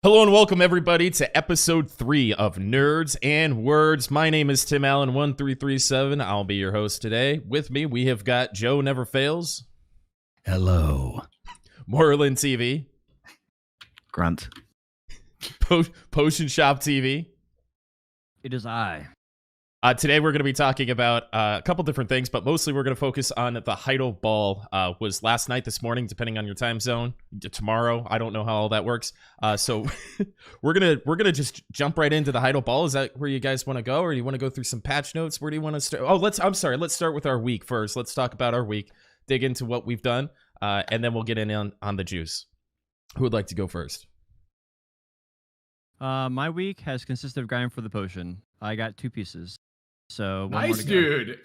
Hello and welcome everybody to episode 3 of Nerds and Words. My name is Tim Allen 1337. I'll be your host today. With me, we have got Joe Never Fails. Hello. Moreland TV. Grunt. Potion Shop TV. It is I. Today we're going to be talking about a couple different things, but mostly we're going to focus on the Heidel Ball. Was last night, this morning, depending on your time zone. Tomorrow, I don't know how all that works. So we're gonna just jump right into the Heidel Ball. Is that where you guys want to go, or do you want to go through some patch notes? Where do you want to start? Oh, let's start with our week first. Let's talk about our week, dig into what we've done, and then we'll get in on the juice. Who would like to go first? My week has consisted of grinding for the potion. I got 2 pieces. So one nice, more to go. dude.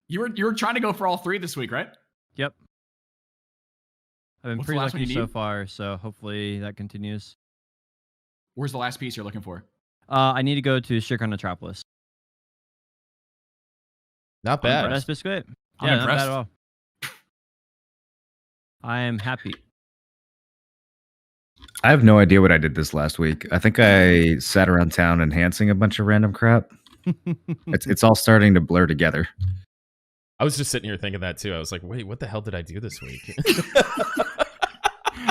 You were trying to go for all 3 this week, right? Yep. I've been What's the pretty last one lucky you so need? far, so hopefully that continues. Where's the last piece you're looking for? I need to go to Shikar Metropolis. Not bad. That's basically it. I'm Yeah, not impressed. bad at all. I am happy. I have no idea what I did this last week. I think I sat around town enhancing a bunch of random crap. It's all starting to blur together. I was just sitting here thinking that too. I was like, wait, what the hell did I do this week?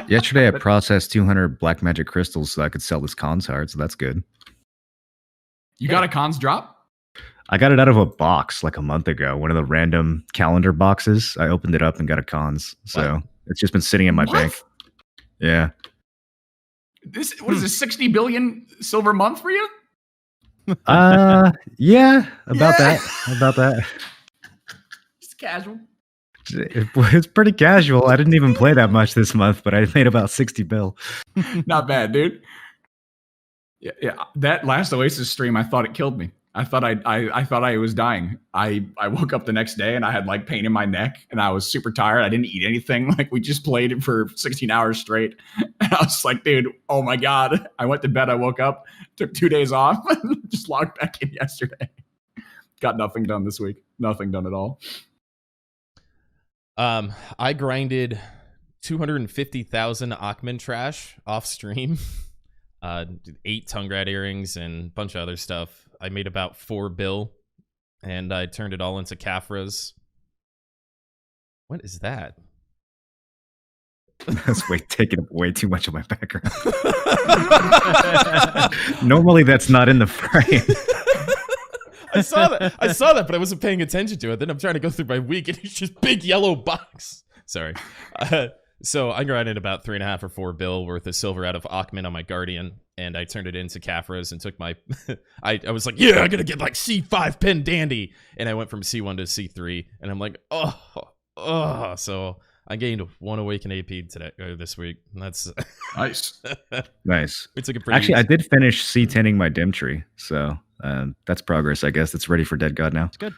Yesterday, I processed 200 black magic crystals so I could sell this cons card, so that's good. You got a cons drop? I got it out of a box like a month ago, one of the random calendar boxes. I opened it up and got a cons, so it's just been sitting in my bank. Yeah. What is this, 60 billion silver month for you? Yeah, about that. Just casual. It's pretty casual. I didn't even play that much this month, but I made about 60 bill. Not bad, dude. Yeah. That last Oasis stream, I thought it killed me. I thought I was dying. I woke up the next day and I had like pain in my neck and I was super tired. I didn't eat anything. Like we just played it for 16 hours straight. And I was like, dude, oh my God. I went to bed. I woke up, took 2 days off, just logged back in yesterday. Got nothing done this week. Nothing done at all. I grinded 250,000 Achman trash off stream. 8 tongue rat earrings and a bunch of other stuff. I made about 4 bill, and I turned it all into Kafras. What is that? That's taking up way too much of my background. Normally, that's not in the frame. I saw that, but I wasn't paying attention to it. Then I'm trying to go through my week, and it's just big yellow box. Sorry. So I grinded about 3.5 or 4 bill worth of silver out of Achman on my Guardian, and I turned it into Kafras and took my... I was like, yeah, I'm going to get like C5 pen dandy. And I went from C1 to C3, and I'm like, oh. So I gained 1 awakened AP today, this week. And that's... Nice. Nice. We took it pretty Actually, easy. I did finish C10ing my dim tree, so that's progress, I guess. It's ready for Dead God now. It's good.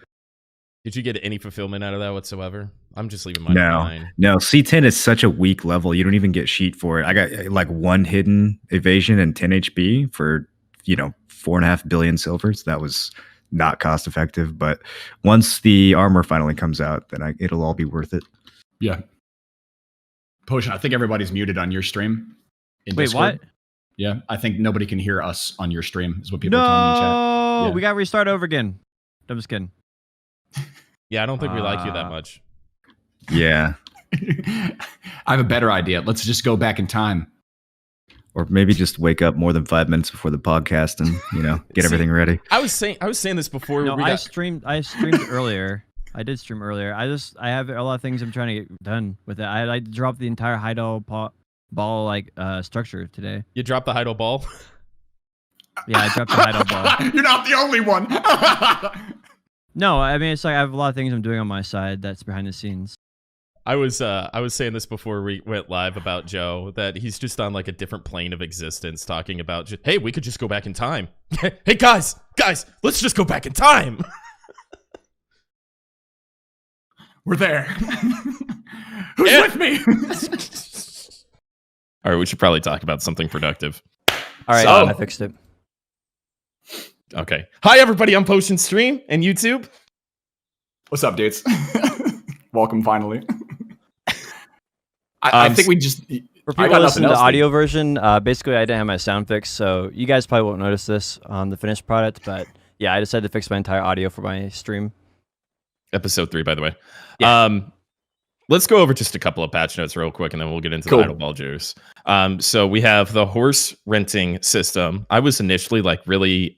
Did you get any fulfillment out of that whatsoever? I'm just leaving mine behind. No, C10 is such a weak level. You don't even get sheet for it. I got like 1 hidden evasion and 10 HP for, 4.5 billion silvers. That was not cost effective. But once the armor finally comes out, then it'll all be worth it. Yeah. Potion, I think everybody's muted on your stream. In Wait, Discord. what? Yeah, I think nobody can hear us on your stream, is what people are telling me in chat. No, Yeah. we got to restart over again. I'm just kidding. Yeah, I don't think we like you that much. Yeah. I have a better idea. Let's just go back in time. Or maybe just wake up more than 5 minutes before the podcast and, get everything ready. I was saying this before. No, we I got... streamed earlier. I did stream earlier. I have a lot of things I'm trying to get done with it. I dropped the entire Heidel Ball structure today. You dropped the Heidel Ball? Yeah, I dropped the Heidel Ball. You're not the only one. No, I mean it's like I have a lot of things I'm doing on my side that's behind the scenes. I was saying this before we went live about Joe, that he's just on like a different plane of existence, talking about hey, we could just go back in time. Hey guys, let's just go back in time. We're there. Who's with me? All right, we should probably talk about something productive. All right, So- I fixed it. Okay. Hi everybody on Potion Stream and YouTube. What's up, dudes? Welcome finally. I think we just For I people got listening nothing to the else, audio version, basically I didn't have my sound fixed, so you guys probably won't notice this on the finished product. But yeah, I decided to fix my entire audio for my stream. Episode 3, by the way. Yeah. Let's go over just a couple of patch notes real quick, and then we'll get into the Heidel Ball juice. So we have the horse renting system. I was initially like really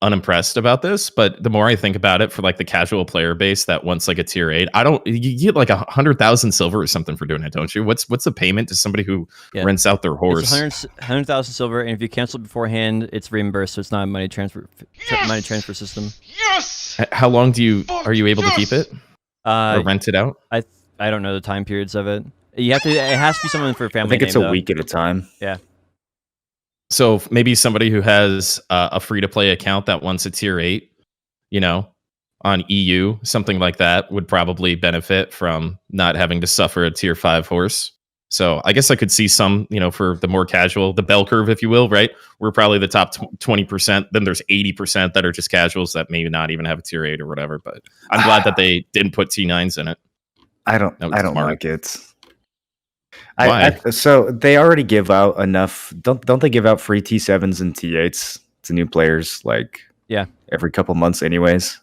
unimpressed about this, but the more I think about it, for like the casual player base that wants like a tier 8, you get like 100,000 silver or something for doing it, don't you? What's the payment to somebody who rents out their horse? It's 100,000 silver, and if you cancel it beforehand, it's reimbursed, so it's not a money transfer system. Yes. How long are you able to keep it or rent it out? I don't know the time periods of it. You have to. It has to be someone for a family. I think it's a week at a time. Yeah. So maybe somebody who has a free-to-play account that wants a tier 8, on EU, something like that, would probably benefit from not having to suffer a tier 5 horse. So I guess I could see some, for the more casual, the bell curve, if you will, right? We're probably the top 20%. Then there's 80% that are just casuals that maybe not even have a tier 8 or whatever. But I'm glad that they didn't put T9s in it. I don't smart. like it. Why? So they already give out enough. Don't they give out free T7s and T8s to new players every couple months anyways?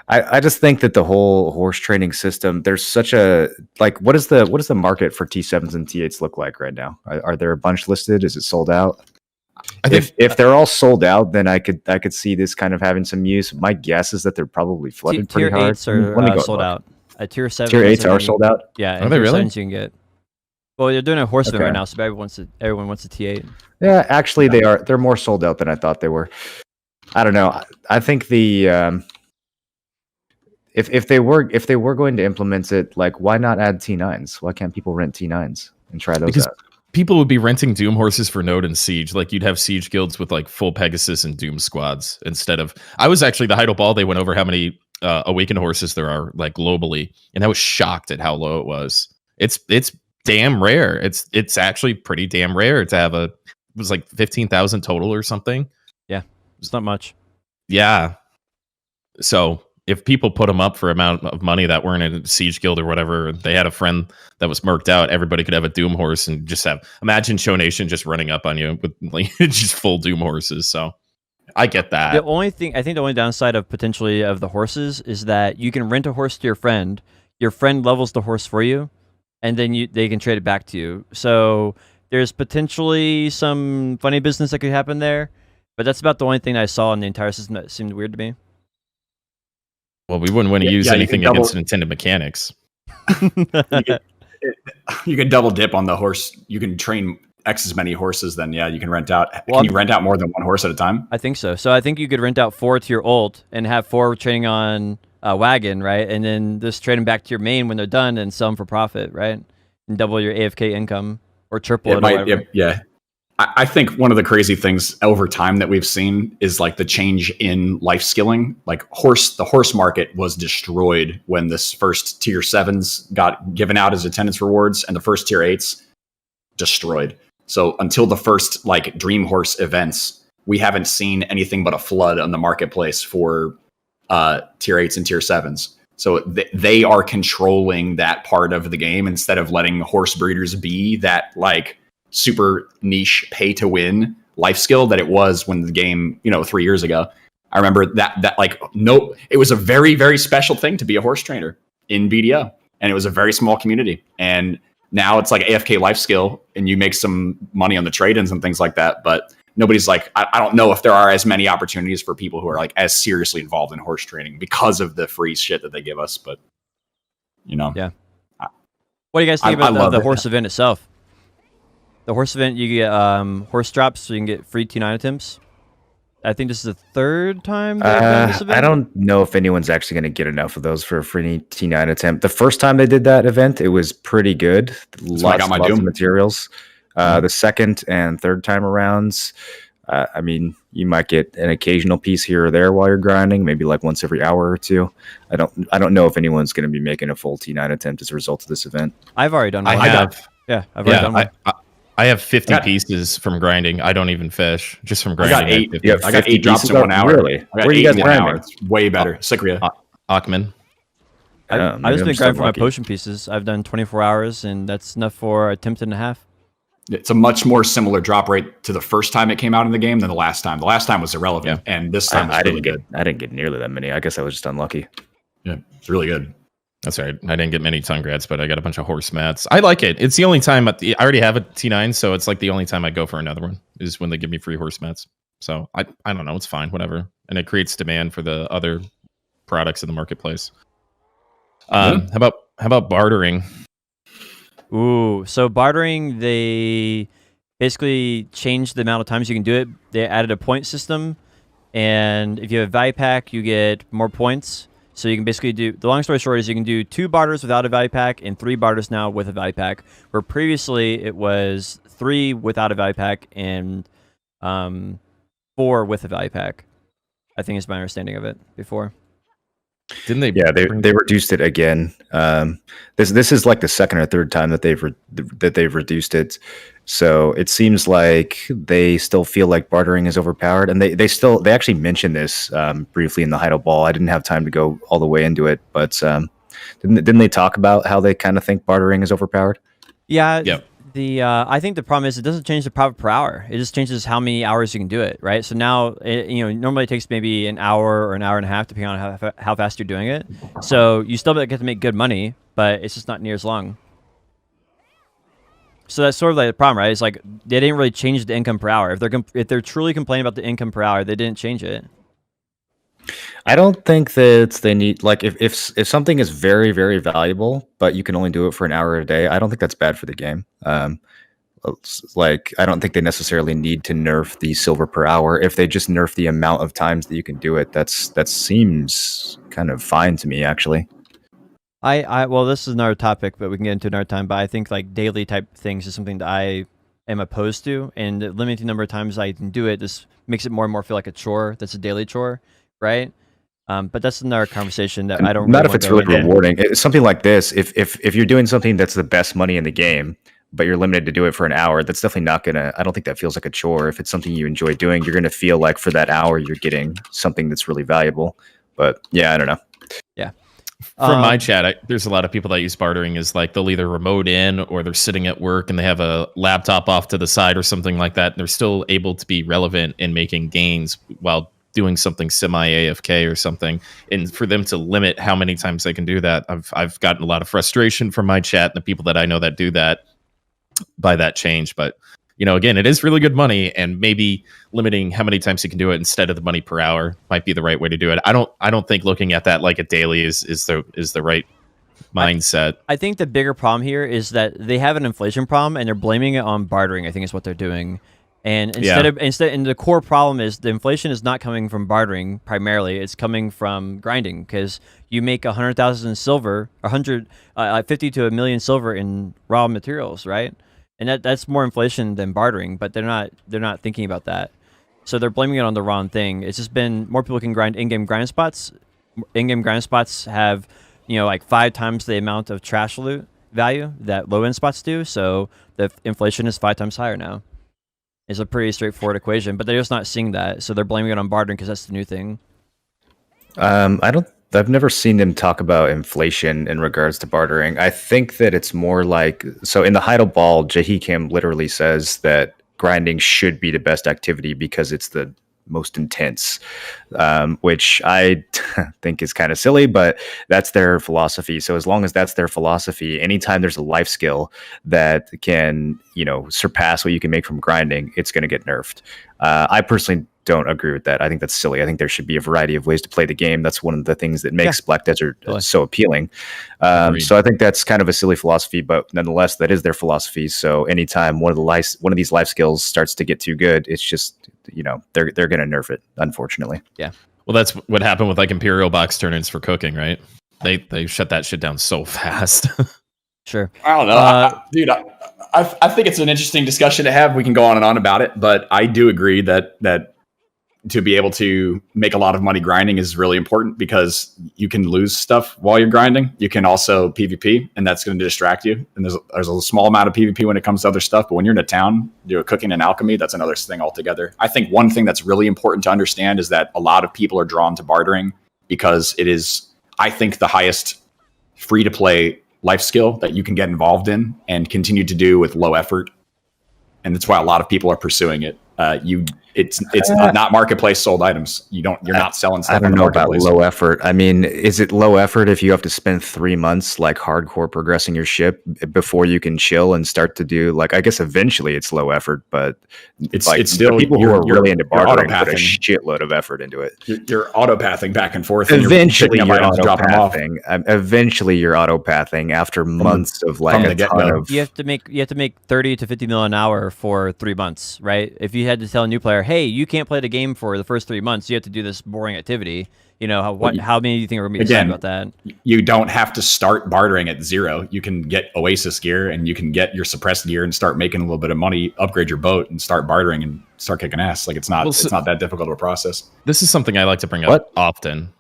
I just think that the whole horse training system, there's such a what does the market for T7s and T8s look like right now? Are there a bunch listed? Is it sold out? I think if they're all sold out, then I could see this kind of having some use. My guess is that they're probably flooded pretty hard. Tier 8s are sold out. Tier 7s. Tier 8s are sold out. Yeah, are they really? 7s you can get. Well, they're doing a horse event right now, so everyone wants a T8. Yeah, actually, they are. They're more sold out than I thought they were. I don't know. I think the if they were going to implement it, why not add T9s? Why can't people rent T9s and try those out? People would be renting Doom horses for Node and Siege. Like, you'd have Siege guilds with full Pegasus and Doom squads instead of. I was actually the Heidel Ball. They went over how many Awakened horses there are globally, and I was shocked at how low it was. It's damn rare. It's actually pretty damn rare to have it was 15,000 total or something. Yeah, it's not much. Yeah. So if people put them up for amount of money that weren't in a Siege guild or whatever, they had a friend that was murked out, everybody could have a Doom horse and just imagine Show Nation just running up on you with just full Doom horses. So I get that. The only downside of potentially of the horses is that you can rent a horse to your friend levels the horse for you, and then they can trade it back to you. So there's potentially some funny business that could happen there, but that's about the only thing I saw in the entire system that seemed weird to me. Well, we wouldn't want to use anything against Nintendo mechanics. You can double dip on the horse. You can train X as many horses, then you can rent out. Can you rent out more than one horse at a time? I think so. So I think you could rent out 4 to your ult and have 4 training on a wagon, right? And then just trade them back to your main when they're done and sell them for profit, right? And double your AFK income or triple it. Yeah. I think one of the crazy things over time that we've seen is the change in life skilling. The horse market was destroyed when this first tier 7s got given out as attendance rewards, and the first tier 8s destroyed. So until the first Dream Horse events, we haven't seen anything but a flood on the marketplace for tier 8s and tier 7s. So they are controlling that part of the game instead of letting horse breeders be that super niche pay to win life skill that it was when the game 3 years ago. I remember that it was a very, very special thing to be a horse trainer in BDO, and it was a very small community. And now it's AFK life skill, and you make some money on the trade-ins and things like that. But nobody's I don't know if there are as many opportunities for people who are as seriously involved in horse training because of the free shit that they give us. But yeah. What do you guys think about the horse event itself? The horse event, you get horse drops, so you can get free T9 attempts. I think this is the third time they've done this event. I don't know if anyone's actually going to get enough of those for a free T9 attempt. The first time they did that event, it was pretty good. Lots of materials. The second and third time arounds, you might get an occasional piece here or there while you're grinding, maybe once every hour or two. I don't know if anyone's going to be making a full T9 attempt as a result of this event. I've already done one. I've already done one. I have 50 pieces from grinding. I don't even fish, just from grinding. I got 8 drops in 1 hour. Really? Where are you guys grinding? It's way better. Sikria. Ackman. I've maybe just I'm been grinding for my unlucky. potion pieces. I've done 24 hours, and that's enough for attempt and a half. It's a much more similar drop rate to the first time it came out in the game than the last time. The last time was irrelevant, and this time was I really didn't good. I didn't get nearly that many. I guess I was just unlucky. Yeah, it's really good. That's right. I didn't get many tongue grats, but I got a bunch of horse mats. I like it. It's the only time I already have a T9, so it's like the only time I go for another one is when they give me free horse mats. So I don't know. It's fine, whatever. And it creates demand for the other products in the marketplace. How about bartering? Ooh, so bartering, they basically changed the amount of times you can do it. They added a point system, and if you have a value pack, you get more points. So you can basically do, the long story short is you can do 2 barters without a value pack and 3 barters now with a value pack, where previously it was 3 without a value pack and 4 with a value pack. I think is my understanding of it before. Didn't they? Yeah, they reduced it again. This is like the second or third time that they've reduced it. So it seems like they still feel like bartering is overpowered, and they actually mentioned this briefly in the Heidel Ball. I didn't have time to go all the way into it, but didn't they talk about how they kind of think bartering is overpowered? Yeah. Yep. I think the problem is it doesn't change the profit per hour. It just changes how many hours you can do it, right? So now, normally it takes maybe an hour or an hour and a half, depending on how fast you're doing it. So you still get to make good money, but it's just not near as long. So that's sort of like the problem, right? It's like they didn't really change the income per hour. If they're truly complaining about the income per hour, they didn't change it. I don't think that they need, like, if something is very, very valuable, but you can only do it for an hour a day, I don't think that's bad for the game. Like, I don't think they necessarily need to nerf the silver per hour. If they just nerf the amount of times that you can do it, that seems kind of fine to me, actually. Well, this is another topic, but we can get into another time. But I think like daily type things is something that I am opposed to, and limiting the number of times I can do it just makes it more and more feel like a chore. That's a daily chore, right? But that's another conversation that I don't. Not really if it's really rewarding. It's something like this. If you're doing something that's the best money in the game, but you're limited to do it for an hour, that's definitely not gonna. I don't think that feels like a chore. If it's something you enjoy doing, you're gonna feel like for that hour you're getting something that's really valuable. But yeah, I don't know. Yeah. From my chat, there's a lot of people that use bartering as like they'll either remote in or they're sitting at work and they have a laptop off to the side or something like that. And they're still able to be relevant in making gains while doing something semi AFK or something. And for them to limit how many times they can do that, I've gotten a lot of frustration from my chat and the people that I know that do that by that change. But again, it is really good money, and maybe limiting how many times you can do it instead of the money per hour might be the right way to do it. I don't think looking at that like a daily is the right mindset. I think the bigger problem here is that they have an inflation problem and they're blaming it on bartering. I think is what they're doing. And and the core problem is the inflation is not coming from bartering primarily. It's coming from grinding, because you make 100,000 silver, 50 to a million silver in raw materials, right? And that's more inflation than bartering, but they're not thinking about that. So they're blaming it on the wrong thing. It's just been more people can grind in-game grind spots. In-game grind spots have, like 5 times the amount of trash loot value that low-end spots do. So the inflation is 5 times higher now. It's a pretty straightforward equation, but they're just not seeing that. So they're blaming it on bartering because that's the new thing. I've never seen them talk about inflation in regards to bartering. I think that it's more like, so in the Heidel Ball, Jahikam literally says that grinding should be the best activity because it's the most intense, which I think is kind of silly, but that's their philosophy. So as long as that's their philosophy, anytime there's a life skill that can, surpass what you can make from grinding, it's going to get nerfed. I personally don't agree with that. I think that's silly. I think there should be a variety of ways to play the game. That's one of the things that makes Black Desert so appealing. So I think that's kind of a silly philosophy, but nonetheless, that is their philosophy. So anytime one of these life skills starts to get too good, it's just, they're going to nerf it, unfortunately. Yeah. Well, that's what happened with like Imperial box turn-ins for cooking, right? They shut that shit down so fast. Sure. I don't know, dude. I think it's an interesting discussion to have. We can go on and on about it, but I do agree that to be able to make a lot of money grinding is really important, because you can lose stuff while you're grinding. You can also PvP, and that's going to distract you. And there's a small amount of PvP when it comes to other stuff, but when you're in a town, cooking and alchemy, that's another thing altogether. I think one thing that's really important to understand is that a lot of people are drawn to bartering because it is, I think, the highest free to play life skill that you can get involved in and continue to do with low effort. And that's why a lot of people are pursuing it. It's not marketplace sold items. You're not selling stuff. I don't on the know about marketplace. low effort. I mean, is it low effort if you have to spend 3 months like hardcore progressing your ship before you can chill and start to do like, I guess eventually it's low effort, but it's the still people who are really into bartering put a auto-pathing. shitload of effort into it. You're auto-pathing back and forth. Eventually, and you're dropping them off. Eventually, you're auto-pathing after months of like a ton of. You have to make 30 to 50 mil an hour for 3 months, right? If you had to tell a new player, hey, you can't play the game for the first 3 months, you have to do this boring activity. You know, how many do you think are going to be excited about that? You don't have to start bartering at 0. You can get Oasis gear and you can get your suppressed gear and start making a little bit of money, upgrade your boat and start bartering and start kicking ass. Like it's not that difficult of a process. This is something I like to bring up often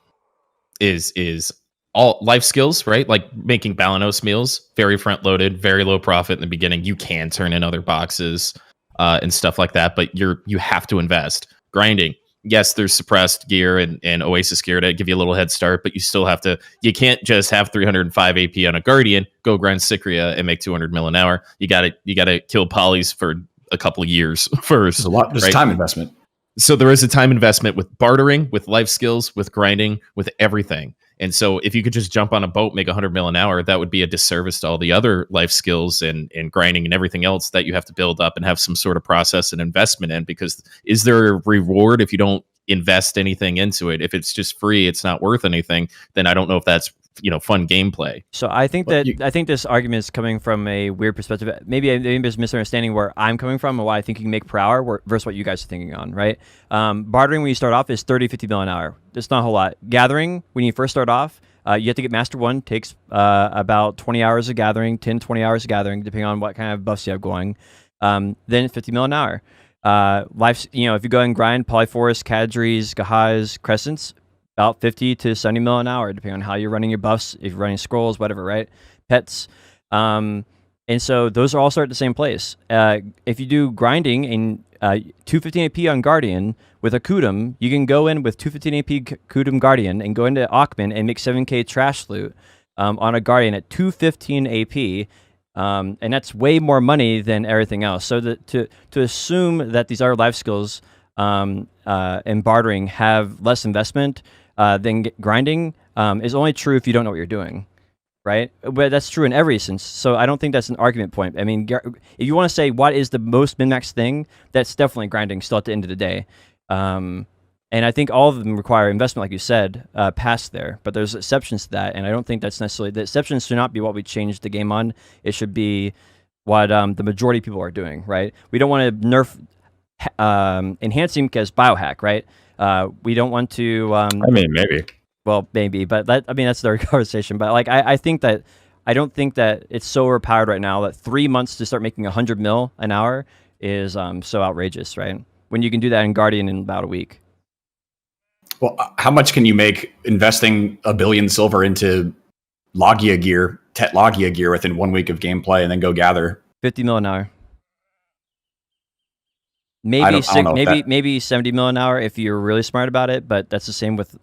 is all life skills, right? Like making Balanos meals, very front loaded, very low profit in the beginning. You can turn in other boxes and stuff like that, but you have to invest. Grinding. Yes, there's suppressed gear and Oasis gear to give you a little head start, but you still have to. You can't just have 305 AP on a Guardian, go grind Cycria and make 200 mil an hour. You gotta kill polys for a couple of years first. There's right? time investment. So there is a time investment with bartering, with life skills, with grinding, with everything. And so if you could just jump on a boat, make 100 mil an hour, that would be a disservice to all the other life skills and grinding and everything else that you have to build up and have some sort of process and investment in. Because is there a reward if you don't invest anything into it? If it's just free, it's not worth anything, then I don't know if that's fun gameplay. So I think I think this argument is coming from a weird perspective. Maybe there's misunderstanding where I'm coming from and why I think you can make per hour versus what you guys are thinking on, right? Bartering when you start off is 30, 50 mil an hour. That's not a whole lot. Gathering, when you first start off, you have to get Master 1, takes about 20 hours of gathering, 10, 20 hours of gathering, depending on what kind of buffs you have going. Then 50 mil an hour. If you go and grind Polyforest, Cadres, Gahaz, Crescents, about 50 to 70 mil an hour, depending on how you're running your buffs, if you're running scrolls, whatever, right? Pets. And so those are all start at the same place. If you do grinding and 215 AP on Guardian with a Kudum, you can go in with 215 AP Kudum Guardian and go into Aukman and make 7k trash loot on a Guardian at 215 AP. And that's way more money than everything else. So to assume that these other life skills and bartering have less investment than grinding is only true if you don't know what you're doing, right? But that's true in every instance. So I don't think that's an argument point. I mean, if you want to say what is the most min-max thing, that's definitely grinding still at the end of the day. And I think all of them require investment, like you said, past there. But there's exceptions to that, and I don't think that's necessarily... The exceptions should not be what we change the game on. It should be what the majority of people are doing, right? We don't want to nerf enhancing because biohack, right? We don't want to... I mean, maybe. Well, maybe, but that's their conversation. But like, I think that... I don't think that it's so overpowered right now that 3 months to start making 100 mil an hour is so outrageous, right? When you can do that in Guardian in about a week. Well, how much can you make investing $1 billion silver into Logia gear, Tet Logia gear within 1 week of gameplay and then go gather? 50 mil an hour. Maybe maybe 70 mil an hour if you're really smart about it, but that's the same with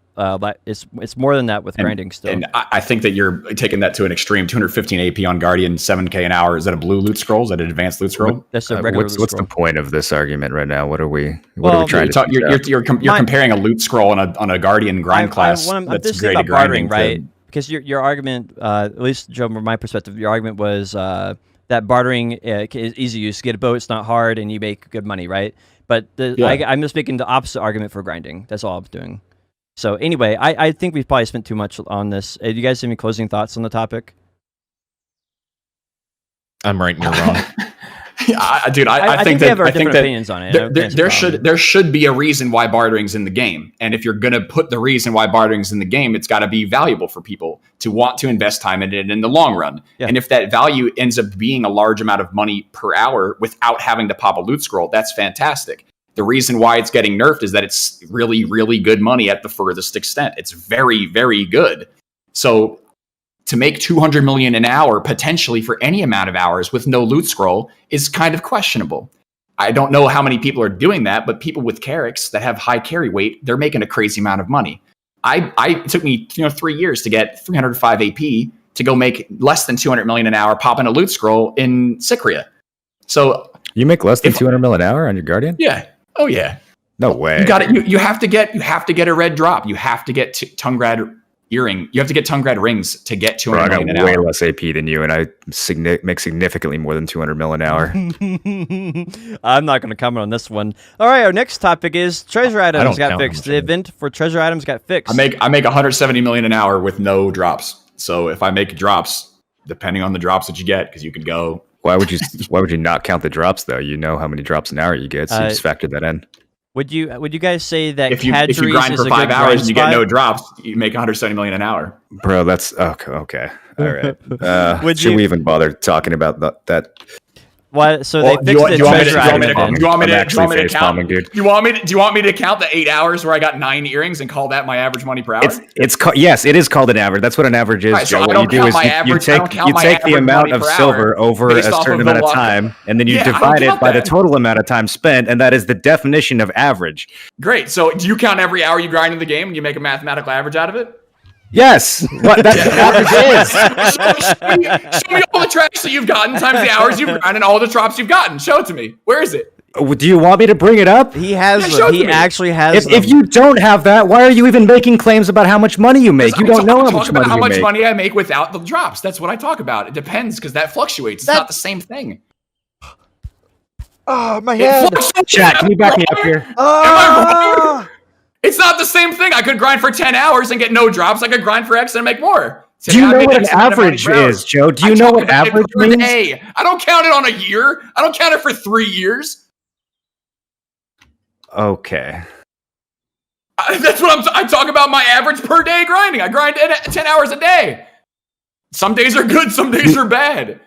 it's more than that with grinding still. And I think that you're taking that to an extreme. 215 AP on Guardian, 7k an hour. Is that a blue loot scroll? Is that an advanced loot scroll? That's a regular loot what's scroll. the point of this argument right now? What are we trying to do? You're comparing a loot scroll on a Guardian grind class. I'm that's just great about at grinding, bartering, right? Because your argument, at least Joe, from my perspective, your argument was that bartering is easy use. Get a boat, it's not hard, and you make good money, right? But I'm just making the opposite argument for grinding. That's all I'm doing. So anyway, I think we've probably spent too much on this. Do you guys have any closing thoughts on the topic? I'm right and you're wrong. Dude, I think we have our different opinions on it. There should be a reason why bartering's in the game, and if you're gonna put the reason why bartering's in the game, it's got to be valuable for people to want to invest time in it in the long run. Yeah. And if that value ends up being a large amount of money per hour without having to pop a loot scroll, that's fantastic. The reason why it's getting nerfed is that it's really, really good money at the furthest extent. It's very, very good. So to make 200 million an hour potentially for any amount of hours with no loot scroll is kind of questionable. I don't know how many people are doing that, but people with Carracks that have high carry weight, they're making a crazy amount of money. It took me 3 years to get 305 AP to go make less than 200 million an hour, pop in a loot scroll in Sycria. So You make less than 200 mil an hour on your Guardian? yeah. Oh yeah. No way. You got it. You have to get a red drop. You have to get Tungrad earring. You have to get Tungrad rings to get 200 Bro, I million got an way hour. less AP than you, and I make significantly more than 200 mil an hour. I'm not going to comment on this one. All right, our next topic is treasure items don't got count fixed. how The much event for treasure items got fixed. I make 170 million an hour with no drops. So if I make drops, depending on the drops that you get, because you could go. Why would you not count the drops though? You know how many drops an hour you get, so you just factor that in. Would you guys say that If you Kadri's grind is for a 5 good hours grind and you get no spot? drops, you make 170 million an hour. Bro, that's okay. All right. Would Should you- we even bother talking about that? What? So Well, they fixed the treasure item event. do you want me I'm to actually face count? bombing, dude. Do you want me to count the 8 hours where I got 9 earrings and call that my average money per hour? Yes, it is called an average. That's what an average is. Right, so Joe. I What don't you do count is my you average- I don't count my take the average amount money of per hour silver over a based off certain of the amount of luck. time, and then you Yeah, I don't divide it count by the that. total amount of time spent, and that is the definition of average. Great. So do you count every hour you grind in the game and you make a mathematical average out of it? Yes, what that's what average is. Show me all the trash that you've gotten times the hours you've grinded and all the drops you've gotten. Show it to me. Where is it? Do you want me to bring it up? He has Yeah, them. show it He to me. actually has them. If you don't have that, why are you even making claims about how much money you make? You don't know how much money how you much make. money I make without the drops. That's what I talk about. It depends because that fluctuates. It's not the same thing. Oh, my It head. fluctuates. Chat, can you back me up here? Am I wrong? It's not the same thing. I could grind for 10 hours and get no drops. I could grind for X and make more. So Do you now I know make what an X amount of money average per hour. is, Joe? Do you I know talk what about it average per means? day. I don't count it on a year. I don't count it for 3 years. Okay. That's what I talk about my average per day grinding. I grind 10 hours a day. Some days are good, some days are bad.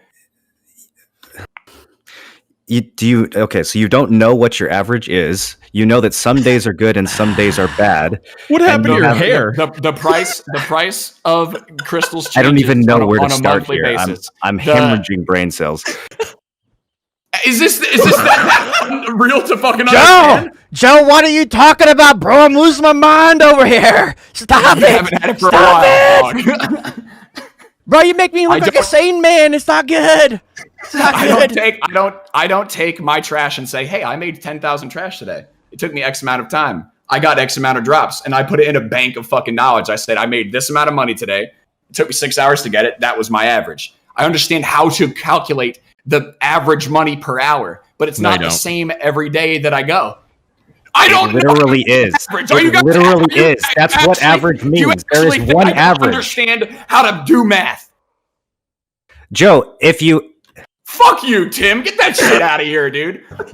Okay, so you don't know what your average is. You know that some days are good and some days are bad. What happened to you your have- hair? The price of crystals changes I don't even know where to on a start monthly here. basis. I'm hemorrhaging brain cells. Is this that real to fucking understand? Joe, what are you talking about, bro? I'm losing my mind over here. Stop You it. haven't had it for a Stop while. dog. Bro, you make me look like a don't- sane man. It's not good. It's not I don't take my trash and say, hey, I made 10,000 trash today. It took me X amount of time. I got X amount of drops, and I put it in a bank of fucking knowledge. I said, I made this amount of money today. It took me 6 hours to get it. That was my average. I understand how to calculate the average money per hour, but it's No, not you the don't. same every day that I go. I don't It literally is. average. It literally is. That's what average do you means. There is actually think one I don't average. understand how to do math. Joe, if you Fuck you, Tim. Get that shit out of here, dude. if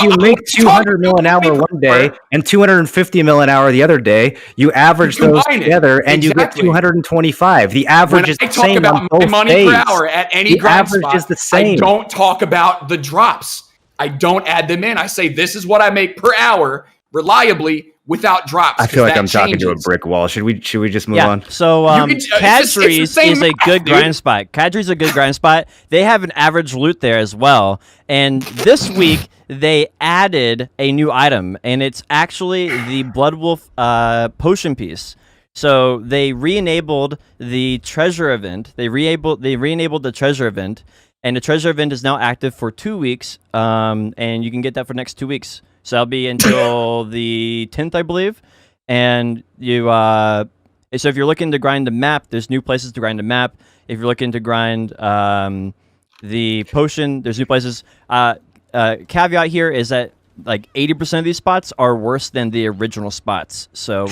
you make 200 mil an hour one day and 250 mil an hour the other day, you average You those combine it. together and you get Exactly. 225. The average When is I the talk same on about my both money days. per hour at any The grind average spot, is the same. I don't talk about the drops. I don't add them in. I say this is what I make per hour reliably without drops. I feel like that I'm talking to a changes. brick wall. Should we just move Yeah. on? So it's the Kadri's same is a math, good dude. grind spot. Kadri's a good grind spot. They have an average loot there as well. And this week they added a new item, and it's actually the Bloodwolf potion piece. So they re-enabled the treasure event. They re-enabled the treasure event, and the treasure event is now active for 2 weeks. And you can get that for the next 2 weeks. So that'll be until the 10th, I believe. And you, so if you're looking to grind the map, there's new places to grind the map. If you're looking to grind the potion, there's new places. Caveat here is that like 80% of these spots are worse than the original spots. So,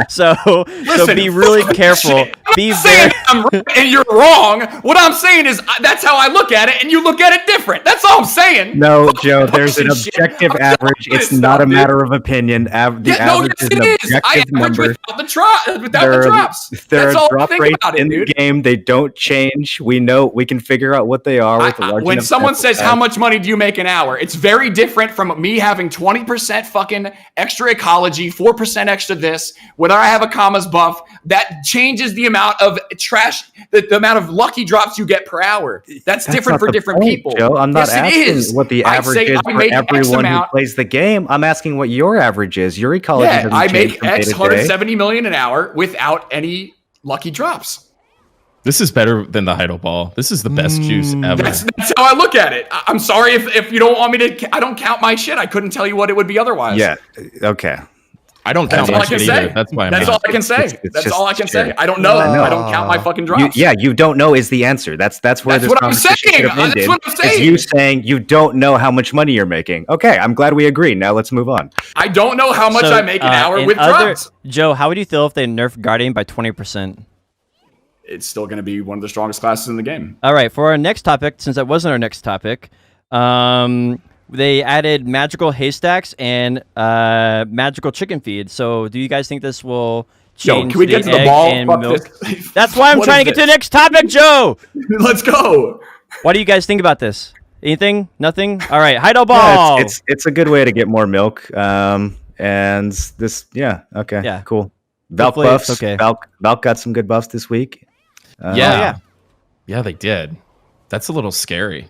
so Listen, be really fuck careful. shit. I'm Be not saying very. I'm right and you're wrong. What I'm saying is that's how I look at it, and you look at it different. That's all I'm saying. No, Joe, there's an Fucking shit. objective I'm done average. with It's this not stuff, a dude. matter of opinion. The average is an I objective average number. without the There drops. There That's are all I drop think rates about it, in the dude. game. They don't change. We know we can figure out what they are with a large When enough someone sample says how size. much money do you make an hour, it's very different from me having 20% fucking extra ecology, 4% extra this. Whether I have a commas buff, that changes the amount of trash, the amount of lucky drops you get per hour. That's different not for the different point, people. Joe. I'm not Yes, it asking is. what the I'd average say is I for make X everyone who amount. plays the game. I'm asking what your average is. Your ecology Yeah, doesn't I change make from day X to day. 170 million an hour without any lucky drops. This is better than the Heidel Ball. This is the best juice ever. That's how I look at it. I'm sorry if you don't want me to. I don't count my shit. I couldn't tell you what it would be otherwise. Yeah. Okay. I don't That's count all my I can shit say. either. That's why I'm That's mad. all I can say. It's That's just all I can say. shit. I don't know. No. I don't count my fucking drops. You don't know is the answer. That's where That's this what I'm conversation saying. should have ended. That's what I'm Is saying. you saying you don't know how much money you're making. Okay, I'm glad we agree. Now let's move on. I don't know how much So, I make an hour in with drops. Joe, how would you feel if they nerf Guardian by 20%? It's still going to be one of the strongest classes in the game. All right, for our next topic, since that wasn't our next topic, they added magical haystacks and magical chicken feed. So, do you guys think this will Yo, change can we get to the egg ball? and Fuck milk? this. That's why I'm What trying is to get to the this? next topic, Joe. Let's go. What do you guys think about this? Anything? Nothing? All right, Heidel Yeah, Ball. it's a good way to get more milk. And this, okay, Yeah. cool. Valk Hopefully it's buffs. okay. Valk got some good buffs this week. Yeah. Yeah, they did. That's a little scary.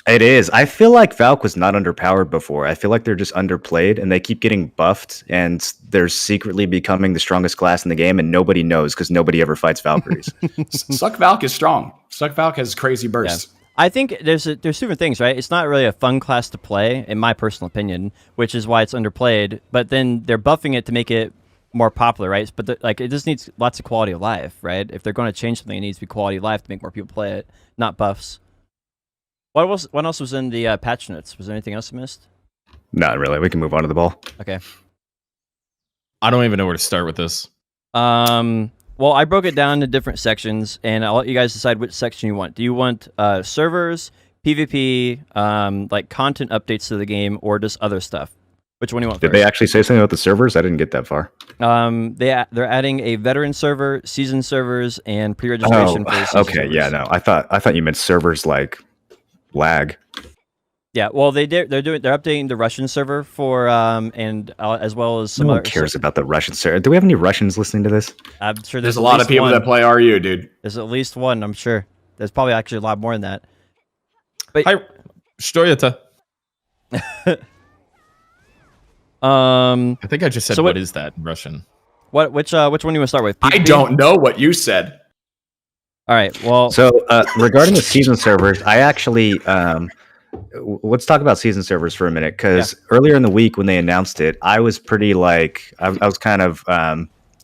It is. I feel like Valk was not underpowered before. I feel like they're just underplayed, and they keep getting buffed, and they're secretly becoming the strongest class in the game, and nobody knows because nobody ever fights Valkyries. Suck Valk is strong. Suck Valk has crazy bursts. I think there's two different things, right? It's not really a fun class to play, in my personal opinion, which is why it's underplayed. But then they're buffing it to make it more popular, right? But it just needs lots of quality of life, right? If they're going to change something, it needs to be quality of life to make more people play it, not buffs. What else was in the patch notes? Was there anything else I missed? Not really. We can move on to the ball. Okay. I don't even know where to start with this. Well, I broke it down into different sections, and I'll let you guys decide which section you want. Do you want servers, PvP, like content updates to the game, or just other stuff? Which one do you want Did first? they actually say something about the servers? I didn't get that far. They're adding a veteran server, season servers, and pre-registration for season okay. servers. Yeah, no. I thought you meant servers like lag. Yeah, well, they're updating the Russian server for as well as some No one other. cares about the Russian server. Do we have any Russians listening to this? I'm sure There's a at lot of least people one. that play RU, dude. There's at least one, I'm sure. There's probably actually a lot more than that. But Hi, Storyata. I think I just said, So what is that in Russian? which one do you want to start with? I PvP? don't know what you said. All right. Well, So regarding the season servers, I actually let's talk about season servers for a minute because earlier in the week when they announced it, I was pretty like I was kind of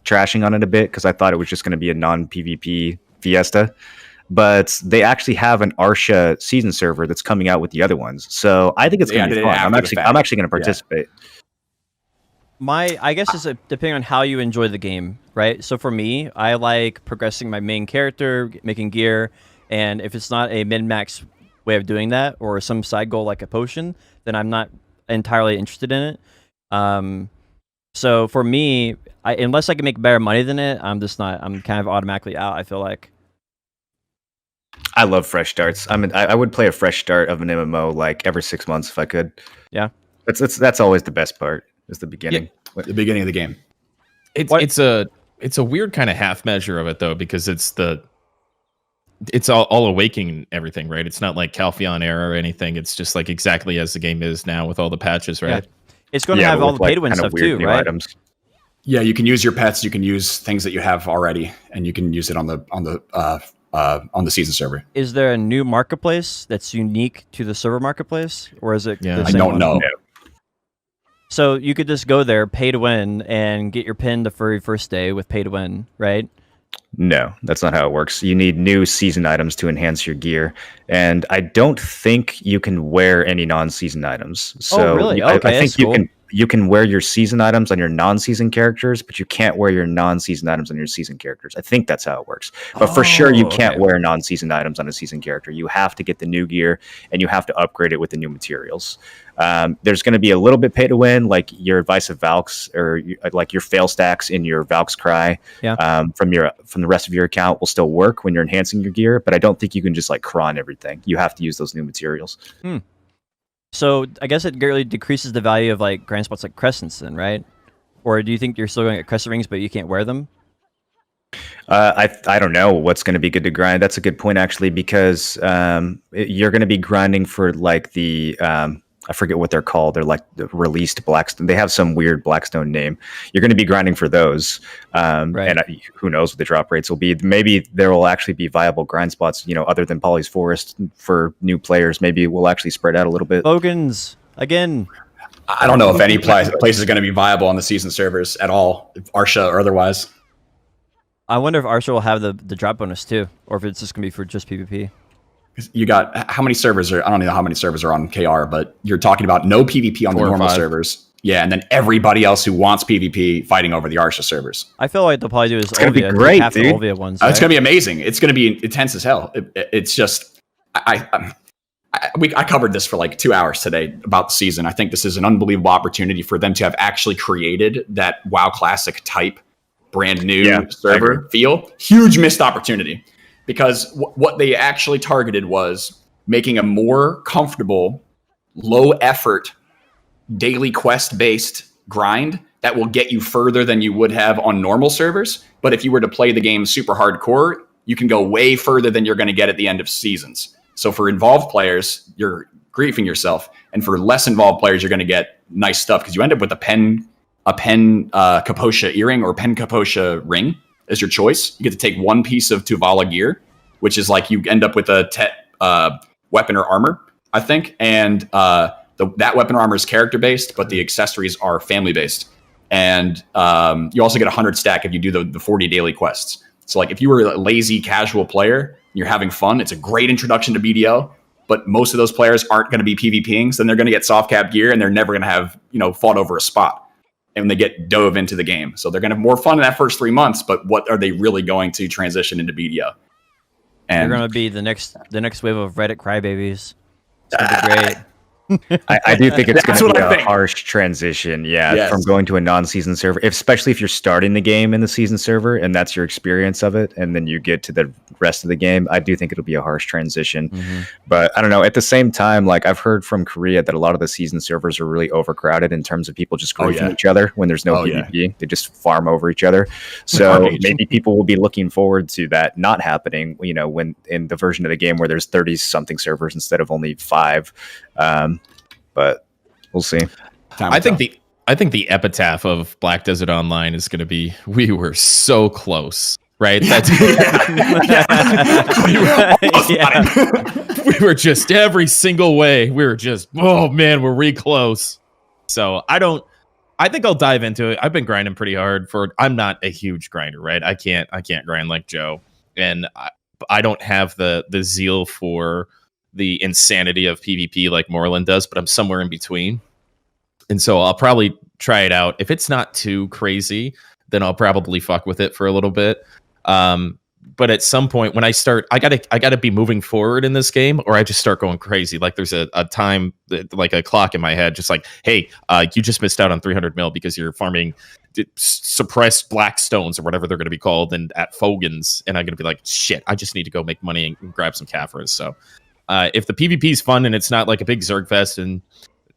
trashing on it a bit because I thought it was just going to be a non-PvP fiesta. But they actually have an Arsha season server that's coming out with the other ones, so I think it's going to be fun. I'm actually going to participate. I guess it's depending on how you enjoy the game, right? So for me, I like progressing my main character, making gear, and if it's not a min-max way of doing that or some side goal like a potion, then I'm not entirely interested in it. So for me, unless I can make better money than it, I'm just not. I'm kind of automatically out, I feel like. I love fresh starts. I would play a fresh start of an MMO like every 6 months if I could. Yeah, that's always the best part. Is the beginning. The beginning of the game. It's a weird kind of half measure of it though, because it's all awakening everything, right? It's not like Calpheon era or anything. It's just like exactly as the game is now with all the patches, right? Yeah. It's going to have all the with, pay to win kind of stuff weird too, new right? Items. Yeah, you can use your pets. You can use things that you have already, and you can use it on the season server. Is there a new marketplace that's unique to the server marketplace, or is it? Yeah. the I same don't one? know. So you could just go there, pay to win, and get your pin the very first day with pay to win, right? No, that's not how it works. You need new season items to enhance your gear, and I don't think you can wear any non-season items. So really? I Okay, think that's cool. you can wear your season items on your non-season characters, but you can't wear your non-season items on your season characters. I think that's how it works. But for sure, you can't okay. wear non-season items on a season character. You have to get the new gear, and you have to upgrade it with the new materials. There's going to be a little bit pay to win, like your Advice of Valks or like your fail stacks in your Valk's Cry from the rest of your account will still work when you're enhancing your gear, but I don't think you can just like cron everything. You have to use those new materials. So I guess it greatly decreases the value of like grand spots like crescents, then, right? Or do you think you're still going to get crescent rings, but you can't wear them? I don't know what's going to be good to grind. That's a good point actually, because you're going to be grinding for like the I forget what they're called. They're like the released Blackstone. They have some weird Blackstone name. You're going to be grinding for those. Right. And who knows what the drop rates will be. Maybe there will actually be viable grind spots, other than Polly's Forest for new players. Maybe it will actually spread out a little bit. Bogans, again. I don't know if any place is going to be viable on the season servers at all, Arsha or otherwise. I wonder if Arsha will have the drop bonus too, or if it's just going to be for just PvP. You got how many servers are? I don't know how many servers are on KR, but you're talking about no PvP on the normal servers. Yeah, and then everybody else who wants PvP fighting over the Arsha servers. I feel like they'll probably do is it's going to be great, dude. The Olvia ones. Right? It's going to be amazing. It's going to be intense as hell. It's just I covered this for like 2 hours today about the season. I think this is an unbelievable opportunity for them to have actually created that WoW Classic type brand new server feel. Huge missed opportunity. Because what they actually targeted was making a more comfortable, low-effort, daily quest-based grind that will get you further than you would have on normal servers. But if you were to play the game super hardcore, you can go way further than you're going to get at the end of seasons. So for involved players, you're griefing yourself. And for less involved players, you're going to get nice stuff because you end up with a pen Kaposha earring or pen Kaposha ring as your choice. You get to take one piece of Tuvala gear, which is like you end up with a weapon or armor, I think. And that weapon or armor is character-based, but the accessories are family-based. And you also get 100 stack if you do the 40 daily quests. So like if you were a lazy, casual player, and you're having fun, it's a great introduction to BDO, but most of those players aren't going to be PvPing, so then they're going to get soft cap gear, and they're never going to have, fought over a spot. And they get dove into the game. So they're going to have more fun in that first 3 months, but what are they really going to transition into BDO? And they're going to be the next wave of Reddit crybabies. It's going to be great. I do think it's going to be a harsh transition, from going to a non-season server, especially if you're starting the game in the season server and that's your experience of it, and then you get to the rest of the game. I do think it'll be a harsh transition, but I don't know. At the same time, like I've heard from Korea that a lot of the season servers are really overcrowded in terms of people just griefing each other when there's no PvP. They just farm over each other. So maybe people will be looking forward to that not happening. When in the version of the game where there's 30-something servers instead of only 5. But we'll see. I think the epitaph of Black Desert Online is going to be, we were so close, right? That's we were just every single way. We were just, oh man, we're really close. So I think I'll dive into it. I've been grinding pretty hard I'm not a huge grinder, right? I can't grind like Joe, and I don't have the zeal for the insanity of PvP like Moreland does, but I'm somewhere in between. And so I'll probably try it out. If it's not too crazy, then I'll probably fuck with it for a little bit. But at some point when I start, I gotta be moving forward in this game, or I just start going crazy. Like there's a time, like a clock in my head, just like, hey, you just missed out on 300 mil because you're farming suppressed black stones or whatever they're going to be called and at Fogans. And I'm going to be like, shit, I just need to go make money and grab some Caphras. So if the PvP is fun and it's not like a big Zerg fest and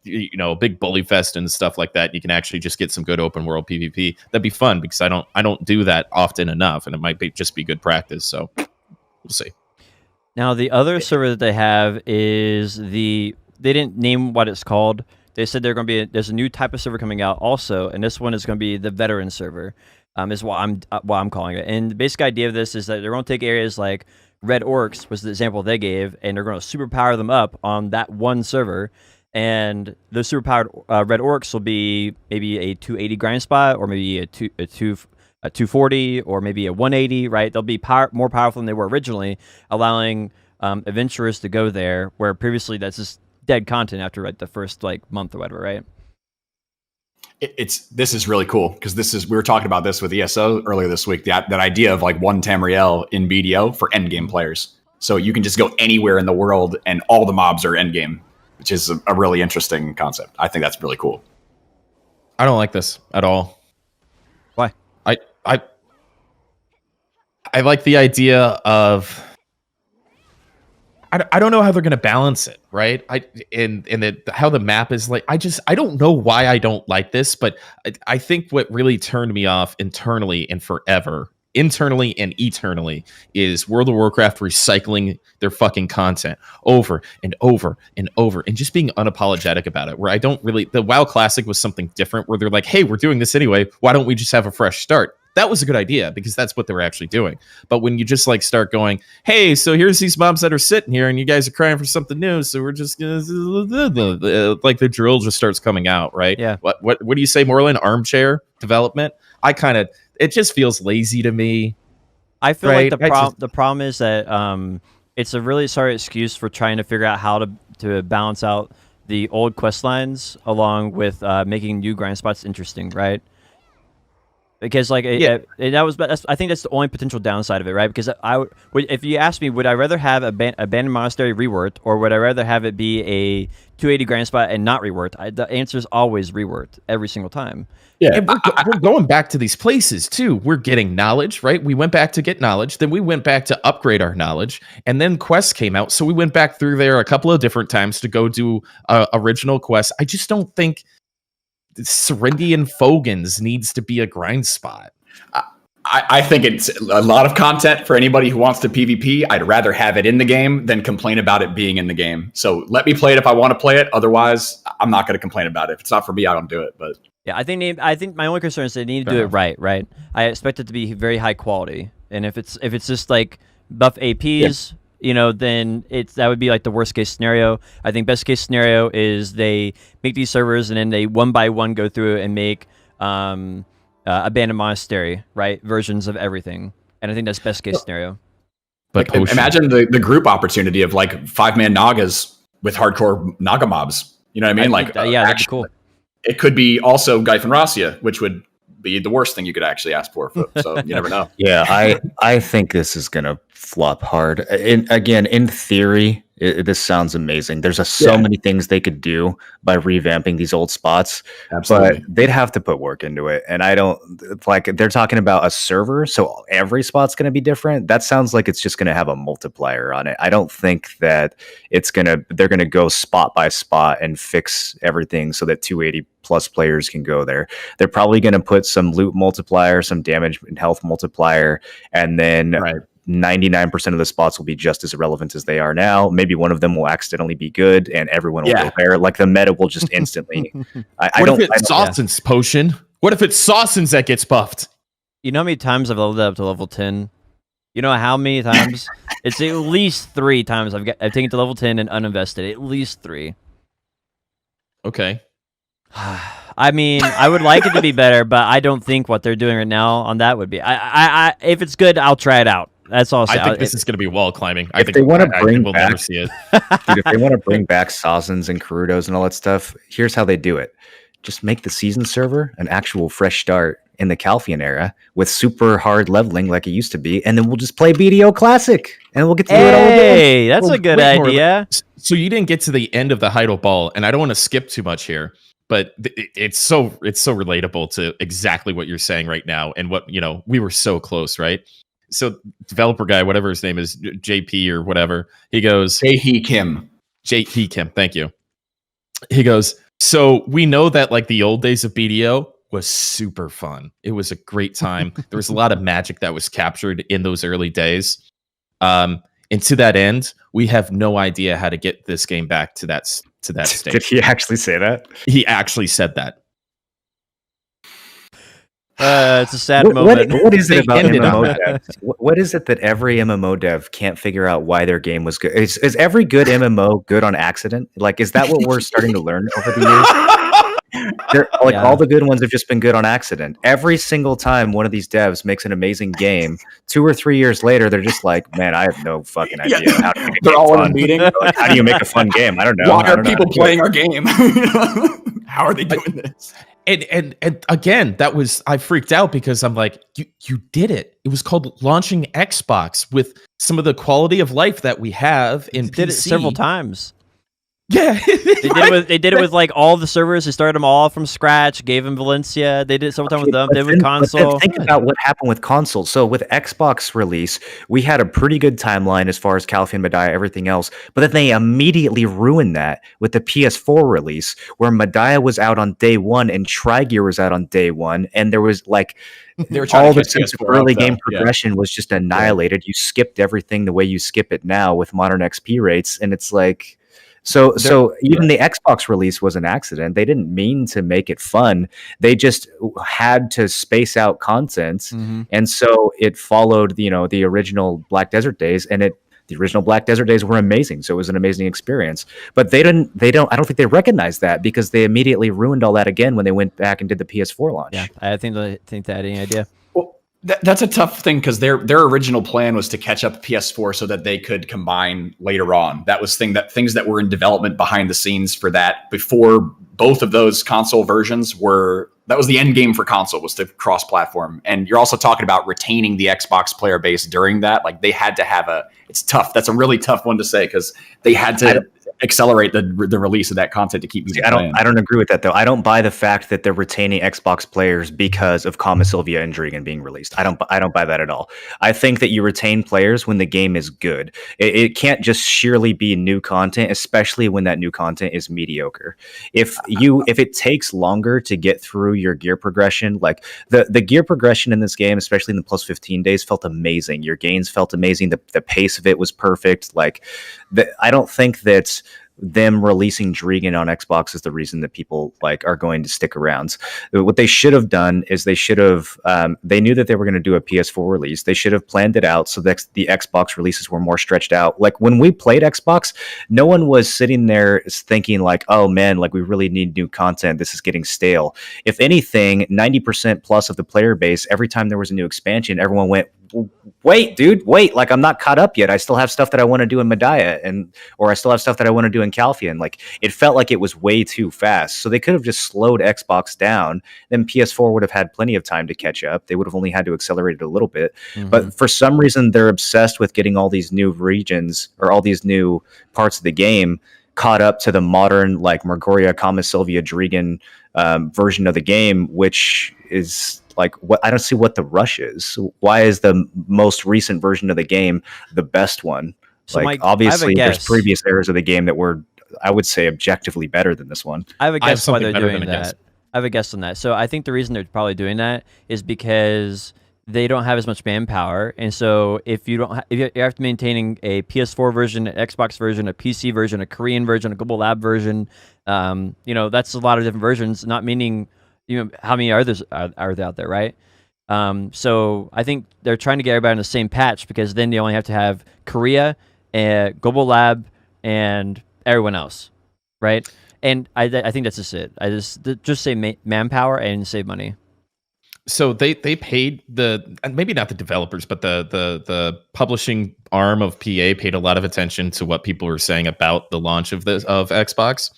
a big bully fest and stuff like that, you can actually just get some good open world PvP. That'd be fun because I don't do that often enough, and it might just be good practice. So we'll see. Now the other server that they have is they didn't name what it's called. They said there's a new type of server coming out also, and this one is going to be the veteran server. Is what I'm calling it. And the basic idea of this is that they're going to take areas like Red Orcs was the example they gave, and they're going to superpower them up on that one server. And those superpowered Red Orcs will be maybe a 280 grind spot, or maybe a 240, or maybe a 180. Right? They'll be more powerful than they were originally, allowing adventurers to go there, where previously that's just dead content after the first month or whatever. Right? This is really cool because we were talking about this with ESO earlier this week. That idea of one Tamriel in BDO for endgame players, so you can just go anywhere in the world and all the mobs are endgame, which is a really interesting concept. I think that's really cool. I don't like this at all. Why? I like the idea of. I don't know how they're going to balance it, right? How the map is like. I don't know why I don't like this, but I think what really turned me off internally and forever internally and eternally is World of Warcraft recycling their fucking content over and over and over and just being unapologetic about it. Where I don't really, the WoW Classic was something different where they're like, hey, we're doing this anyway. Why don't we just have a fresh start? That was a good idea because that's what they were actually doing. But when you just like start going, hey, so here's these mobs that are sitting here and you guys are crying for something new, so we're just gonna like the drill just starts coming out, right? Yeah. What do you say, Moreland? Armchair development? It just feels lazy to me. I feel Right, like the problem is that it's a really sorry excuse for trying to figure out how to balance out the old quest lines along with making new grind spots interesting, right? Because like I think that's the only potential downside of it, right? Because if you ask me, would I rather have Abandoned Monastery reworked, or would I rather have it be a 280 grind spot and not reworked? The answer is always reworked every single time. Yeah, And we're going back to these places too. We're getting knowledge, right? We went back to get knowledge, then we went back to upgrade our knowledge, and then quests came out. So we went back through there a couple of different times to go do original quests. I just don't think Serendian Fogans needs to be a grind spot. I think it's a lot of content for anybody who wants to PvP. I'd rather have it in the game than complain about it being in the game. So let me play it if I want to play it. Otherwise, I'm not going to complain about it. If it's not for me, I don't do it. But yeah, I think my only concern is they need to do it right. I expect it to be very high quality, and if it's just like buff APs, then that would be like the worst case scenario. I think best case scenario is they make these servers and then they one by one go through and make Abandoned Monastery, right, versions of everything, and I think that's best case scenario. But imagine the group opportunity of like 5-man Nagas with hardcore Naga mobs. You know what I mean? That'd be cool. It could be also Gyphonracia, which would be the worst thing you could actually ask for. So you never know. Yeah, I think this is gonna flop hard. In theory, this sounds amazing. There's so many things they could do by revamping these old spots. Absolutely. But they'd have to put work into it. And I don't like, they're talking about a server, so every spot's going to be different. That sounds like it's just going to have a multiplier on it. I don't think that they're going to go spot by spot and fix everything so that 280 plus players can go there. They're probably going to put some loot multiplier, some damage and health multiplier, and then 99% of the spots will be just as irrelevant as they are now. Maybe one of them will accidentally be good and everyone will go there. Like the meta will just instantly. What if it's Sawson's potion? What if it's Sawson's that gets buffed? You know how many times I've leveled up to level 10? You know how many times? It's at least 3 times I've taken it to level 10 and uninvested. At least 3. Okay. I mean, I would like it to be better, but I don't think what they're doing right now on that would be. I if it's good, I'll try it out. That's all. I think this is going to be wall climbing. I think they want to bring we'll back, never see it. Dude, if they want to bring back Sawsons and Karudos and all that stuff, here's how they do it. Just make the season server an actual fresh start in the Calphian era with super hard leveling like it used to be, and then we'll just play BDO Classic and we'll get to do it all again. Hey, that's a good idea. So you didn't get to the end of the Heidel Ball, and I don't want to skip too much here, but it's so relatable to exactly what you're saying right now, and what we were so close, right? So developer guy, whatever his name is, JP or whatever, he goes, Jae-hee Kim. Jae-hee Kim, thank you. He goes, so we know that like the old days of BDO was super fun. It was a great time. There was a lot of magic that was captured in those early days. And to that end, we have no idea how to get this game back to that stage. Did he actually say that? He actually said that. It's a sad moment. What is it about MMO devs? What is it that every MMO dev can't figure out why their game was good? Is every good MMO good on accident? Like, is that what we're starting to learn over the years? All the good ones have just been good on accident. Every single time one of these devs makes an amazing game, 2 or 3 years later, they're just like, man, I have no fucking idea. How to make They're all in a meeting. Like, how do you make a fun game? I don't know. Why are people playing our game? How are they doing this? And again, I freaked out because I'm like, you did it. It was called launching Xbox with some of the quality of life that we have in PC. Did it several times. Yeah, They did it with like all the servers. They started them all from scratch. Gave them Valencia. They did it sometime with them. They did with console. But then think about what happened with console. So with Xbox release, we had a pretty good timeline as far as Calphian, Medaya, everything else. But then they immediately ruined that with the PS4 release, where Medaya was out on day one and Tri-Gear was out on day one, and there was like They were trying all to the catch sense of PS4 early up, game though. Yeah. progression was just annihilated. You skipped everything the way you skip it now with modern XP rates, and it's like. So even the Xbox release was an accident. They didn't mean to make it fun. They just had to space out content, Mhm. and so it followed, the original Black Desert days, and the original Black Desert days were amazing. So it was an amazing experience. But I don't think they recognized that because they immediately ruined all that again when they went back and did the PS4 launch. Yeah, I think they had any idea. Well, that's a tough thing because their original plan was to catch up PS4 so that they could combine later on. That was things that were in development behind the scenes for that before both of those console versions were. That was the end game for console, was to cross-platform. And you're also talking about retaining the Xbox player base during that. Like they had to have it's tough. That's a really tough one to say because they had to accelerate the release of that content to keep people playing. I don't agree with that though. I don't buy the fact that they're retaining Xbox players because of Kama Sylvia and Drigan being released. I don't buy that at all. I think that you retain players when the game is good. It can't just sheerly be new content, especially when that new content is mediocre. If it takes longer to get through your gear progression, like the gear progression in this game, especially in the plus 15 days, felt amazing. Your gains felt amazing. The pace of it was perfect. Like I don't think that them releasing Drigan on Xbox is the reason that people are going to stick around. What they should have done is they knew that they were going to do a PS4 release. They should have planned it out so that the Xbox releases were more stretched out. Like when we played Xbox, no one was sitting there thinking like, oh man, like we really need new content. This is getting stale. If anything, 90% plus of the player base, every time there was a new expansion, everyone went, wait, dude, like I'm not caught up yet. I still have stuff that I want to do in Medaya or I still have stuff that I want to do in Calphian. Like it felt like it was way too fast. So they could have just slowed Xbox down. Then PS4 would have had plenty of time to catch up. They would have only had to accelerate it a little bit. Mm-hmm. But for some reason, they're obsessed with getting all these new regions or all these new parts of the game caught up to the modern, like Mergoria, Kama Sylvia, Drigan version of the game, which is like what I don't see what the rush is. Why is the most recent version of the game the best one? So like Mike, obviously there's previous eras of the game that were, I would say, objectively better than this one. I have a guess why they're doing that. I have a guess on that. So I think the reason they're probably doing that is because they don't have as much manpower, and so if you have to maintaining a PS4 version, an Xbox version, a PC version, a Korean version, a Global Lab version, that's a lot of different versions. Not meaning how many others are there out there, right? So I think they're trying to get everybody on the same patch because then they only have to have Korea, Global Lab, and everyone else, right? And I think that's just it. I just say manpower and save money. So they paid maybe not the developers, but the publishing arm of PA paid a lot of attention to what people were saying about the launch of Xbox,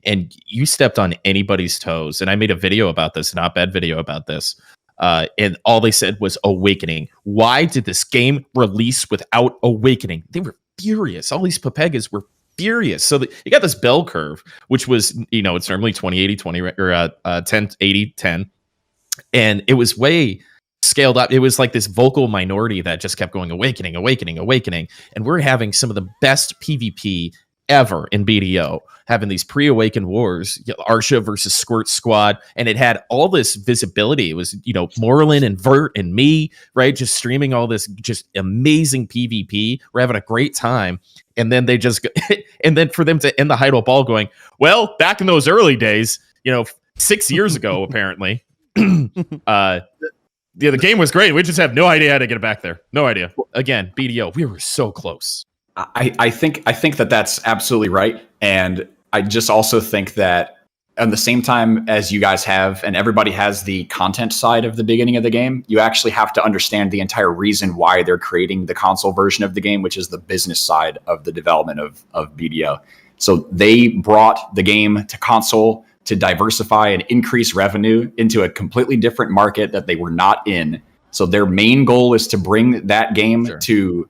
and you stepped on anybody's toes. And I made a video about this, an op-ed video about this, and all they said was Awakening. Why did this game release without Awakening? They were furious. All these Papegas were furious. So you got this bell curve, which was it's normally 20-80-20 or 10-80-10. And it was way scaled up. It was like this vocal minority that just kept going Awakening. And we're having some of the best PvP ever in BDO, having these pre-awakened wars, Arsha versus Squirt Squad. And it had all this visibility. It was, Morlin and Vert and me, right? Just streaming all this just amazing PvP. We're having a great time. And then and then for them to end the Heidel Ball going, well, back in those early days, 6 years ago, apparently, the game was great. We just have no idea how to get it back there. No idea. Again, BDO, we were so close. I think that that's absolutely right, and I just also think that at the same time as you guys have, and everybody has the content side of the beginning of the game, you actually have to understand the entire reason why they're creating the console version of the game, which is the business side of the development of BDO. So they brought the game to console to diversify and increase revenue into a completely different market that they were not in. So their main goal is to bring that game to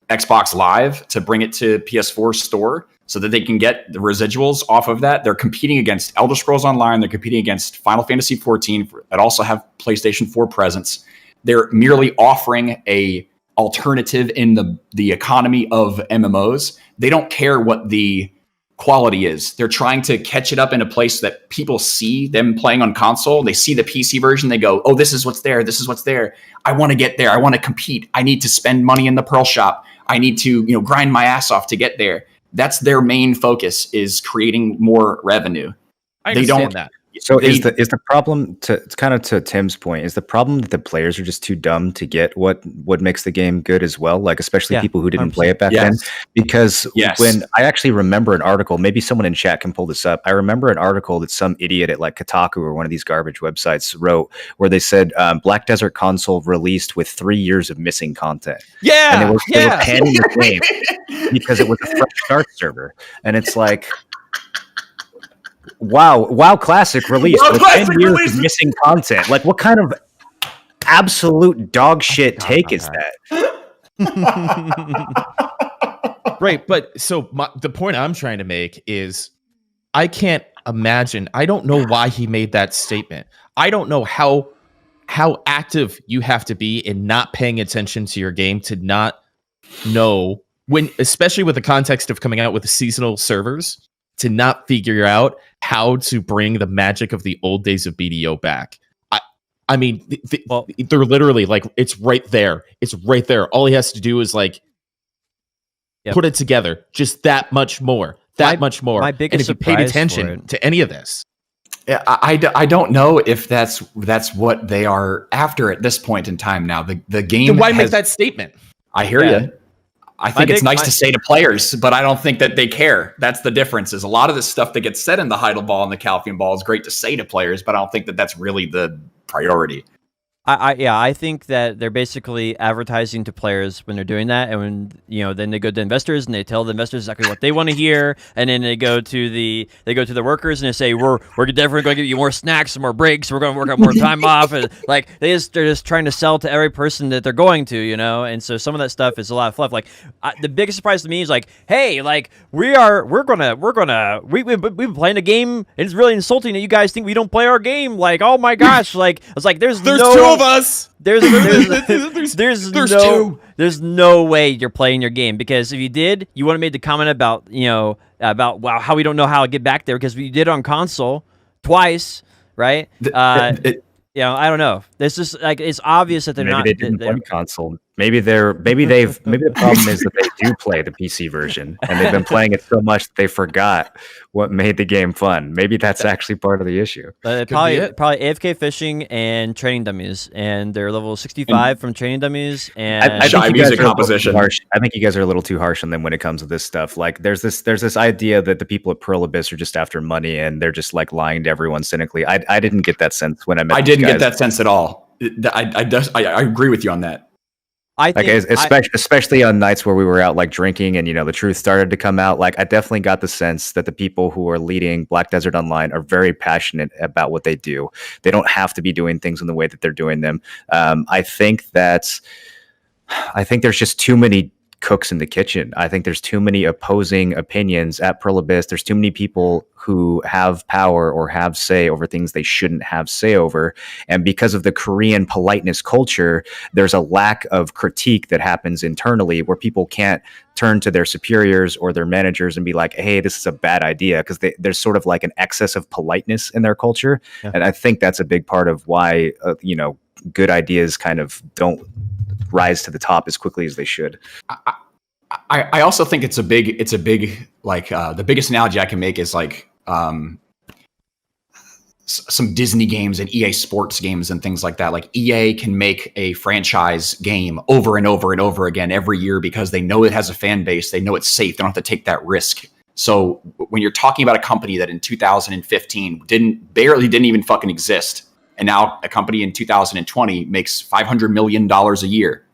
Xbox Live, to bring it to PS4 store, so that they can get the residuals off of that. They're competing against Elder Scrolls Online. They're competing against Final Fantasy XIV that also have PlayStation 4 presence. They're merely offering a alternative in the economy of MMOs. They don't care what the quality is. They're trying to catch it up in a place that people see them playing on console. They see the PC version. They go, oh, this is what's there. This is what's there. I want to get there. I want to compete. I need to spend money in the Pearl shop. I need to, grind my ass off to get there. That's their main focus, is creating more revenue. I understand that. So is the problem, to Tim's point, is the problem that the players are just too dumb to get what makes the game good as well? Like, especially people who didn't 100%. play it back then. Because Yes. when I actually remember an article, maybe someone in chat can pull this up. I remember an article that some idiot at like Kotaku or one of these garbage websites wrote, where they said Black Desert console released with 3 years of missing content. Yeah, And they were panning the game because it was a fresh start server. And it's like, WoW Classic released with 10 years of missing content. Like, what kind of absolute dog shit take is that? Right, but so the point I'm trying to make is I can't imagine. I don't know why he made that statement. I don't know how active you have to be in not paying attention to your game to not know when, especially with the context of coming out with the seasonal servers, to not figure out how to bring the magic of the old days of BDO back. I mean, they're literally like, it's right there. It's right there. All he has to do is like put it together, just that much more. Much more. My biggest and if you paid surprise attention to any of this, Yeah, I don't know if that's what they are after at this point in time. Now the game. then why make that statement? I hear you. I think it's nice to say to players, but I don't think that they care. That's the difference. Is a lot of the stuff that gets said in the Heidel Ball and the Calphian Ball is great to say to players, but I don't think that that's really the priority. I think that they're basically advertising to players when they're doing that, and when then they go to investors and they tell the investors exactly what they want to hear, and then they go to the workers and they say we're definitely going to give you more snacks, some more breaks, we're going to work out more time off, and like they're just trying to sell to every person that they're going to, and so some of that stuff is a lot of fluff. Like the biggest surprise to me is like, hey, like we've been playing a game, and it's really insulting that you guys think we don't play our game. Like, oh my gosh, like it's like there's two of us. There's two. no way you're playing your game, because if you did, you would have made the comment about how we don't know how to get back there, because we did it on console twice, right? I don't know. This is like, it's obvious that they're Maybe not. they didn't play console. Maybe the problem is that they do play the PC version, and they've been playing it so much that they forgot what made the game fun. Maybe that's actually part of the issue. Probably AFK fishing and training dummies, and they're level 65 from training dummies. And I think you guys music are composition. harsh. I think you guys are a little too harsh on them when it comes to this stuff. Like, there's this idea that the people at Pearl Abyss are just after money, and they're just like lying to everyone cynically. I didn't get that sense when I met. I didn't get that sense at all. I agree with you on that. I think, especially on nights where we were out like drinking and the truth started to come out, like I definitely got the sense that the people who are leading Black Desert Online are very passionate about what they do. They don't have to be doing things in the way that they're doing them. I think there's just too many cooks in the kitchen. I think there's too many opposing opinions at Pearl Abyss. There's too many people who have power or have say over things they shouldn't have say over. And because of the Korean politeness culture, there's a lack of critique that happens internally where people can't turn to their superiors or their managers and be like, hey, this is a bad idea, because there's sort of like an excess of politeness in their culture. Yeah. And I think that's a big part of why, good ideas kind of don't rise to the top as quickly as they should. I also think it's a big like the biggest analogy I can make is like some Disney games and EA Sports games and things like that. Like EA can make a franchise game over and over and over again every year because they know it has a fan base. They know it's safe. They don't have to take that risk. So when you're talking about a company that in 2015 barely didn't even fucking exist, and now a company in 2020 makes $500 million a year,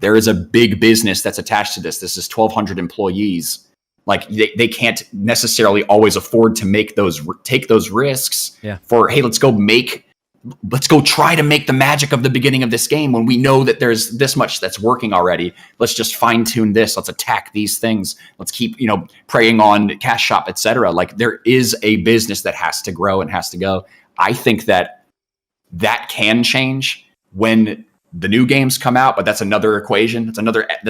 there is a big business that's attached to this. This is 1,200 employees. Like they can't necessarily always afford to take those risks for, hey, let's go make let's go try to make the magic of the beginning of this game when we know that there's this much that's working already. Let's just fine tune this. Let's attack these things. Let's keep, preying on cash shop, etc. Like there is a business that has to grow and has to go. I think that can change when the new games come out, but that's another equation. That's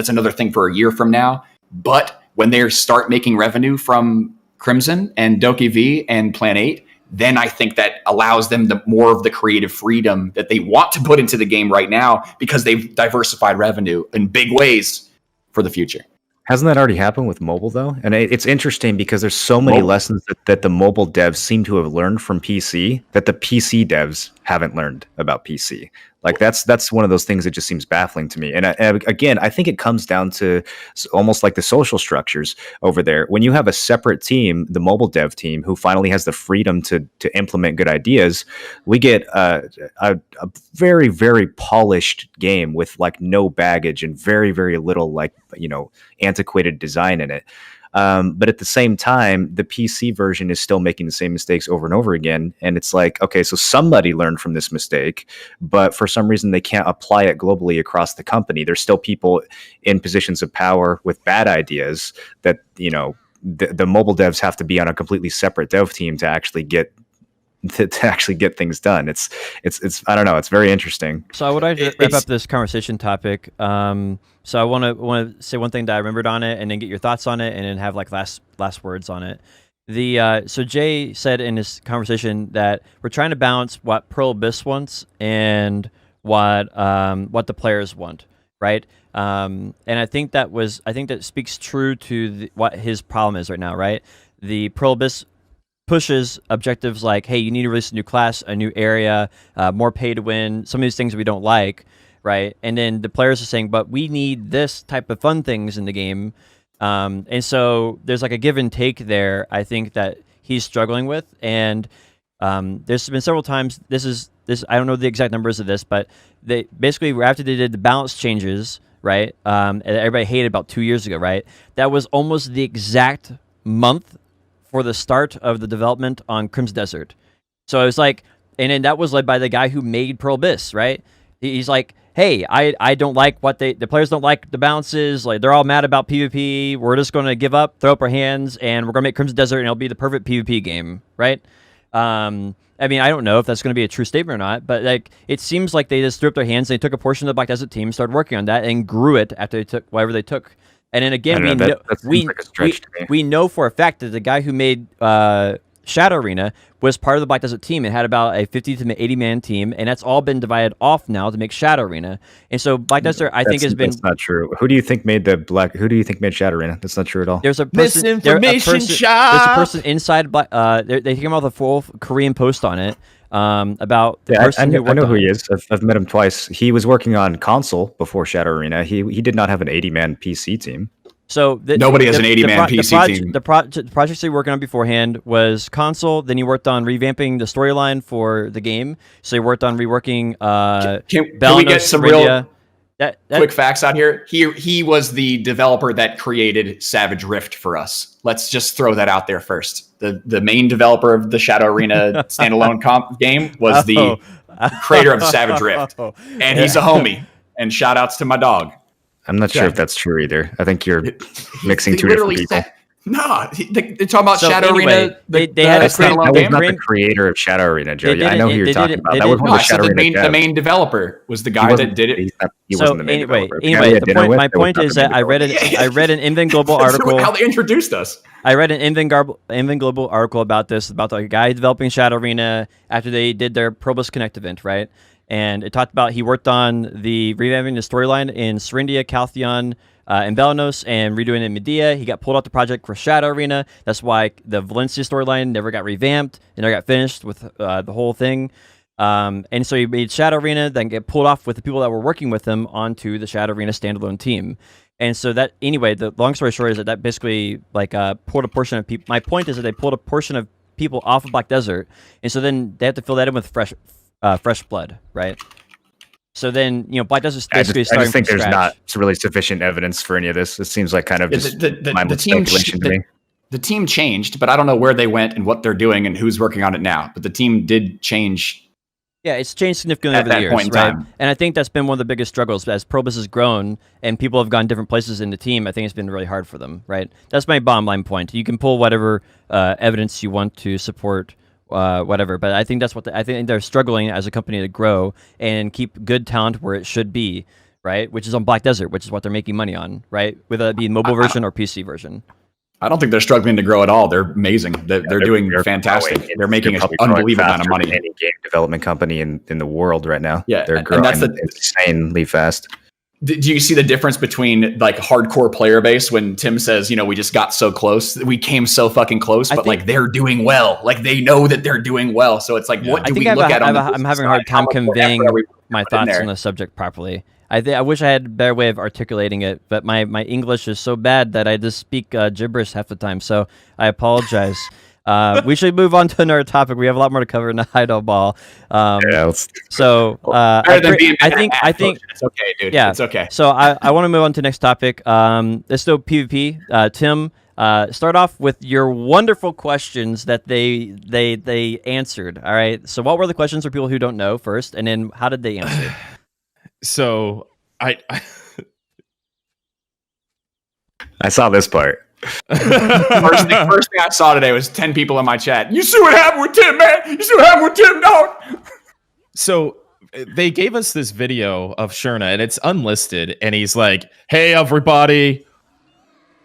another thing for a year from now. But when they start making revenue from Crimson and Doki V and Plan 8, then I think that allows them more of the creative freedom that they want to put into the game right now because they've diversified revenue in big ways for the future. Hasn't that already happened with mobile, though? And it's interesting because there's so many lessons that the mobile devs seem to have learned from PC that the PC devs haven't learned about PC. Like that's one of those things that just seems baffling to me. And again, I think it comes down to almost like the social structures over there. When you have a separate team, the mobile dev team, who finally has the freedom to implement good ideas, we get a very, very polished game with like no baggage and very, very little antiquated design in it. But at the same time, the PC version is still making the same mistakes over and over again. And it's like, okay, so somebody learned from this mistake, but for some reason they can't apply it globally across the company. There's still people in positions of power with bad ideas that, the mobile devs have to be on a completely separate dev team to actually get things done. It's I don't know. It's very interesting. So I would like to wrap up this conversation topic. So I want to say one thing that I remembered on it, and then get your thoughts on it, and then have like last words on it. So Jay said in his conversation that we're trying to balance what Pearl Abyss wants and what the players want, right? And I think that speaks true to what his problem is right now, right? The Pearl Abyss pushes objectives like, hey, you need to release a new class, a new area, more pay to win, some of these things we don't like, right? And then the players are saying, but we need this type of fun things in the game. And so there's like a give and take there, I think, that he's struggling with. And there's been several times, this I don't know the exact numbers of this, but they basically, after they did the balance changes, right, and everybody hated about 2 years ago, right? That was almost the exact month for the start of the development on Crimson Desert. So it was like, and then that was led by the guy who made Pearl Abyss, right? He's like, hey, I don't like what the players don't like the balances. Like, they're all mad about PvP. We're just going to give up, throw up our hands, and we're going to make Crimson Desert, and it'll be the perfect PvP game, right? I mean, I don't know if that's going to be a true statement or not, but like, it seems like they just threw up their hands. They took a portion of the Black Desert team, started working on that, and grew it after they took whatever they took. And then again, we know for a fact that the guy who made Shadow Arena was part of the Black Desert team and had about a 50 to 80 man team, and that's all been divided off now to make Shadow Arena. And so Black Desert, I think, has been. That's not true. Who do you think made Shadow Arena? That's not true at all. There's a person, misinformation shop. There's a person inside Black. They came out with a full Korean post on it. About the person I know who he is. I've met him twice. He was working on console before Shadow Arena. He did not have an 80-man PC team. So nobody has an 80-man PC team. The projects they were working on beforehand was console. Then he worked on revamping the storyline for the game. So he worked on reworking. Can we get some real quick facts out here? He was the developer that created Savage Rift for us. Let's just throw that out there first. The main developer of the Shadow Arena standalone game was the creator of Savage Rift, and he's a homie. And shout outs to my dog. I'm not sure if that's true either. I think you're mixing two different people. No, they're talking about Shadow Arena. They had a standalone game. Not the creator of Shadow Arena, Joe. I know who you're talking about. That was Shadow Arena. The main developer was the guy that did it. He wasn't the main developer. Anyway, my point is that I read an Invin Global article. How they introduced us. I read an Invin Global article about this, about the guy developing Shadow Arena after they did their Probus Connect event, right? And it talked about he worked on the revamping the storyline in Serindia, Caltheon, and Belanos, and redoing it in Medea. He got pulled off the project for Shadow Arena. That's why the Valencia storyline never got revamped and never got finished with the whole thing. And so he made Shadow Arena, then get pulled off with the people that were working with him onto the Shadow Arena standalone team. And so that, anyway, the long story short is that basically like pulled a portion of people. My point is that they pulled a portion of people off of Black Desert, and so then they have to fill that in with fresh blood, right? So then, Black Desert basically starting. I just think there's not really sufficient evidence for any of this. It seems like kind of just mindless speculation to me. The team changed, but I don't know where they went and what they're doing and who's working on it now. But the team did change Yeah, it's changed significantly At over the that years, point in right? time. And I think that's been one of the biggest struggles as Probus has grown and people have gone different places in the team. I think it's been really hard for them, right? That's my bottom line point. You can pull whatever evidence you want to support whatever, but I think that's what I think they're struggling as a company to grow and keep good talent where it should be, right? Which is on Black Desert, which is what they're making money on, right? Whether it be mobile version or PC version. I don't think they're struggling to grow at all. They're amazing. They're doing fantastic. growing. They're making an probably growing unbelievable amount of faster than money. any game development company in the world right now. Yeah, they're and growing that's insanely fast. Do you see the difference between like hardcore player base when Tim says, we just got so close, we came so fucking close, but like they're doing well, like they know that they're doing well. So it's like, what do we look at? I'm having a hard time conveying my thoughts on the subject properly. I wish I had a better way of articulating it, but my English is so bad that I just speak gibberish half the time. So I apologize. We should move on to another topic. We have a lot more to cover in the Heidel Ball. So I think it's okay, dude. Yeah, it's okay. So I want to move on to the next topic. Let's do PvP. Tim, start off with your wonderful questions that they answered. All right. So what were the questions for people who don't know first, and then how did they answer? So I saw this part. First thing I saw today was 10 people in my chat. You see what happened with Tim, man? You see what happened with Tim, dog? So they gave us this video of Sherna, and it's unlisted, and he's like, "Hey, everybody,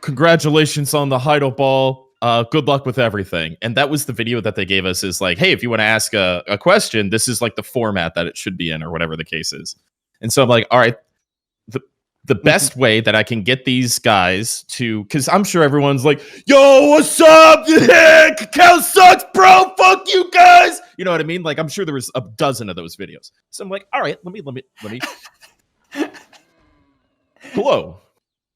congratulations on the Heidel Ball. Good luck with everything." And that was the video that they gave us. Is like, "Hey, if you want to ask a question, this is like the format that it should be in, or whatever the case is." And so I'm like, all right, the best way that I can get these guys to, because I'm sure everyone's like, "Yo, what's up? Yeah, Cacao sucks, bro. Fuck you guys." You know what I mean? Like, I'm sure there was a dozen of those videos. So I'm like, all right, let me. Hello,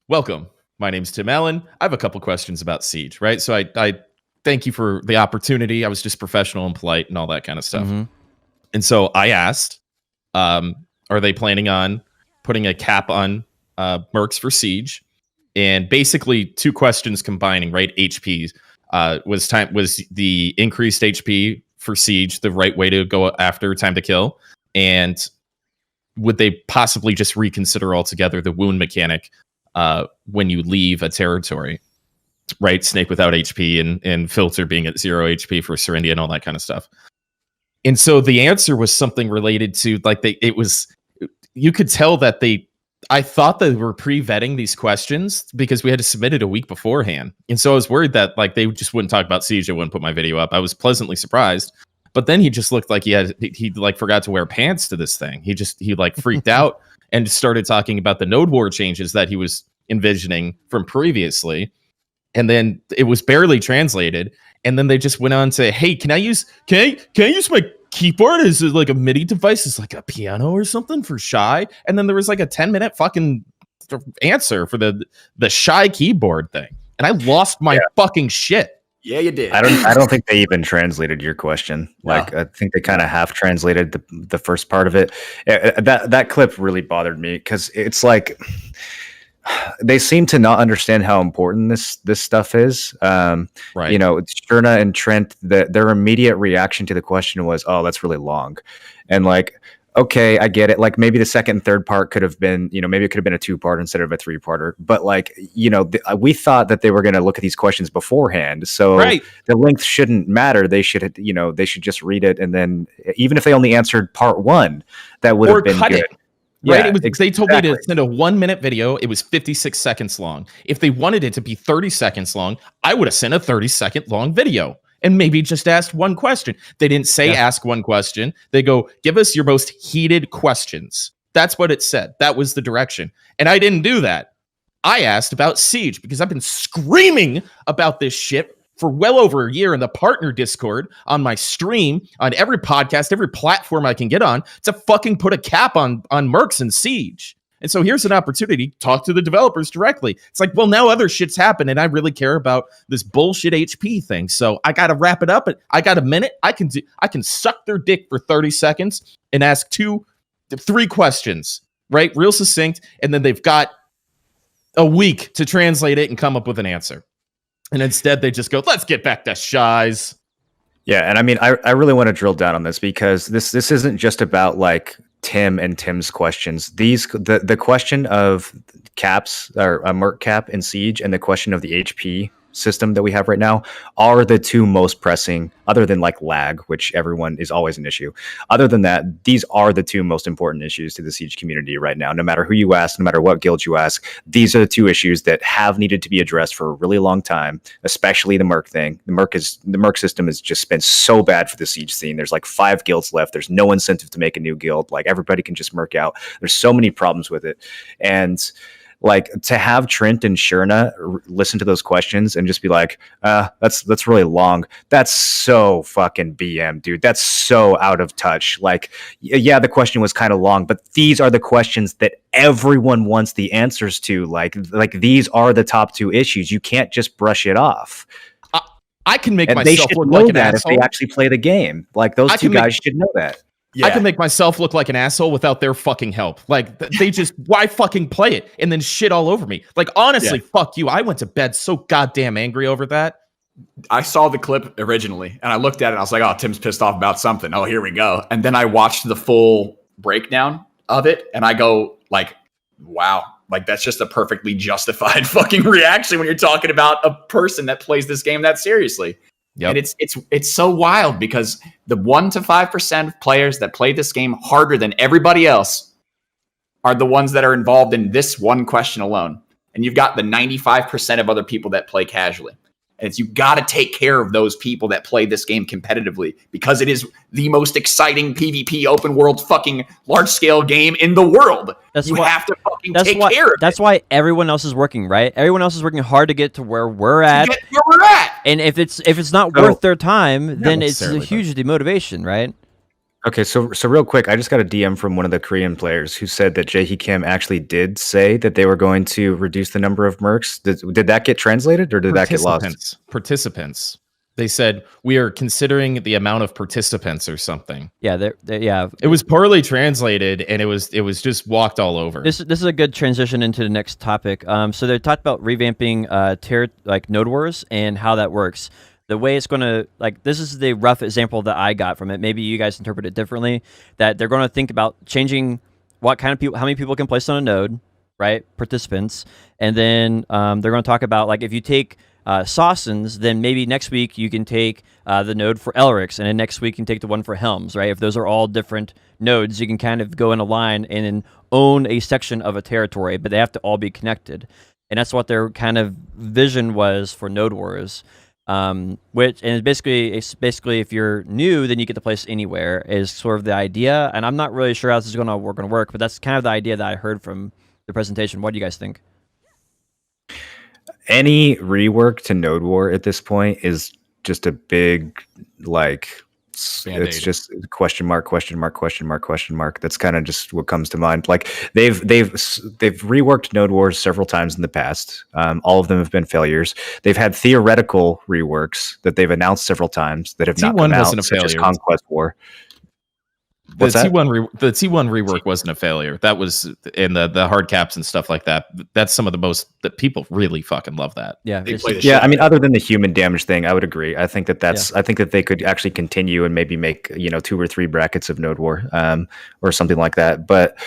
welcome. My name's Tim Allen. I have a couple questions about Siege, right? So I thank you for the opportunity. I was just professional and polite and all that kind of stuff. Mm-hmm. And so I asked, are they planning on putting a cap on mercs for Siege? And basically two questions combining, right? HP was the increased HP for Siege the right way to go after time to kill? And would they possibly just reconsider altogether the wound mechanic when you leave a territory, right? Snake without HP and Filter being at 0 HP for Serendia and all that kind of stuff. And so the answer was something related to like you could tell that I thought they were pre-vetting these questions because we had to submit it a week beforehand. And so I was worried that like they just wouldn't talk about Siege. I wouldn't put my video up. I was pleasantly surprised. But then he just looked like he like forgot to wear pants to this thing. He like freaked out and started talking about the node war changes that he was envisioning from previously. And then it was barely translated. And then they just went on to, "Hey, can I use my keyboard as like a MIDI device, as like a piano or something for Shy?" And then there was like a 10-minute fucking answer for the Shy keyboard thing. And I lost my fucking shit. Yeah, you did. I don't think they even translated your question. Like, I think they kind of half translated the first part of it. That clip really bothered me because it's like they seem to not understand how important this stuff is. Right. You know, Sherna and Trent, their immediate reaction to the question was, "Oh, that's really long," and like, okay, I get it. Like maybe the second and third part could have been, maybe it could have been a 2-part instead of a 3-parter. But like, we thought that they were going to look at these questions beforehand. So the length shouldn't matter. They should, they should just read it. And then even if they only answered part 1, that would have been good. It. Right? Yeah, they told me to send a 1-minute video. It was 56 seconds long. If they wanted it to be 30 seconds long, I would have sent a 30-second long video. And maybe just asked one question. They didn't say ask one question. They go, "Give us your most heated questions." That's what it said. That was the direction. And I didn't do that. I asked about Siege because I've been screaming about this shit for well over a year in the partner Discord, on my stream, on every podcast, every platform I can get on, to fucking put a cap on mercs and Siege. And so here's an opportunity to talk to the developers directly. It's like, well, now other shit's happened, and I really care about this bullshit HP thing. So I got to wrap it up. I got a minute. I can suck their dick for 30 seconds and ask 2-3 questions, right? Real succinct. And then they've got a week to translate it and come up with an answer. And instead they just go, "Let's get back to Shies." Yeah, and I mean, I really want to drill down on this because this isn't just about like Tim and Tim's questions. The question of caps or a Merc cap in Siege and the question of the HP system that we have right now are the two most pressing, other than like lag, which everyone is always an issue. Other than that, these are the two most important issues to the Siege community right now. No matter who you ask, no matter what guild you ask, these are the two issues that have needed to be addressed for a really long time, especially the Merc thing. The Merc system has just been so bad for the Siege scene. There's like 5 guilds left. There's no incentive to make a new guild. Like everybody can just Merc out. There's so many problems with it. And like to have Trent and Shurna listen to those questions and just be like, that's really long. That's so fucking BM, dude. That's so out of touch. Like, yeah, the question was kind of long, but these are the questions that everyone wants the answers to. Like these are the top 2 issues. You can't just brush it off. I can make and myself they should look know like an that asshole if they actually play the game. Like those two guys should know that. Yeah. I can make myself look like an asshole without their fucking help. Like they just, why fucking play it and then shit all over me? Like honestly, fuck you. I went to bed so goddamn angry over that. I saw the clip originally and I looked at it and I was like, oh, Tim's pissed off about something. Oh, here we go. And then I watched the full breakdown of it and I go like, wow, like that's just a perfectly justified fucking reaction when you're talking about a person that plays this game that seriously. Yep. And it's so wild because the 1 to 5% of players that play this game harder than everybody else are the ones that are involved in this one question alone. And you've got the 95% of other people that play casually. And you got to take care of those people that play this game competitively because it is the most exciting PvP open world fucking large scale game in the world. You have to fucking take care of it. That's why everyone else is working, right? Everyone else is working hard to get to where we're at. And if it's not worth their time, then it's a huge demotivation, right? Okay, so real quick, I just got a DM from one of the Korean players who said that Jae Kim actually did say that they were going to reduce the number of mercs. Did that get translated or did that get lost? Participants. They said we are considering the amount of participants or something. Yeah, yeah. It was poorly translated and it was just walked all over. This is a good transition into the next topic. So they talked about revamping node wars and how that works. The way it's going to, like, this is the rough example that I got from it. Maybe you guys interpret it differently. That they're going to think about changing what kind of people, how many people can place on a node, right? Participants, and then they're going to talk about like if you take Sawsons, then maybe next week you can take the node for Elrics, and then next week you can take the one for Helms, right? If those are all different nodes, you can kind of go in a line and then own a section of a territory, but they have to all be connected, and that's what their kind of vision was for node wars. It's basically if you're new, then you get to place anywhere is sort of the idea. And I'm not really sure how this is going to work, but that's kind of the idea that I heard from the presentation. What do you guys think? Any rework to Node War at this point is just a big like Band-Aid. It's just question mark. That's kind of just what comes to mind. Like they've reworked Node Wars several times in the past. All of them have been failures. They've had theoretical reworks that they've announced several times that have not come out, such as Conquest War. The T1 rework wasn't a failure. That was in the hard caps and stuff like that. That's some of the most that people really fucking love that. Yeah, I mean, other than the human damage thing, I would agree. I think I think that they could actually continue and maybe make 2 or 3 brackets of Node War, or something like that. But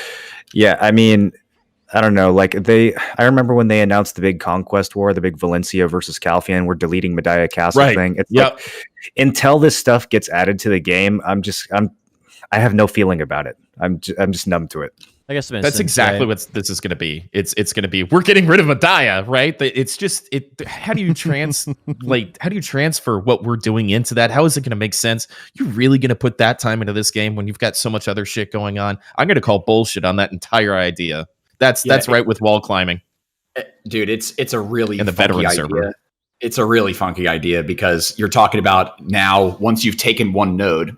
yeah, I mean, I don't know. Like I remember when they announced the big Conquest War, the big Valencia versus Calphian, we're deleting Medaya Castle thing. It's like, until this stuff gets added to the game, I have no feeling about it. I'm just numb to it. I guess that's exactly what this is going to be. It's going to be we're getting rid of Medaya, right? It's just how do you transfer what we're doing into that? How is it going to make sense? You're really going to put that time into this game when you've got so much other shit going on? I'm going to call bullshit on that entire idea. That's right with wall climbing, dude. It's a really and the veteran idea. server. It's a really funky idea because you're talking about now once you've taken one node.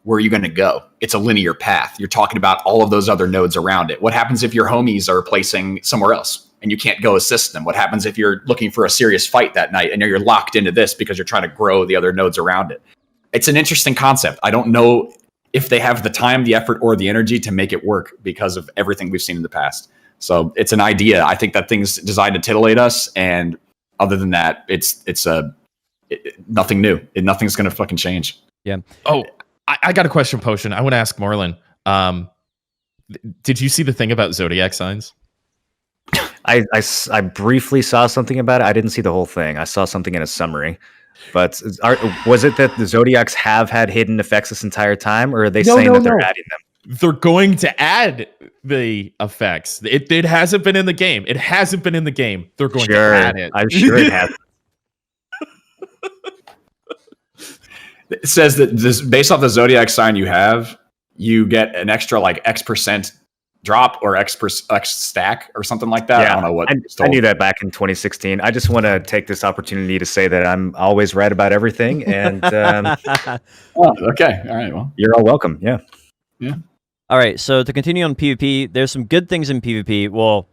Where are you going to go? It's a linear path. You're talking about all of those other nodes around it. What happens if your homies are placing somewhere else and you can't go assist them? What happens if you're looking for a serious fight that night and you're locked into this because you're trying to grow the other nodes around it? It's an interesting concept. I don't know if they have the time, the effort, or the energy to make it work because of everything we've seen in the past. So it's an idea. I think that thing's designed to titillate us. And other than that, it's a nothing new. Nothing's going to fucking change. Yeah. Oh, I got a question, Potion. I want to ask Marlon. Did you see the thing about zodiac signs? I briefly saw something about it. I didn't see the whole thing. I saw something in a summary. But was it that the zodiacs have had hidden effects this entire time, or are they saying that they're adding them? They're going to add the effects. It hasn't been in the game. It hasn't been in the game. They're going to add it. I'm sure it has. It says that this, based off the zodiac sign you have, you get an extra like X% drop or X stack or something like that. Yeah, I don't know what. I knew that back in 2016. I just want to take this opportunity to say that I'm always right about everything. And oh, okay. All right. Well, you're all welcome. Yeah. Yeah. All right. So to continue on PvP, there's some good things in PvP. Well,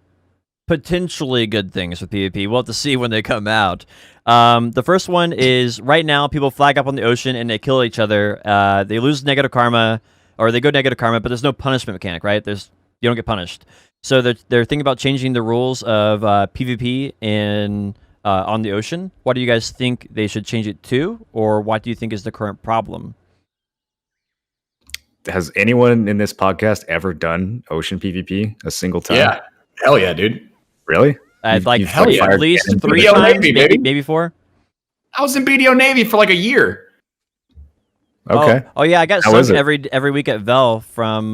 potentially good things with PvP. We'll have to see when they come out. The first one is right now people flag up on the ocean and they kill each other. They lose negative karma, or they go negative karma, but there's no punishment mechanic, right? You don't get punished. So they're thinking about changing the rules of PvP on the ocean. What do you guys think they should change it to, or what do you think is the current problem? Has anyone in this podcast ever done ocean PvP a single time? Yeah. Hell yeah, dude. Really? Like hell yeah. at least Fired 3 BDO times, Navy, maybe 4. I was in BDO Navy for like a year. Okay. Oh yeah, I got How is sunk it? every week at Vel from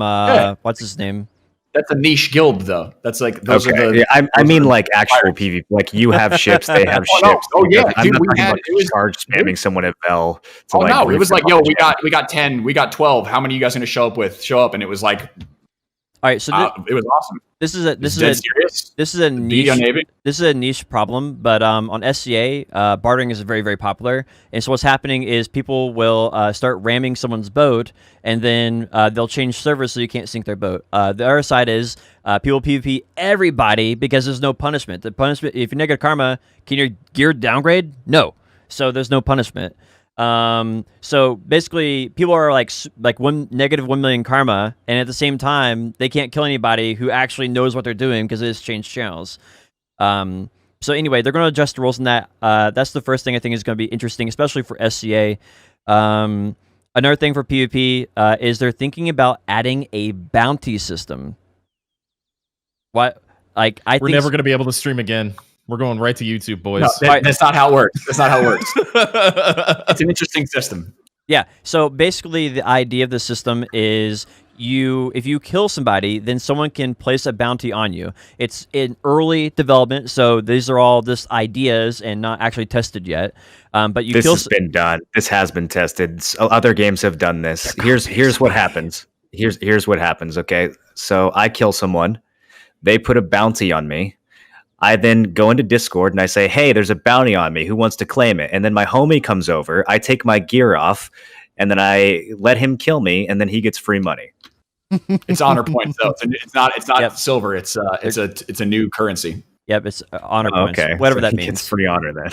what's his name? That's a niche guild, though. That's like those are the. Yeah, I mean, are like actual pirates. PvP. Like you have ships, they have Oh, no. ships. Oh, yeah, I'm dude, not we talking had- about it was- charge spamming someone at Vel. To, Oh like, no! It brief was them like, on yo, the we got 10, we got 12. How many of you guys going to show up with? Show up, and it was like, All right, so it was awesome. this is Dead serious. this is a niche. BDO Navy. This is a niche problem, but on SCA, bartering is very, very popular. And so what's happening is people will start ramming someone's boat, and then they'll change servers so you can't sink their boat. The other side is people PvP everybody because there's no punishment. The punishment, if you're negative karma, can your gear downgrade? No. So there's no punishment. So basically, people are like negative 1 million karma, and at the same time, they can't kill anybody who actually knows what they're doing because it has changed channels. So anyway, they're going to adjust the rules in that. That's the first thing I think is going to be interesting, especially for SCA. Another thing for PvP is they're thinking about adding a bounty system. What? Like We're never going to be able to stream again. We're going right to YouTube, boys. No, that's not how it works. That's not how it works. It's an interesting system. Yeah. So basically, the idea of the system is if you kill somebody, then someone can place a bounty on you. It's in early development, so these are all just ideas and not actually tested yet. But you This kill. has been done. This has been tested. Other games have done this. Here's what happens. Here's what happens. Okay, so I kill someone. They put a bounty on me. I then go into Discord and I say, hey, there's a bounty on me. Who wants to claim it? And then my homie comes over. I take my gear off, and then I let him kill me, and then he gets free money. It's honor points, though. It's not Yep. silver. It's a new currency. Yep, it's honor points. Okay, Whatever so that he means. gets free honor then.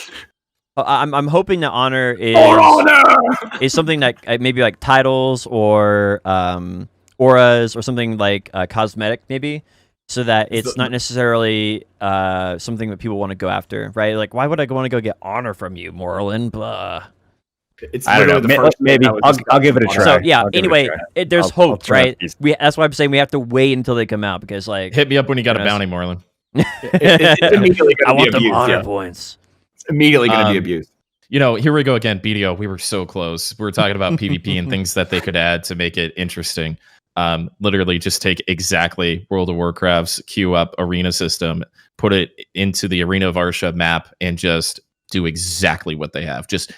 I'm hoping that honor honor! is something that maybe like titles or auras or something like cosmetic maybe, so that it's not necessarily something that people want to go after, right? Like, why would I want to go get honor from you, Morlin? Blah. It's I don't know. literally the first Maybe thing I would I'll discuss give it a on try. So yeah. I'll give it a Anyway, try. there's I'll hope, try right? these. That's why I'm saying we have to wait until they come out because like Hit me up when you got a Yes. bounty, Marlon. It's immediately I going to want be them abused. honor Yeah. points. It's immediately going to be Um, abused. You know, here we go again, BDO. We were so close. We were talking about PvP and things that they could add to make it interesting. Literally just take exactly World of Warcraft's queue up arena system, put it into the Arena of Arsha map, and just do exactly what they have. Just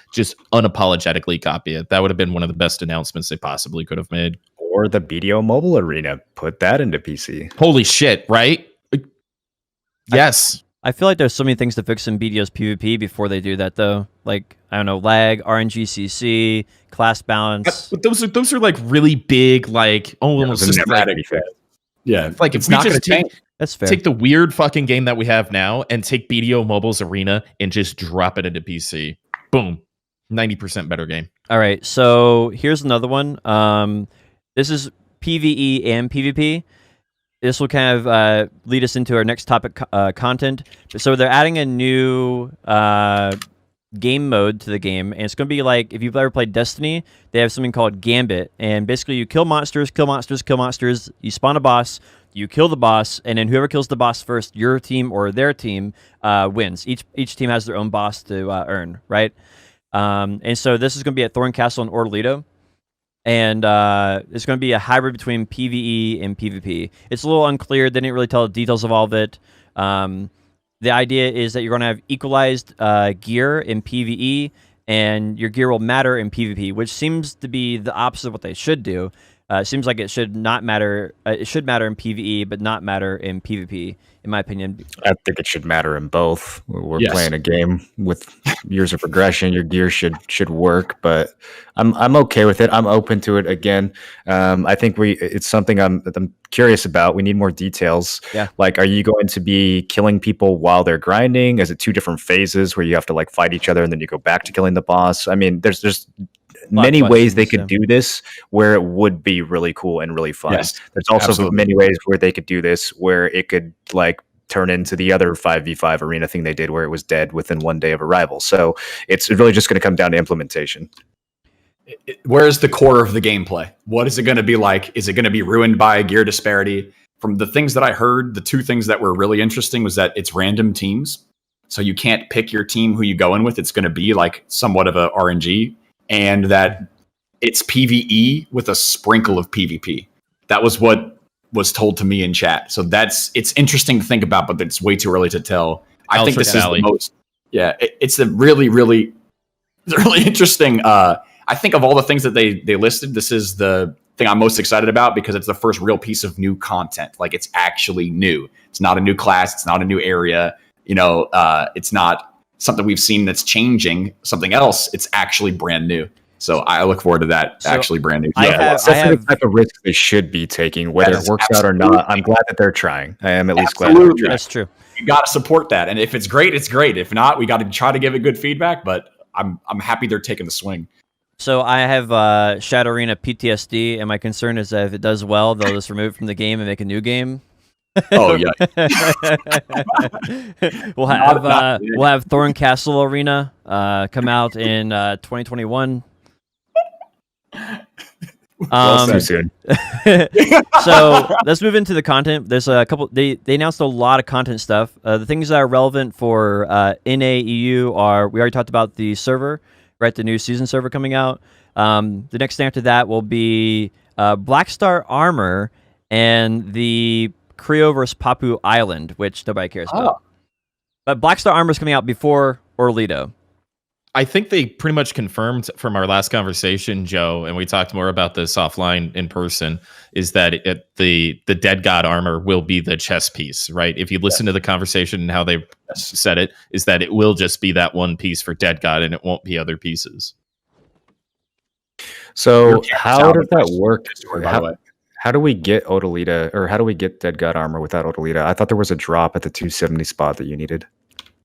unapologetically copy it. That would have been one of the best announcements they possibly could have made. Or the BDO mobile arena. Put that into PC. Holy shit, right? Yes. I feel like there's so many things to fix in BDO's PvP before they do that, though. Like, I don't know, lag, RNGCC, class balance. But those are like really big, like almost Those are just never like, gonna be fixed. Yeah, like if it's we not going to just take, change. That's fair. take the weird fucking game that we have now and take BDO Mobile's arena and just drop it into PC. Boom. 90% better game. All right, so here's another one. This is PvE and PvP. This will kind of lead us into our next topic, content. So they're adding a new game mode to the game, and it's going to be like if you've ever played Destiny, they have something called Gambit, and basically you kill monsters, kill monsters, kill monsters, you spawn a boss, you kill the boss, and then whoever kills the boss first, your team or their team, wins. Each team has their own boss to earn, right? And so this is going to be at Thorn Castle in Orlito, and it's going to be a hybrid between PvE and PvP. It's a little unclear. They didn't really tell the details of all of it. The idea is that you're going to have equalized gear in PvE, and your gear will matter in PvP, which seems to be the opposite of what they should do. It seems like it should not matter. It should matter in PvE, but not matter in PvP, in my opinion. I think it should matter in both. We're Yes. playing a game with years of progression. Your gear should work, but I'm okay with it. I'm open to it again. I think it's something I'm curious about. We need more details. Yeah. Like, are you going to be killing people while they're grinding? Is it two different phases where you have to like fight each other and then you go back to killing the boss? I mean, there's many ways they could do this where it would be really cool and really fun. Yes, There's also absolutely. many ways where they could do this where it could like turn into the other 5v5 arena thing they did where it was dead within 1 day of arrival. So it's really just going to come down to implementation. Where's the core of the gameplay? What is it going to be like? Is it going to be ruined by gear disparity? From the things that I heard, the two things that were really interesting was that it's random teams. So you can't pick your team who you go in with. It's going to be like somewhat of a RNG. And that it's PvE with a sprinkle of PvP. That was what was told to me in chat. So it's interesting to think about, but it's way too early to tell. I think this is the most, it's a really interesting. I think of all the things that they listed, this is the thing I'm most excited about because it's the first real piece of new content. Like it's actually new. It's not a new class. It's not a new area. It's not something we've seen that's changing something else. It's actually brand new. So I look forward to that. Actually brand new. That's definitely the type of risk they should be taking, whether it works out or not. I'm glad that they're trying. I am at least glad that they're trying. That's true. You got to support that. And if it's great, it's great. If not, we got to try to give it good feedback, but I'm happy they're taking the swing. So I have Shadow Arena PTSD, and my concern is that if it does well, they'll just remove it from the game and make a new game. Oh yeah. we'll have Thorn Castle Arena come out in 2021. Too soon. So let's move into the content. There's a couple. They announced a lot of content stuff. The things that are relevant for NAEU are we already talked about the server, right? The new season server coming out. The next thing after that will be Black Star Armor and the Creo versus Papu Island, which nobody cares about. But Black Star Armor is coming out before Orlito. I think they pretty much confirmed from our last conversation, Joe, and we talked more about this offline in person, is that the Dead God armor will be the chess piece, right? If you listen to the conversation and how they said it, is that it will just be that one piece for Dead God and it won't be other pieces. So how does that work? By the way. How do we get Odalita, or how do we get Dead God armor without Odalita? I thought there was a drop at the 270 spot that you needed.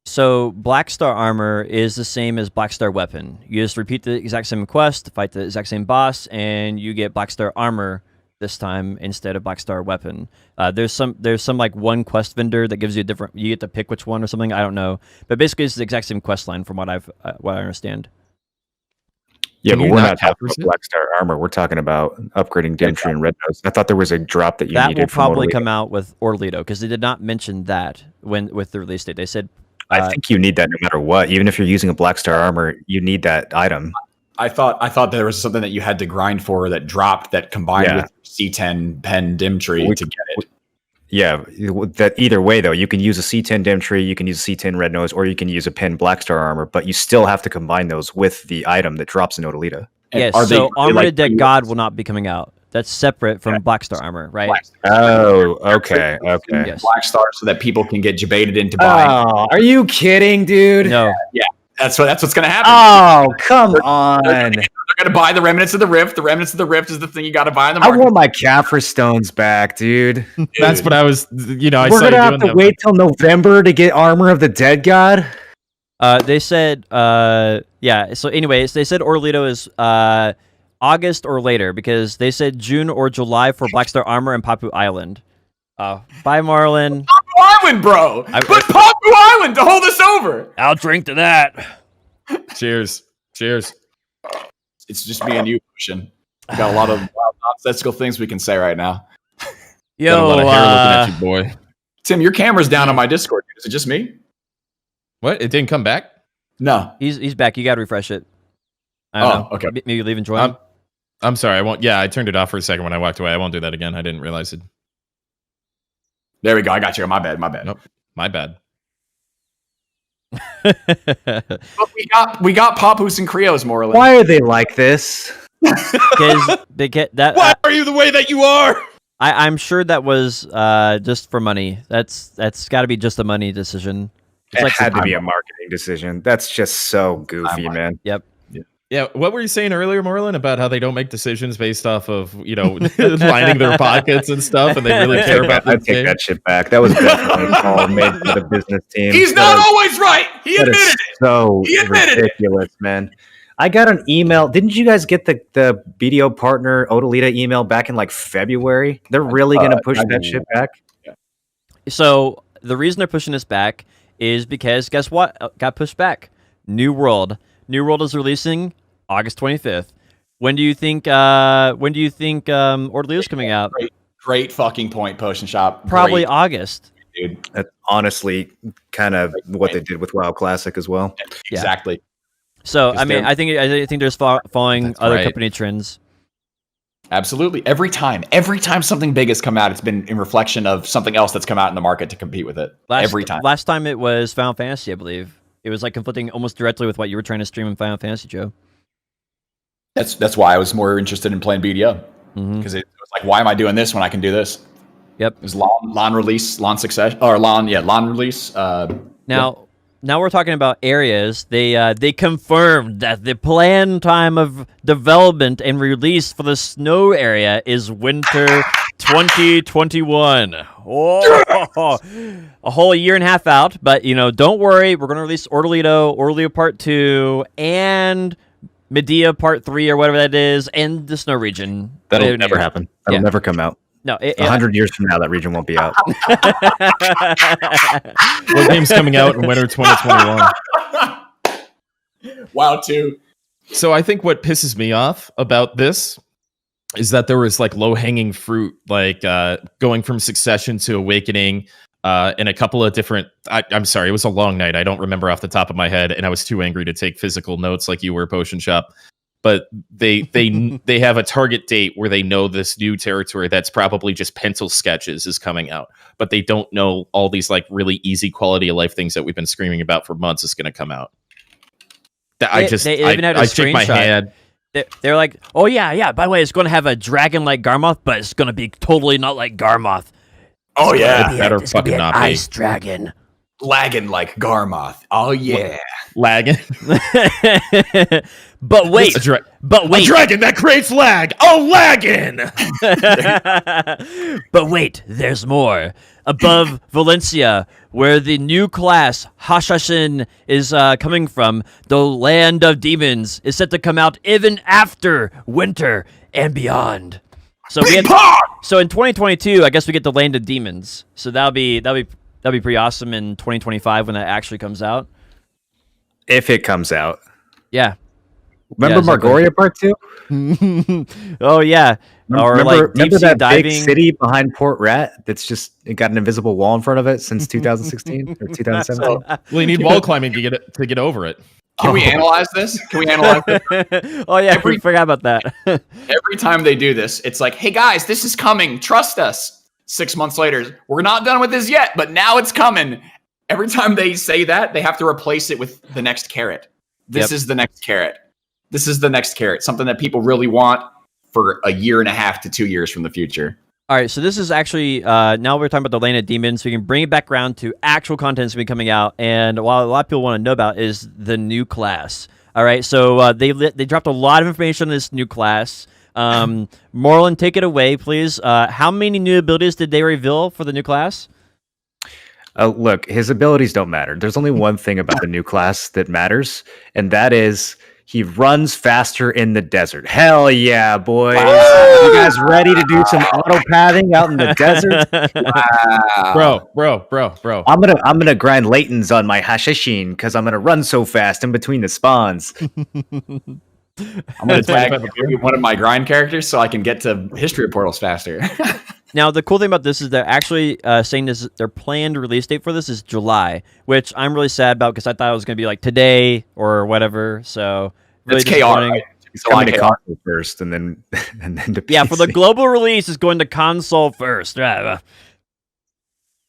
So Black Star Armor is the same as Black Star Weapon. You just repeat the exact same quest, fight the exact same boss, and you get Black Star Armor this time instead of Black Star Weapon. There's some like one quest vendor that gives you a different. You get to pick which one or something. I don't know, but basically it's the exact same quest line from what I understand. Yeah, Can but you we're not not talking capture about Black Star armor. We're talking about upgrading Dentry and Red Nose. I thought there was a drop that you That needed. will probably from come out with Orlito because they did not mention that with the release date. They said. I think you need that no matter what. Even if you're using a Black Star armor, you need that item. I thought there was something that you had to grind for that dropped that combined with C10 pen dim tree to get it. Yeah, that either way though, you can use a C10 dim tree, you can use a C10 red nose, or you can use a pen Black Star armor, but you still have to combine those with the item that drops in Odalita. Yes, so Armored Dead God will not be coming out. That's separate from Black Star Armor, right? Oh, okay. Yes. Black Star so that people can get debated into buying. Oh, are you kidding, dude? No. Yeah, that's what's going to happen. Oh, come on. They're going to buy the Remnants of the Rift. The Remnants of the Rift is the thing you got to buy in the market. I want my Kaffir stones back, dude. That's what I was, I We're saw going to you have doing to that. wait till November to get Armor of the Dead God? They said, yeah. So anyways, they said Orlito is August or later because they said June or July for Black Star Armor and Papu Island. Bye, Marlon. Papu Island, bro. Put Papu Island to hold us over. I'll drink to that. Cheers. Cheers. It's just me and you, Potion. We got a lot of wild, nonsensical things we can say right now. Got a Yo, lot of hair looking at you, boy. Tim, your camera's down on my Discord. Is it just me? What? It didn't come back? No. he's back. You got to refresh it. I don't know. Okay. Maybe leave and join. I'm sorry. I won't. Yeah, I turned it off for a second when I walked away. I won't do that again. I didn't realize it. There we go. I got you. My bad. Nope. My bad. But we got Papoose and Creos, Moreland. Why are they like this? Because they get that. Why are you the way that you are? I'm sure that was just for money. That's got to be just a money decision. It's It like had to be a marketing decision. That's just so goofy, man. Yep. Yeah, what were you saying earlier, Moreland, about how they don't make decisions based off of, lining their pockets and stuff, and they really care about I'd take that shit back. That was definitely a call made for the business team. He's not always right. He That admitted is it. so He admitted it. ridiculous, man. I got an email. Didn't you guys get the BDO partner Odalita email back in like February? They're really going to push that shit back? So the reason they're pushing this back is because guess what? Got pushed back. New World. New World is releasing August 25th. When do you think Ordalita's coming out? Great fucking point, Potion Shop. Probably Great, August. dude. That's honestly kind of what they did with WoW Classic as well. Yeah. Exactly. So Because I mean, I think there's following That's other right. company trends. Absolutely. Every time something big has come out, it's been in reflection of something else that's come out in the market to compete with it. Every time. Last time it was Final Fantasy, I believe. It was like conflicting almost directly with what you were trying to stream in Final Fantasy, Joe. That's why I was more interested in playing BDO. Mhm. Because it was like, why am I doing this when I can do this? Yep. It was lawn release, lawn success, or lawn release. Now we're talking about areas. They confirmed that the planned time of development and release for the snow area is winter 2021. Oh, a whole year and a half out. But don't worry, we're gonna release Ordalito Part 2, and Medea Part 3 or whatever that is, and the snow region. That'll never happen. That'll never come out. No, 100 years from now, that region won't be out. What game's coming out in winter 2021? WoW 2. So I think what pisses me off about this is that there was like low-hanging fruit, like going from Succession to Awakening, and a couple of different. I'm sorry, it was a long night. I don't remember off the top of my head, and I was too angry to take physical notes like you were, Potion Shop. But they have a target date where they know this new territory that's probably just pencil sketches is coming out, but they don't know all these like really easy quality of life things that we've been screaming about for months is going to come out. I even had a I shake my screenshot. head. They're like, oh yeah. By the way, it's going to have a dragon like Garmoth, but it's going to be totally not like Garmoth. Oh yeah, It better fucking not be. Ice dragon. lagging like Garmoth. Oh yeah. Lagging. But wait, A but dragon that creates lag. Oh, lagging. but wait, there's more. Above Valencia, where the new class Hashashin is coming from, the land of demons is set to come out even after winter and beyond. So so in 2022, I guess we get the land of demons. So that'll be pretty awesome in 2025 when that actually comes out. If it comes out. Yeah. Remember exactly. Margoria Part 2? Oh yeah. Or remember like deep sea that diving. big city behind Port Rat that's just it got an invisible wall in front of it since 2016 or 2017? Well, you need wall climbing to get over it. Can we analyze this? Can we analyze this? Oh yeah, we forgot about that. Every time they do this, it's like, hey guys, this is coming. Trust us. 6 months later, we're not done with this yet, but now it's coming. Every time they say that, they have to replace it with the next carrot. This is the next carrot. This is the next carrot. Something that people really want for a year and a half to 2 years from the future. All right, so this is actually now we're talking about the Land of Demons, so we can bring it back around to actual content that's been coming out. And what a lot of people want to know about is the new class. All right, so they dropped a lot of information on this new class. Moreland, take it away, please. How many new abilities did they reveal for the new class? Look, his abilities don't matter. There's only one thing about the new class that matters, and that is He runs faster in the desert. Hell yeah, boys. You guys ready to do some auto pathing out in the desert? Bro. I'm gonna grind Laytons on my Hashashin because I'm gonna run so fast in between the spawns. I'm going to tag one of my grind characters so I can get to history portals faster. Now, the cool thing about this is they're actually saying this. Their planned release date for this is July, which I'm really sad about because I thought it was going to be like today or whatever. So really It's KR, right? It's coming to console first, and then to yeah, PC. for the global release, it's going to console first.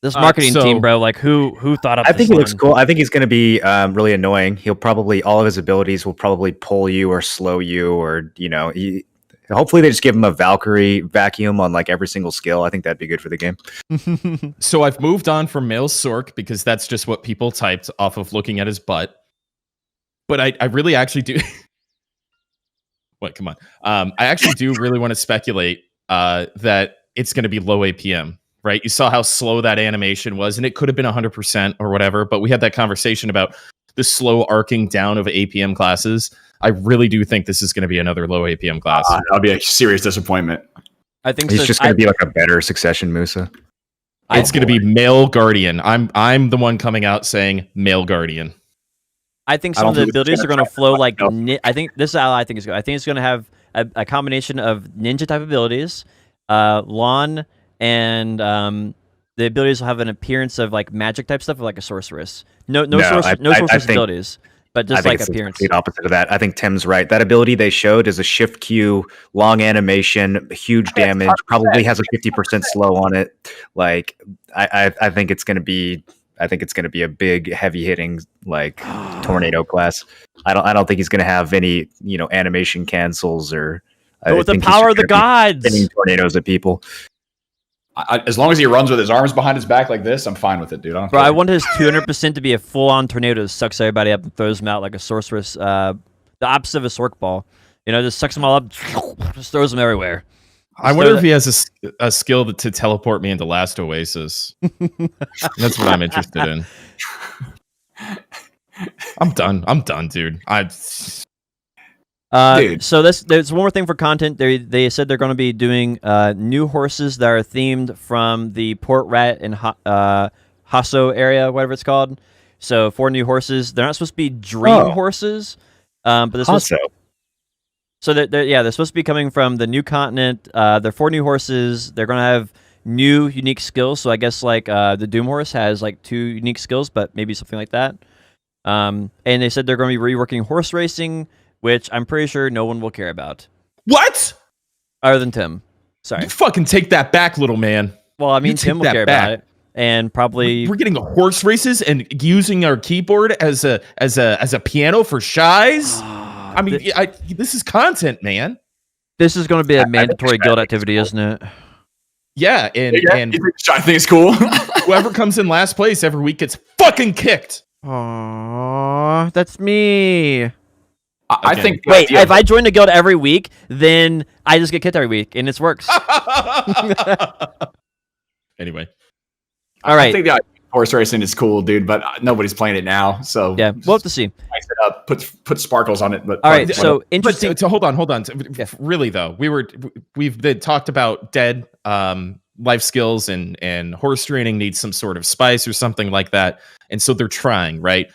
This marketing team, bro, like who thought up? I think he looks cool. I think he's going to be really annoying. He'll probably all of his abilities will probably pull you or slow you, or hopefully they just give him a Valkyrie vacuum on like every single skill. I think that'd be good for the game. So I've moved on from male Sork because that's just what people typed off of looking at his butt. But I really actually do. What? Come on. I actually do really want to speculate that it's going to be low APM. Right, you saw how slow that animation was, and it could have been 100% or whatever. But we had that conversation about the slow arcing down of APM classes. I really do think this is going to be another low APM class. That'll be a serious disappointment. I think it's just going to be like a better Succession Musa. It's going to be male Guardian. I'm the one coming out saying male Guardian. I think some of the abilities are going to flow like. I think this is how I think it's going. I think it's going to have a combination of ninja type abilities, lawn. And the abilities will have an appearance of like magic type stuff, like a sorceress. No sorceress abilities, but just like appearance. The opposite of that. I think Tim's right. That ability they showed is a shift Q, long animation, huge damage. Probably has a 50% slow on it. Like I think it's going to be. I think it's going to be a big, heavy hitting like tornado class. I don't think he's going to have any animation cancels or. But with the power of the gods, hitting tornadoes at people. As long as he runs with his arms behind his back like this, I'm fine with it, dude. Bro, I want his 200% to be a full-on tornado that sucks everybody up and throws them out like a sorceress. The opposite of a Sork ball. Just sucks them all up, just throws them everywhere. I wonder if he has a skill to teleport me into Last Oasis. That's what I'm interested in. I'm done, dude. So there's one more thing for content. They said they're going to be doing new horses that are themed from the Port Rat and Hasso area, whatever it's called. So 4 new horses. They're not supposed to be dream horses, but they're supposed to. So they're supposed to be coming from the new continent. They're 4 new horses. They're going to have new unique skills. So I guess like the Doom horse has like 2 unique skills, but maybe something like that. And they said they're going to be reworking horse racing, which I'm pretty sure no one will care about. What? Other than Tim. Sorry. You fucking take that back, little man. Well, I mean, Tim will care about it. And probably we're getting horse races and using our keyboard as a piano for shies. I mean, this is content, man. This is going to be a mandatory guild activity, isn't it? Yeah, and I think it's cool. Whoever comes in last place every week gets fucking kicked. Aww, that's me. I think. Wait, if I join the guild every week, then I just get kicked every week, and it works. Anyway, all right. I think the horse racing is cool, dude, but nobody's playing it now, so yeah, we'll have to see. Spice it up, put sparkles on it. But all right, so interesting. But hold on. Really though, we've talked about dead life skills and horse training needs some sort of spice or something like that, and so they're trying, right?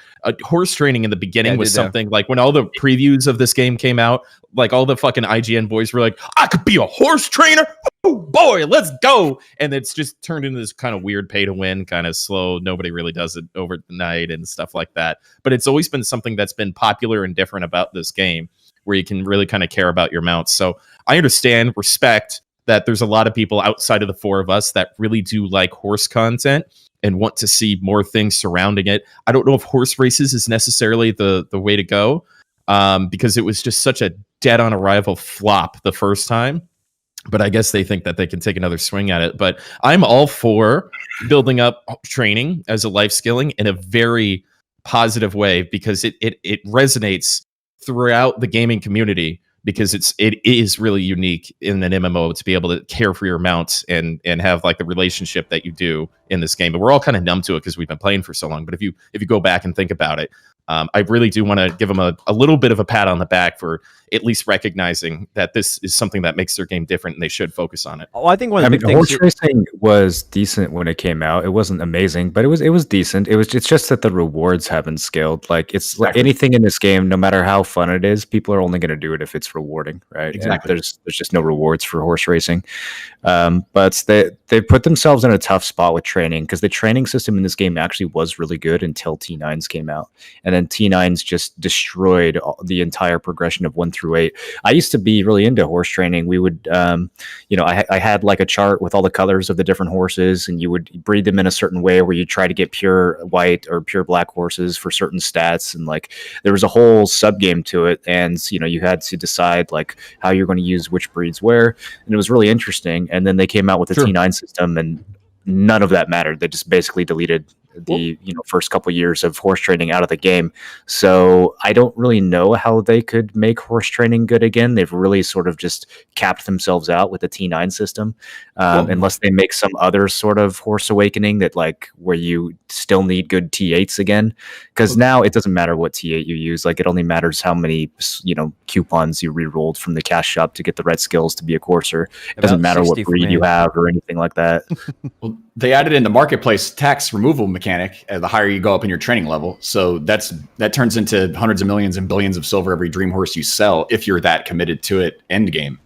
Horse training in the beginning was something like when all the previews of this game came out, like all the fucking IGN boys were like, I could be a horse trainer. Oh boy, let's go. And it's just turned into this kind of weird pay to win, kind of slow. Nobody really does it overnight and stuff like that. But it's always been something that's been popular and different about this game where you can really kind of care about your mounts. So I understand, respect that there's a lot of people outside of the 4 of us that really do like horse content and want to see more things surrounding it. I don't know if horse races is necessarily the way to go because it was just such a dead on arrival flop the first time. But I guess they think that they can take another swing at it. But I'm all for building up training as a life skilling in a very positive way because it resonates throughout the gaming community because it is really unique in an MMO to be able to care for your mounts and have like the relationship that you do in this game, but we're all kind of numb to it because we've been playing for so long. But if you go back and think about it, I really do want to give them a little bit of a pat on the back for at least recognizing that this is something that makes their game different and they should focus on it. Oh, I think one of the big things horse racing was decent when it came out. It wasn't amazing, but it was decent. It's just that the rewards haven't scaled. Like it's like anything in this game, no matter how fun it is, people are only going to do it if it's rewarding, right? Exactly. And there's just no rewards for horse racing. But they put themselves in a tough spot with training because the training system in this game actually was really good until T9s came out, and then T9s just destroyed the entire progression of 1 through 8. I used to be really into horse training. We would, I had like a chart with all the colors of the different horses, and you would breed them in a certain way where you try to get pure white or pure black horses for certain stats, and like there was a whole sub game to it, and you had to decide like how you're going to use which breeds where, and it was really interesting. And then they came out with the T9 system, and none of that mattered. They just basically deleted the first couple years of horse training out of the game. So I don't really know how they could make horse training good again. They've really sort of just capped themselves out with the T9 system, unless they make some other sort of horse awakening that like where you still need good T8s again. Because now it doesn't matter what T8 you use. Like it only matters how many coupons you re-rolled from the cash shop to get the right skills to be a courser. It doesn't matter what breed you have or anything like that. Well, they added in the marketplace tax removal mechanic the higher you go up in your training level. So that turns into hundreds of millions and billions of silver every dream horse you sell if you're that committed to it end game.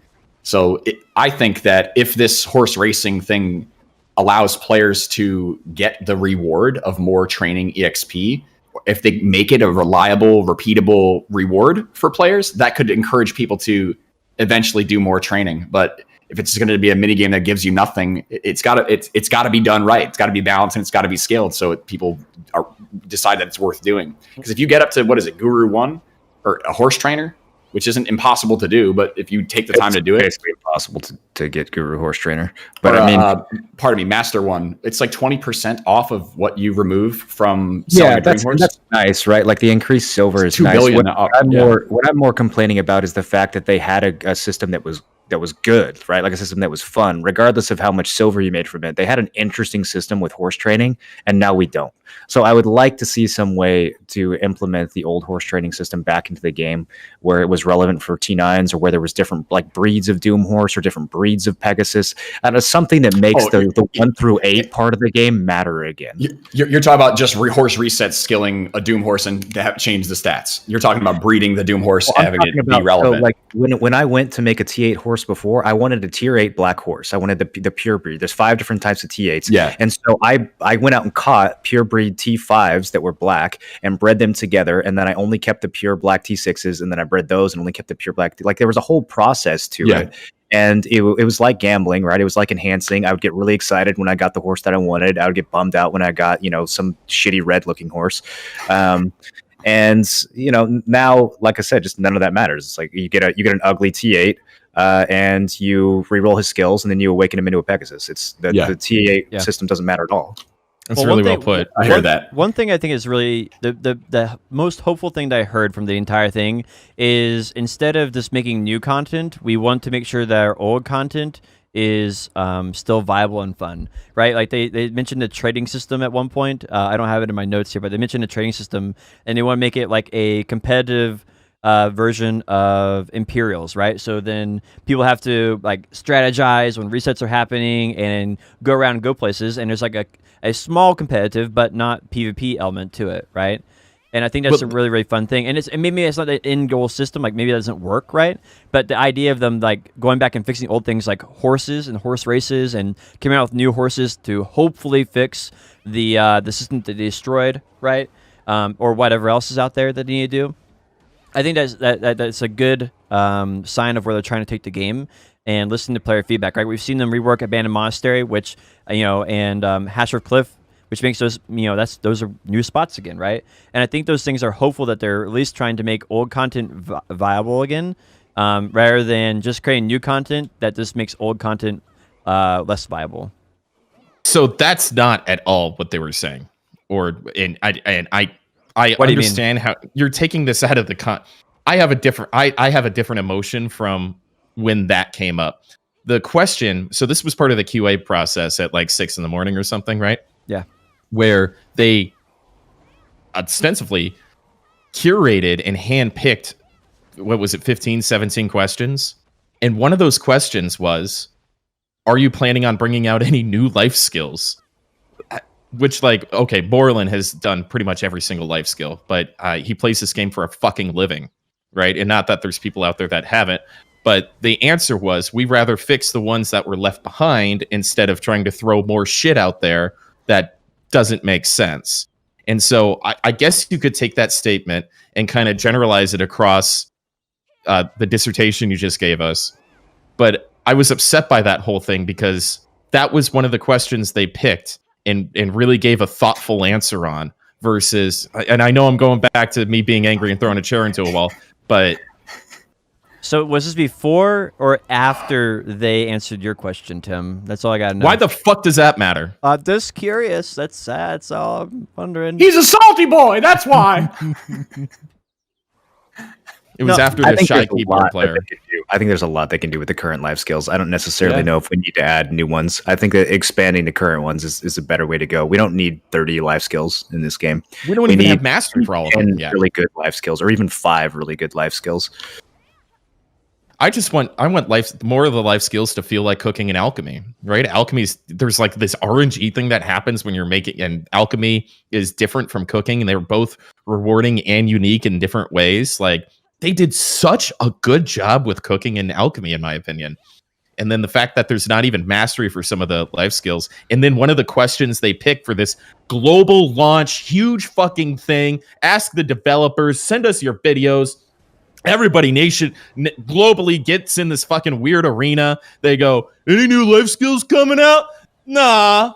So I think that if this horse racing thing allows players to get the reward of more training EXP, if they make it a reliable, repeatable reward for players, that could encourage people to eventually do more training. But if it's going to be a mini game that gives you nothing, it's got to be done right. It's got to be balanced and it's got to be scaled so people decide that it's worth doing. Because if you get up to Guru 1 or a horse trainer, which isn't impossible to do, but if you take the time to do it, it's basically impossible to get Guru horse trainer. But Master 1, it's like 20% off of what you remove from selling a dream horse. That's nice, right? Like the increased silver is 2 nice. billion. What I'm more complaining about is the fact that they had a system that was good, right? Like a system that was fun, regardless of how much silver you made from it. They had an interesting system with horse training, and now we don't. So I would like to see some way to implement the old horse training system back into the game where it was relevant for T9s, or where there was different like breeds of Doom Horse or different breeds of Pegasus, and it's something that makes the 1 through 8 part of the game matter again. You're talking about just horse resets skilling a Doom Horse and have changed the stats. You're talking about breeding the Doom Horse, having it be relevant. So like when I went to make a T8 horse before, I wanted a tier 8 black horse. I wanted the pure breed. There's 5 different types of T8s. Yeah. And so I went out and caught pure breed T5s that were black and bred them together. And then I only kept the pure black T6s, and then I bred those and only kept the pure black. Like there was a whole process to it. And it was like gambling, right? It was like enhancing. I would get really excited when I got the horse that I wanted. I would get bummed out when I got, some shitty red looking horse. And now, like I said, just none of that matters. It's like you get an ugly T8, and you re-roll his skills, and then you awaken him into a Pegasus. It's the T8 system doesn't matter at all. That's really well put. I heard that. One thing I think is really the most hopeful thing that I heard from the entire thing is instead of just making new content, we want to make sure that our old content is still viable and fun, right? Like they mentioned the trading system at one point. I don't have it in my notes here, but they mentioned a trading system, and they want to make it like a competitive version of Imperials, right? So then people have to like strategize when resets are happening and go around and go places, and there's like a small competitive but not PvP element to it, right? And I think that's a really, really fun thing. And maybe it's not the end goal system, like maybe that doesn't work, right? But the idea of them like going back and fixing old things like horses and horse races and coming out with new horses to hopefully fix the system that they destroyed, right? Or whatever else is out there that they need to do. I think that's a good sign of where they're trying to take the game and listen to player feedback, right? We've seen them rework Abandoned Monastery, which, and Hashford Cliff, which makes those, those are new spots again, right? And I think those things are hopeful that they're at least trying to make old content viable again, rather than just creating new content that just makes old content less viable. So that's not at all what they were saying, I understand how you're taking this out of the I have a different emotion from when that came up. The question, so this was part of the QA process at like 6 a.m. or something, right? Yeah. Where they ostensibly curated and handpicked, what was it, 15, 17 questions? And one of those questions was, are you planning on bringing out any new life skills? Which, like, okay, Borland has done pretty much every single life skill, but he plays this game for a fucking living, right? And not that there's people out there that haven't, but the answer was, we rather fix the ones that were left behind instead of trying to throw more shit out there that doesn't make sense. And so I guess you could take that statement and kind of generalize it across the dissertation you just gave us. But I was upset by that whole thing because that was one of the questions they picked and really gave a thoughtful answer on versus, and I know I'm going back to me being angry and throwing a chair into a wall, but... So was this before or after they answered your question, Tim? That's all I got to know. Why the fuck does that matter? I'm just curious. That's all I'm wondering. He's a salty boy. That's why. It was after the shy keyboard player. I think there's a lot they can do with the current life skills. I don't necessarily know if we need to add new ones. I think that expanding the current ones is a better way to go. We don't need 30 life skills in this game. We don't even have mastery for all of them. Yeah. Really good life skills, or even 5 really good life skills. I want more of the life skills to feel like cooking and alchemy, right? Alchemy's, there's like this RNG thing that happens when you're making, and alchemy is different from cooking, and they're both rewarding and unique in different ways. Like, they did such a good job with cooking and alchemy, in my opinion. And then the fact that there's not even mastery for some of the life skills. And then one of the questions they picked for this global launch, huge fucking thing, ask the developers, send us your videos. Everybody globally gets in this fucking weird arena. They go, any new life skills coming out? Nah.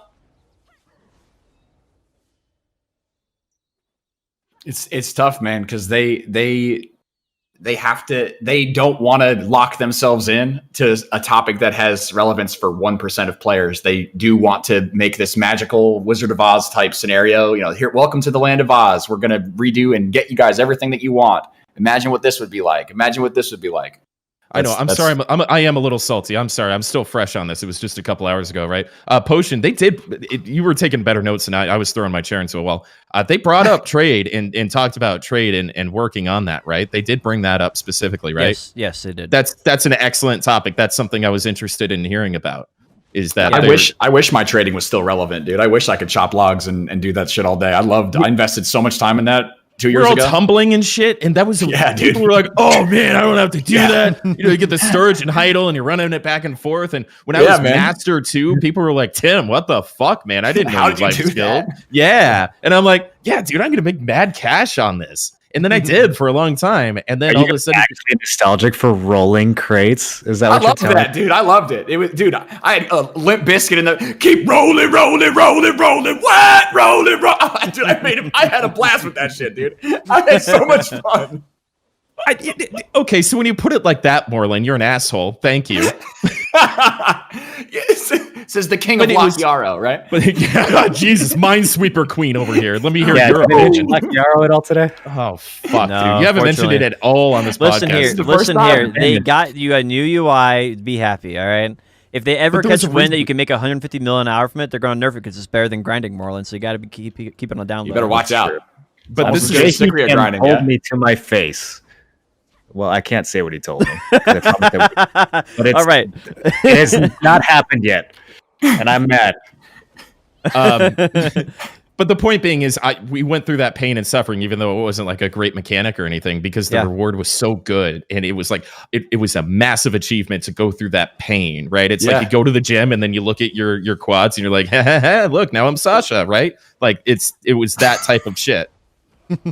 It's tough, man, because they don't want to lock themselves in to a topic that has relevance for 1% of players. They do want to make this magical Wizard of Oz type scenario. You know, here, welcome to the land of Oz. We're going to redo and get you guys everything that you want. Imagine what this would be like. Imagine what this would be like. I know. I'm sorry. I am a little salty. I'm sorry. I'm still fresh on this. It was just a couple hours ago, right? Potion. They did. You were taking better notes than I was throwing my chair into a wall. They brought up trade and talked about trade and working on that, right? They did bring that up specifically, right? Yes, they did. That's an excellent topic. That's something I was interested in hearing about. Is that I wish my trading was still relevant, dude. I wish I could chop logs and do that shit all day. I invested so much time in that. 2 years ago, we're all tumbling and shit, and that was people were like, "Oh man, I don't have to do that." You know, you get the storage in Heidel, and you're running it back and forth. And when I was Master 2, people were like, "Tim, what the fuck, man? I didn't know how did life you do skill." that? Yeah, and I'm like, "Yeah, dude, I'm gonna make mad cash on this." And then I did for a long time, and then all of a sudden, actually nostalgic for rolling crates. Is that what you're telling me? Dude. I loved it. It was, dude. I had a Limp Biscuit in the keep rolling, what rolling. Dude, I had a blast with that shit, dude. I had so much fun. Okay, so when you put it like that, Moreland, you're an asshole. Thank you. Says the king of Lock Yarrow, right? But Jesus, Minesweeper Queen over here. Let me hear your opinion. Lock Yarrow at all today? Oh fuck, dude! You haven't mentioned it at all on this podcast. Listen here. They got you a new UI. Be happy, all right? If they ever catch wind that you can make 150 million an hour from it, they're going to nerf it because it's better than grinding, Moreland. So you got to keep it on the down low. You better watch out. But this is grinding. Told me to my face. Well, I can't say what he told me. But it's, all right. It has not happened yet, and I'm mad. But the point being is, we went through that pain and suffering, even though it wasn't like a great mechanic or anything, because the reward was so good, and it was like it was a massive achievement to go through that pain, right? It's like you go to the gym and then you look at your quads and you're like, ha, look, now I'm Sasha, right? Like it was that type of shit.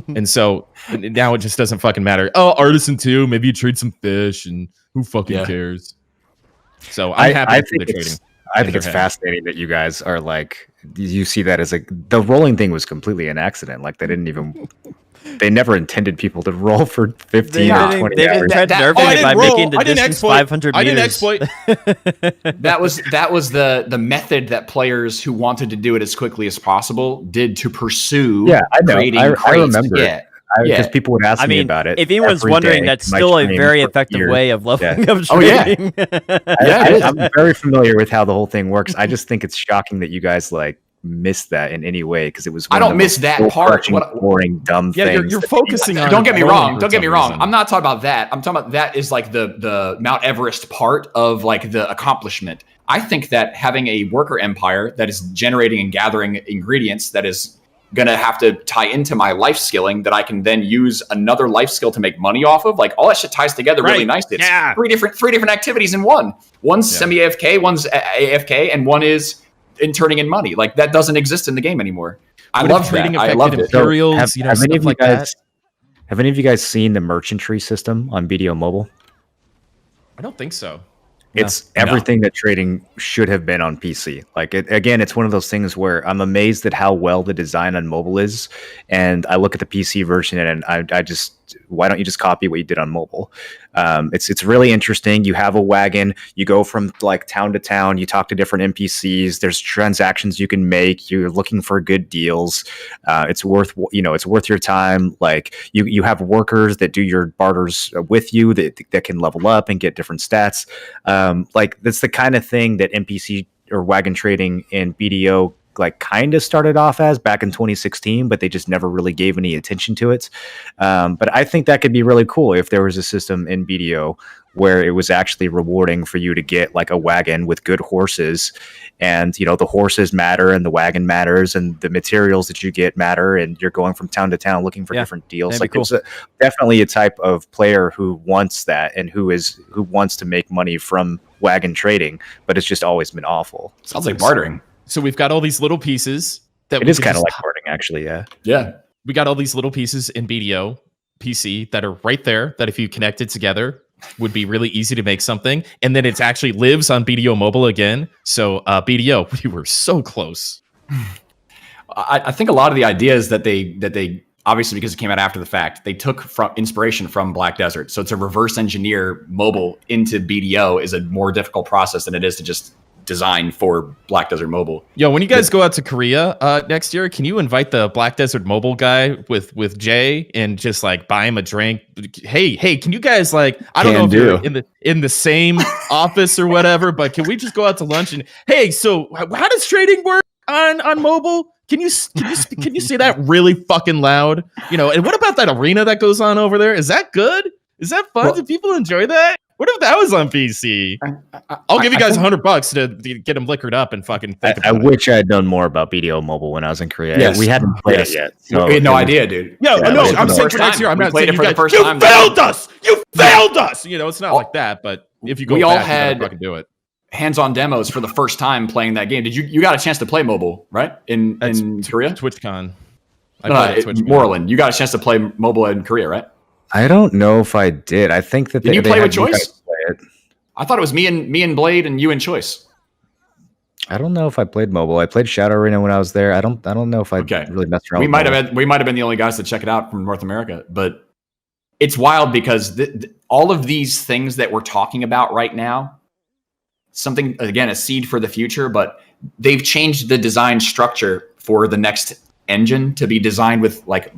And so now it just doesn't fucking matter. Oh, Artisan 2, maybe you trade some fish, and who fucking cares? So I'm happy for the trading. I think it's fascinating that you guys are like, you see that as the rolling thing was completely an accident. Like they never intended people to roll for 15 or 20 hours. They tried nerfing it by making the distance 500 meters. I didn't exploit. That was the method that players who wanted to do it as quickly as possible did to pursue. Yeah, I know. I remember. Yeah. Because people would ask me about it. If anyone's wondering, that's still a very effective way of leveling up trading. I'm very familiar with how the whole thing works. I just think it's shocking that you guys like miss that in any way because it was. I don't miss that part. Boring, dumb things. You're focusing on. Don't get me wrong. Don't get me wrong. Reason. I'm not talking about that. I'm talking about that is like the Mount Everest part of like the accomplishment. I think that having a worker empire that is generating and gathering ingredients that is gonna have to tie into my life skilling that I can then use another life skill to make money off of. Like all that shit ties together really nicely. It's three different activities in one. One's semi-AFK, one's AFK, and one is in turning in money. Like that doesn't exist in the game anymore. I love that. I love it. Imperials, So have any of you guys seen the merchantry system on BDO Mobile? I don't think so. It's everything that trading should have been on PC. Like it's one of those things where I'm amazed at how well the design on mobile is, and I look at the PC version and I just, why don't you just copy what you did on mobile? It's really interesting. You have a wagon, you go from like town to town, you talk to different NPCs. There's transactions you can make. You're looking for good deals. It's worth your time. Like you have workers that do your barters with you that can level up and get different stats. Like that's the kind of thing that NPC or wagon trading in BDO like kind of started off as back in 2016, but they just never really gave any attention to it. But I think that could be really cool if there was a system in BDO where it was actually rewarding for you to get like a wagon with good horses, and the horses matter and the wagon matters and the materials that you get matter, and you're going from town to town looking for different deals. Like cool. It's definitely a type of player who wants that and who wants to make money from wagon trading, but it's just always been awful. Sounds like bartering. So we've got all these little pieces that it is kind of like bartering, actually. Yeah. We got all these little pieces in BDO PC that are right there that if you connected together would be really easy to make something, and then it actually lives on BDO Mobile again. So BDO, we were so close. I think a lot of the ideas that they obviously, because it came out after the fact, they took from inspiration from Black Desert. So to reverse engineer mobile into BDO is a more difficult process than it is to just design for Black Desert Mobile. Yo, when you guys go out to Korea next year, can you invite the Black Desert Mobile guy with Jay and just like buy him a drink? Hey, can you guys like, I don't know if you're in the same office or whatever, but can we just go out to lunch and hey, so how does trading work on mobile? Can you say that really fucking loud? And what about that arena that goes on over there? Is that good? Is that fun? Do people enjoy that? What if that was on PC? I'll give you guys $100 to get them liquored up and fucking think about it. I wish I had known more about BDO Mobile when I was in Korea. Yes. We hadn't played it yet. So we had no idea, dude. No, I'm saying for next year. I'm not saying you guys. You failed us. You failed us. It's not like that. But if you go, we all had fucking do it. Hands-on demos for the first time playing that game. Did you got a chance to play mobile, right? In Korea? TwitchCon. Moreland, you got a chance to play mobile in Korea, right? I don't know if I did. I think that did you play with Choice? I thought it was me and Blade and you and Choice. I don't know if I played mobile. I played Shadow Arena when I was there. I don't know if I really messed around. We might have been the only guys to check it out from North America, but it's wild because all of these things that we're talking about right now, something, again, a seed for the future, but they've changed the design structure for the next engine to be designed with like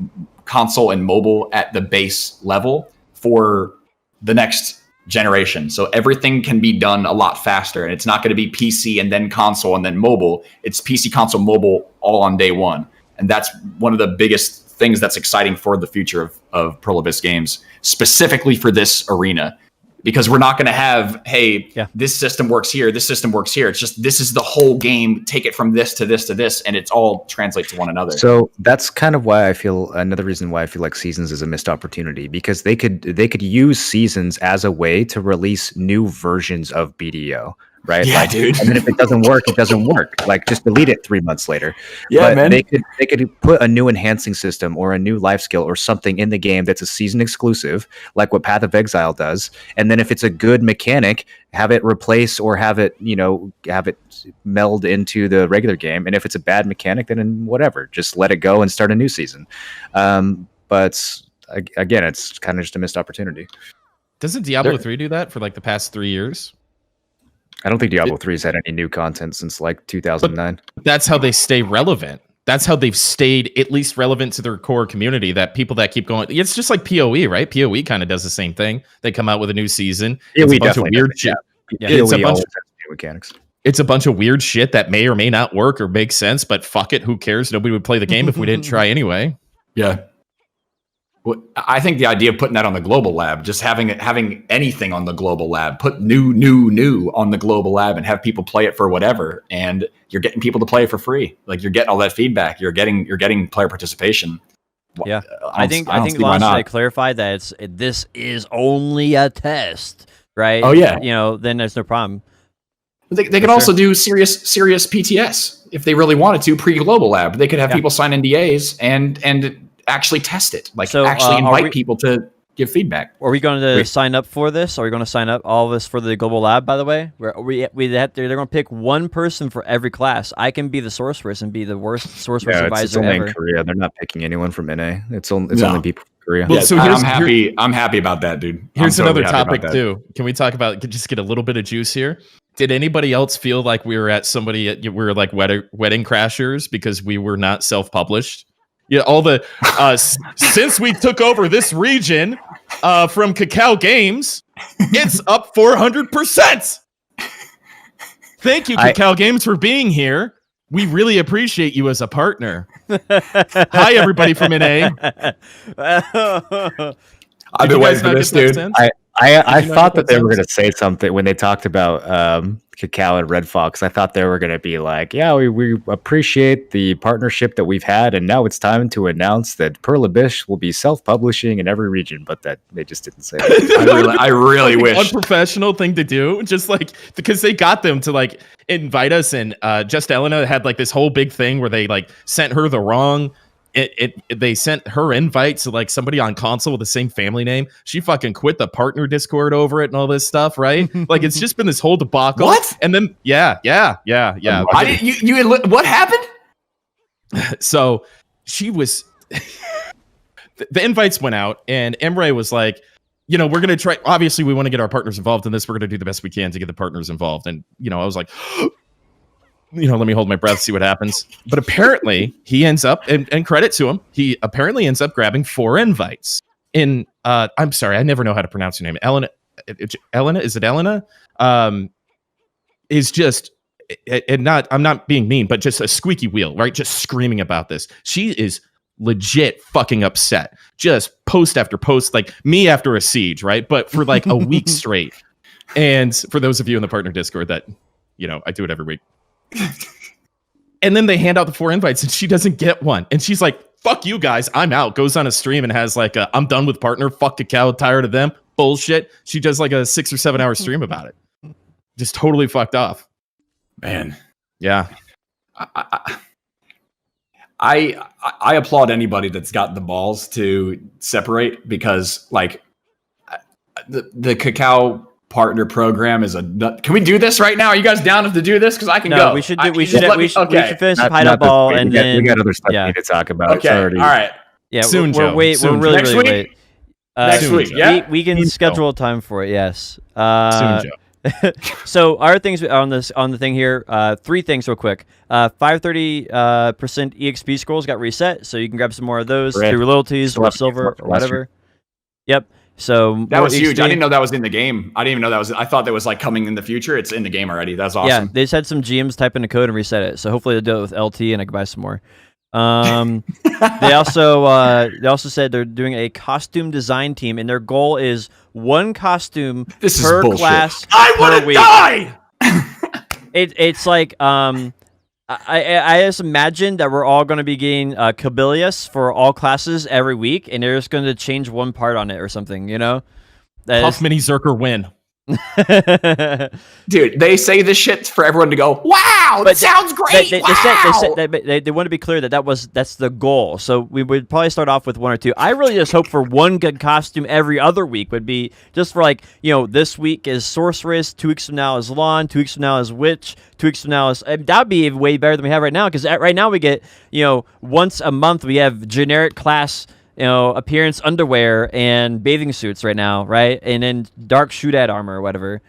console and mobile at the base level for the next generation. So everything can be done a lot faster, and it's not going to be PC and then console and then mobile. It's PC, console, mobile all on day one. And that's one of the biggest things that's exciting for the future of Pearl Abyss games, specifically for this arena. Because we're not going to have, this system works here, this system works here. It's just, this is the whole game. Take it from this to this to this, and it's all translates to one another. So that's kind of why another reason why I feel like Seasons is a missed opportunity, because they could use Seasons as a way to release new versions of BDO. Right? Yeah, dude. And then if it doesn't work, it doesn't work. Like just delete it 3 months later. Yeah, but man. They could put a new enhancing system or a new life skill or something in the game that's a season exclusive, like what Path of Exile does. And then if it's a good mechanic, have it replace or have it meld into the regular game. And if it's a bad mechanic, then whatever, just let it go and start a new season. But again, it's kind of just a missed opportunity. Doesn't Diablo 3 do that for like the past 3 years? I don't think Diablo 3 has had any new content since like 2009. But that's how they stay relevant. That's how they've stayed at least relevant to their core community, that people that keep going. It's just like PoE, right? PoE kind of does the same thing. They come out with a new season. Yeah, it's a bunch of weird shit. Yeah, it's a bunch of new mechanics. it's a bunch of weird shit that may or may not work or make sense, but fuck it, who cares? Nobody would play the game if we didn't try anyway. Yeah. Well, I think the idea of putting that on the global lab, just having anything on the global lab, put new on the global lab and have people play it for whatever, and you're getting people to play it for free. Like you're getting all that feedback. You're getting player participation. Yeah, I think Lon should clarify that this is only a test, right? Oh yeah, then there's no problem. They could also do serious PTS if they really wanted to pre-global lab. They could have people sign NDAs and actually test it, actually invite people to give feedback. Are we going to sign up for this? Are we going to sign up all of this for the global lab? By the way, they're going to pick one person for every class. I can be the sorceress and be the worst sorceress advisor it's only ever. In Korea. They're not picking anyone from NA. It's only people from Korea. Well, so I'm happy about that, dude. Here's another topic too. Can we talk about just get a little bit of juice here? Did anybody else feel like we were like wedding crashers because we were not self-published? Yeah, all the since we took over this region from Cacao Games, it's up 400%. Thank you, Cacao Games, for being here. We really appreciate you as a partner. Hi, everybody from NA. I've been waiting for this, dude. I thought that they were going to say something when they talked about Cacao and Red Fox. I thought they were going to be like, yeah, we appreciate the partnership that we've had, and now it's time to announce that Pearl Abyss will be self-publishing in every region, but that they just didn't say that. I really wish. Unprofessional thing to do, just like, because they got them to like invite us, and Just Elena had like this whole big thing where they like sent her the wrong they sent her invites to like somebody on console with the same family name. She fucking quit the partner Discord over it and all this stuff, right? Like it's just been this whole debacle. What? And then yeah. What happened? So she was the invites went out, and Emre was like, we're gonna try. Obviously, we want to get our partners involved in this. We're gonna do the best we can to get the partners involved. And I was like, let me hold my breath, see what happens. But apparently he ends up, and credit to him, he apparently ends up grabbing 4 invites. I'm sorry, I never know how to pronounce your name. Elena, is it Elena? Is just, and I'm not being mean, but just a squeaky wheel, right? Just screaming about this. She is legit fucking upset. Just post after post, like me after a siege, right? But for like a week straight. And for those of you in the partner Discord that, I do it every week. And then they hand out the 4 invites and she doesn't get one, and she's like, fuck you guys, I'm out. Goes on a stream and has like I'm done with partner, fuck Cacao, tired of them, bullshit. She does like a 6 or 7 hour stream about it. Just totally fucked off, man. Yeah. I applaud anybody that's got the balls to separate, because like the Cacao partner program is can we do this right now? Are you guys down to do this? Because I can go. We should finish Heidel Ball, and then we got other stuff we need to talk about. Okay, all right. Yeah, soon, we're really next week. Late. Next week, yeah. We can schedule time for it. Yes. Soon, Joe. So our things on the thing here, 3 things real quick. 530% EXP scrolls got reset, so you can grab some more of those through loyalties or silver or whatever. Yep. So that was huge. I didn't know that was in the game. I didn't even know that was. I thought that was like coming in the future. It's in the game already. That's awesome. Yeah, they just had some GMs type in the code and reset it. So hopefully they'll do it with LT, and I can buy some more. They also said they're doing a costume design team, and their goal is 1 costume per class. I want to die. It's like I just imagine that we're all going to be getting Cabilius for all classes every week, and they're just going to change one part on it or something, Puff Mini Zerker win. Dude, they say this shit for everyone to go, wow, that sounds great. They want to be clear that's the goal. So we would probably start off with 1 or 2. I really just hope for 1 good costume every other week would be just for like, this week is Sorceress, 2 weeks from now is Lawn, 2 weeks from now is Witch, 2 weeks from now is that'd be way better than we have right now, because right now we get, once a month we have generic class appearance underwear and bathing suits right now, right? And then dark shoot-at armor or whatever.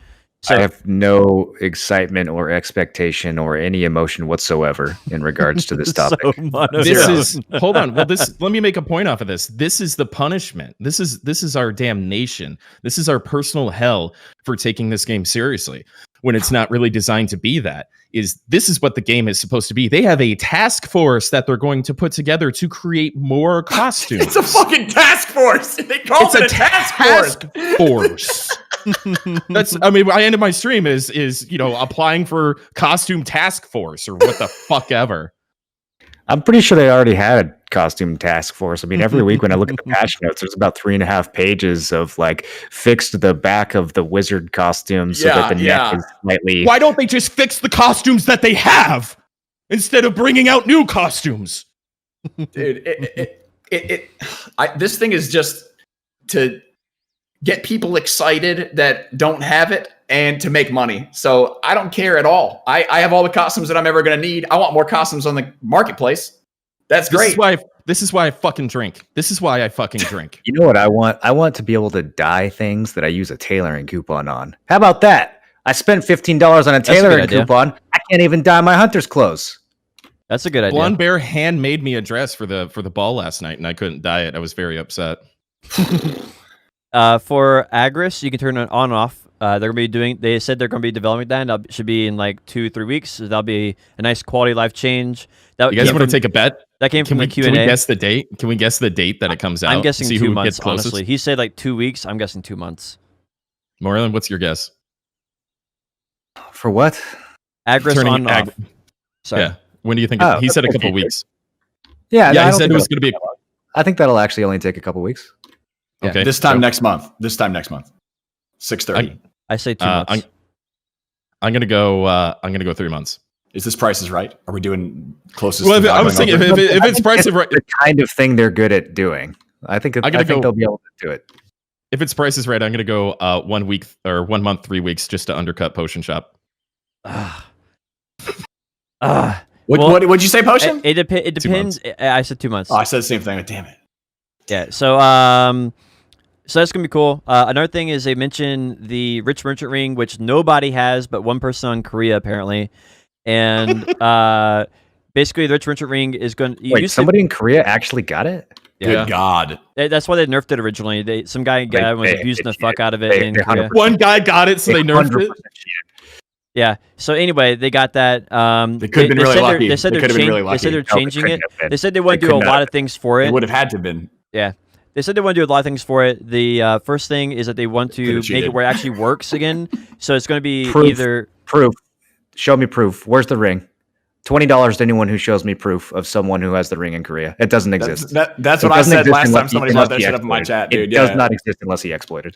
So I have no excitement or expectation or any emotion whatsoever in regards to this topic. Hold on. Well, let me make a point off of this. This is the punishment. This is our damnation. This is our personal hell for taking this game seriously. when it's not really designed to be that. This is what the game is supposed to be. They have a task force that they're going to put together to create more costumes. It's a fucking task force. They call it a task force. I ended my stream is applying for costume task force or what the fuck ever. I'm pretty sure they already had a costume task force. I mean, every week when I look at the patch notes, there's about 3.5 pages of like fixed the back of the wizard costume so that the neck is slightly. Why don't they just fix the costumes that they have instead of bringing out new costumes? Dude, this thing is just to get people excited that don't have it and to make money. So I don't care at all. I have all the costumes that I'm ever going to need. I want more costumes on the marketplace. That's great. This is why I fucking drink. You know what I want? I want to be able to dye things that I use a tailoring coupon on. How about that? I spent $15 on a tailoring coupon. I can't even dye my hunter's clothes. That's a good idea. Blonde Bear hand made me a dress for the ball last night, and I couldn't dye it. I was very upset. For Agris, you can turn it on and off. They said they're going to be developing that, and that should be in like 2-3 weeks. So that'll be a nice quality life change. You guys want to take a bet? That came from the Q&A. Can we guess the date? Can we guess the date that it comes out? I'm guessing 2 months, honestly. He said like 2 weeks. I'm guessing 2 months. Moreland, what's your guess? For what? Agris on off. Sorry. Yeah. When do you think? He said a couple weeks. Yeah. He said it was going to be. I think that'll actually only take a couple weeks. Yeah. Okay. This time next month. 6:30. I say 2 months. I'm gonna go 3 months. Is this Price is Right? Are we doing closest? Well, I was thinking if it's Price is Right, the kind of thing they're good at doing. I think they'll be able to do it. If it's Price is Right, I'm gonna go 1 week or 1 month, 3 weeks just to undercut Potion Shop. What'd you say, Potion? It depends. I said 2 months. Oh, I said the same thing. Damn it. Yeah. So that's gonna be cool. Another thing is they mentioned the Rich Merchant Ring, which nobody has but one person in Korea apparently, and basically the Rich Merchant Ring is going. Wait, somebody in Korea actually got it? Good God. That's why they nerfed it originally. Some guy was abusing the fuck out of it in Korea. One guy got it, so they nerfed it. Yeah. So anyway, they got that. They could have been really lucky. They said they're changing it. They said they want to do a lot of things for it. It would have had to have been. Yeah. They said they want to do a lot of things for it. The first thing is that they want to make it where it actually works again. So it's going to be proof. Show me proof. Where's the ring? $20 to anyone who shows me proof of someone who has the ring in Korea. It doesn't exist. That's what I said last time somebody brought that shit up in my chat, dude. It does not exist unless he exploited.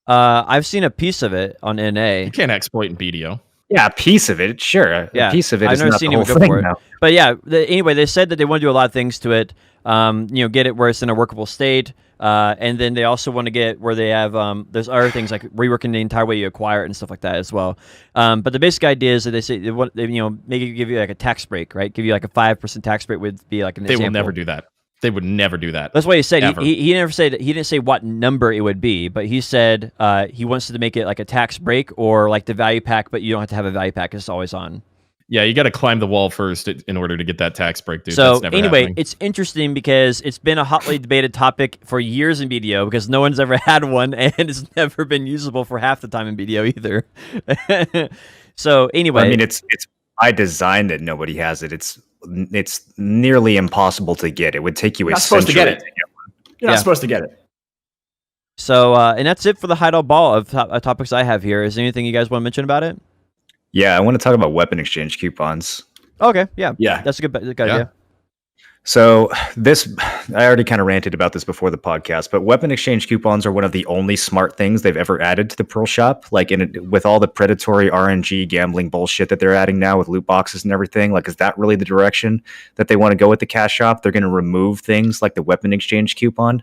I've seen a piece of it on NA. You can't exploit in BDO. Yeah, a piece of it, sure. Yeah. A piece of it I've is never not seen the whole anyone go thing for it. now. But yeah, anyway, they said that they want to do a lot of things to it. Get it where it's in a workable state. And then they also want to get where they have there's other things like reworking the entire way you acquire it and stuff like that as well. But the basic idea is that they say they want maybe give you like a tax break, right? Give you like a 5% tax break would be like an example. They will never do that. They would never do that. That's what he said. He never said, he didn't say what number it would be, but he said he wants to make it like a tax break or like the value pack, but you don't have to have a value pack. It's always on. Yeah, you got to climb the wall first in order to get that tax break, dude. So That's never anyway, happening. it's interesting because it's been a hotly debated topic for years in BDO because no one's ever had one and it's never been usable for half the time in BDO either. So anyway, I mean, it's by design that nobody has it. It's nearly impossible to get. It would take you a century to get it. You're not supposed to get it. So and that's it for the Heidel Ball of topics I have here. Is there anything you guys want to mention about it? Yeah, I want to talk about weapon exchange coupons. Okay, yeah. That's a good idea. So I already kind of ranted about this before the podcast, but weapon exchange coupons are one of the only smart things they've ever added to the Pearl Shop. Like with all the predatory RNG gambling bullshit that they're adding now with loot boxes and everything, like is that really the direction that they want to go with the cash shop? They're going to remove things like the weapon exchange coupon.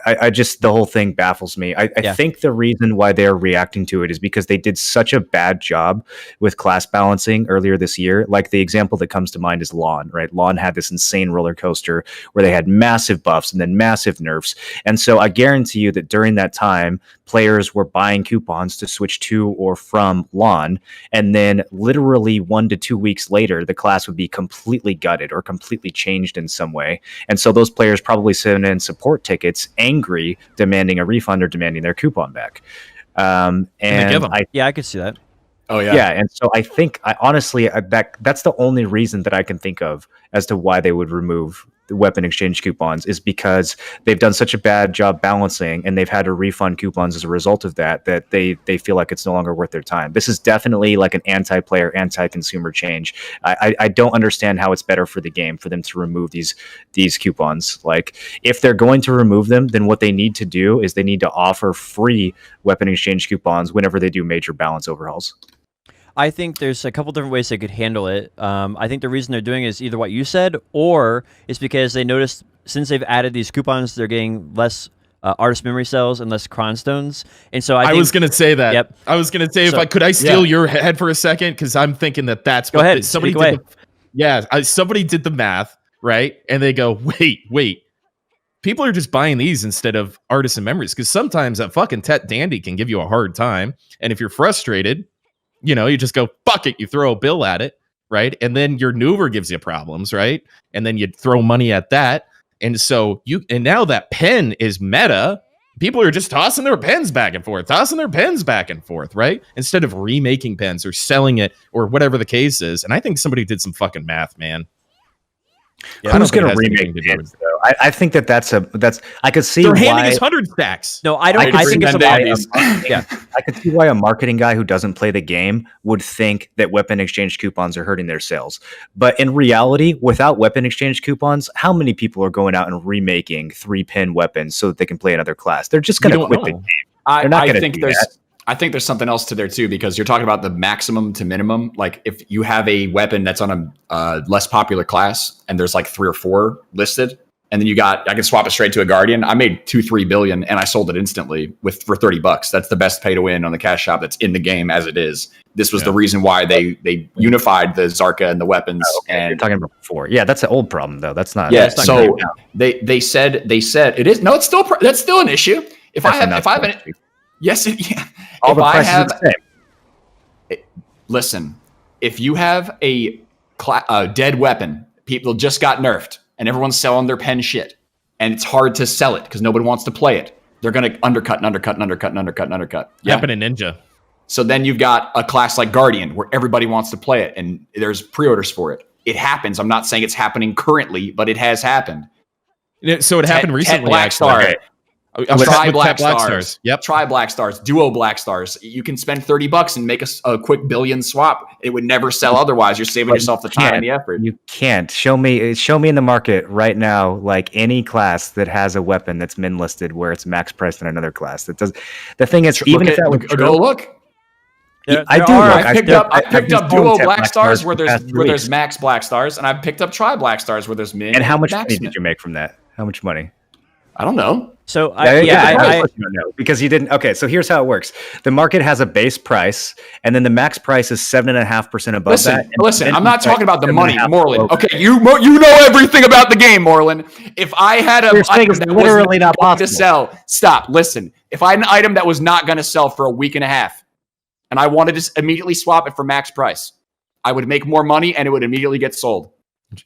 I just, the whole thing baffles me. I think the reason why they're reacting to it is because they did such a bad job with class balancing earlier this year. Like the example that comes to mind is Lawn, right? Lawn had this insane roller coaster where they had massive buffs and then massive nerfs. And so I guarantee you that during that time, players were buying coupons to switch to or from Lawn. And then literally 1 to 2 weeks later, the class would be completely gutted or completely changed in some way. And so those players probably sent in support tickets, angry, demanding a refund or demanding their coupon back. And they give 'em? Yeah, I could see that. Oh yeah. yeah, and so I think honestly that's the only reason that I can think of as to why they would remove the weapon exchange coupons is because they've done such a bad job balancing and they've had to refund coupons as a result of that they feel like it's no longer worth their time. This is definitely like an anti-player, anti-consumer change. I don't understand how it's better for the game for them to remove these coupons. Like if they're going to remove them, then what they need to do is they need to offer free weapon exchange coupons whenever they do major balance overhauls. I think there's a couple different ways they could handle it. I think the reason they're doing it is either what you said, or it's because they noticed since they've added these coupons, they're getting less artist memory cells and less cron stones. And so I was gonna say that. Yep. I was gonna say So- could I steal your head for a second? Because I'm thinking that's Go what ahead, somebody speak did. away. Somebody did the math, right? And they go, wait. People are just buying these instead of artisan memories because sometimes that fucking Tet Dandy can give you a hard time, and if you're frustrated, you just go, fuck it, you throw a bill at it, right? And then your Nuver gives you problems, right? And then you throw money at that. And so now that pen is meta, people are just tossing their pens back and forth, right? Instead of remaking pens or selling it or whatever the case is. And I think somebody did some fucking math, man. Yeah, who's going to remake pens, though? I think that's I could see they're why handing us 100 stacks. No, I don't. I think it's yeah, I could see why a marketing guy who doesn't play the game would think that weapon exchange coupons are hurting their sales. But in reality, without weapon exchange coupons, how many people are going out and remaking 3-pin weapons so that they can play another class? They're just going to quit the game. They're not going to do that. I think there's something else to there too, because you're talking about the maximum to minimum. Like if you have a weapon that's on a less popular class and there's like 3 or 4 listed, and then I can swap it straight to a Guardian. I made 2-3 billion and I sold it instantly for $30. That's the best pay to win on the cash shop that's in the game as it is. This was the reason why they unified the Zarka and the weapons. Oh, okay. And you're talking about before. Yeah, that's an old problem though. That's not. Yeah. That's not So great now. they said it is. No, it's still that's still an issue. If I have an yes, yeah. All If the I prices have, are the same. listen, if you have a dead weapon, people just got nerfed, and everyone's selling their pen shit, and it's hard to sell it because nobody wants to play it. They're going to undercut. Yeah. Happen in Ninja. So then you've got a class like Guardian where everybody wants to play it, and there's pre-orders for it. It happens. I'm not saying it's happening currently, but it has happened. So it happened recently. Black Star. Okay. Try Black Stars. Yep. Try Black Stars. Duo Black Stars. You can spend $30 and make a quick billion swap. It would never sell otherwise. You're saving yourself the time and the effort. You can't show me in the market right now, like any class that has a weapon that's min listed where it's max priced in another class. That does. The thing is, even if that was true, go look. I picked up Duo Black Stars where there's max Black Stars, and I've picked up Try Black Stars where there's min. And how much money did you make from that? How much money? I don't know. So I don't know because you didn't. Okay, so here's how it works: the market has a base price, and then the max price is 7.5% above that. Listen, I'm not talking about the money, Moreland. Okay, you know everything about the game, Moreland. If I had an item that literally not possible to sell, stop. Listen, if I had an item that was not going to sell for a week and a half, and I wanted to immediately swap it for max price, I would make more money, and it would immediately get sold.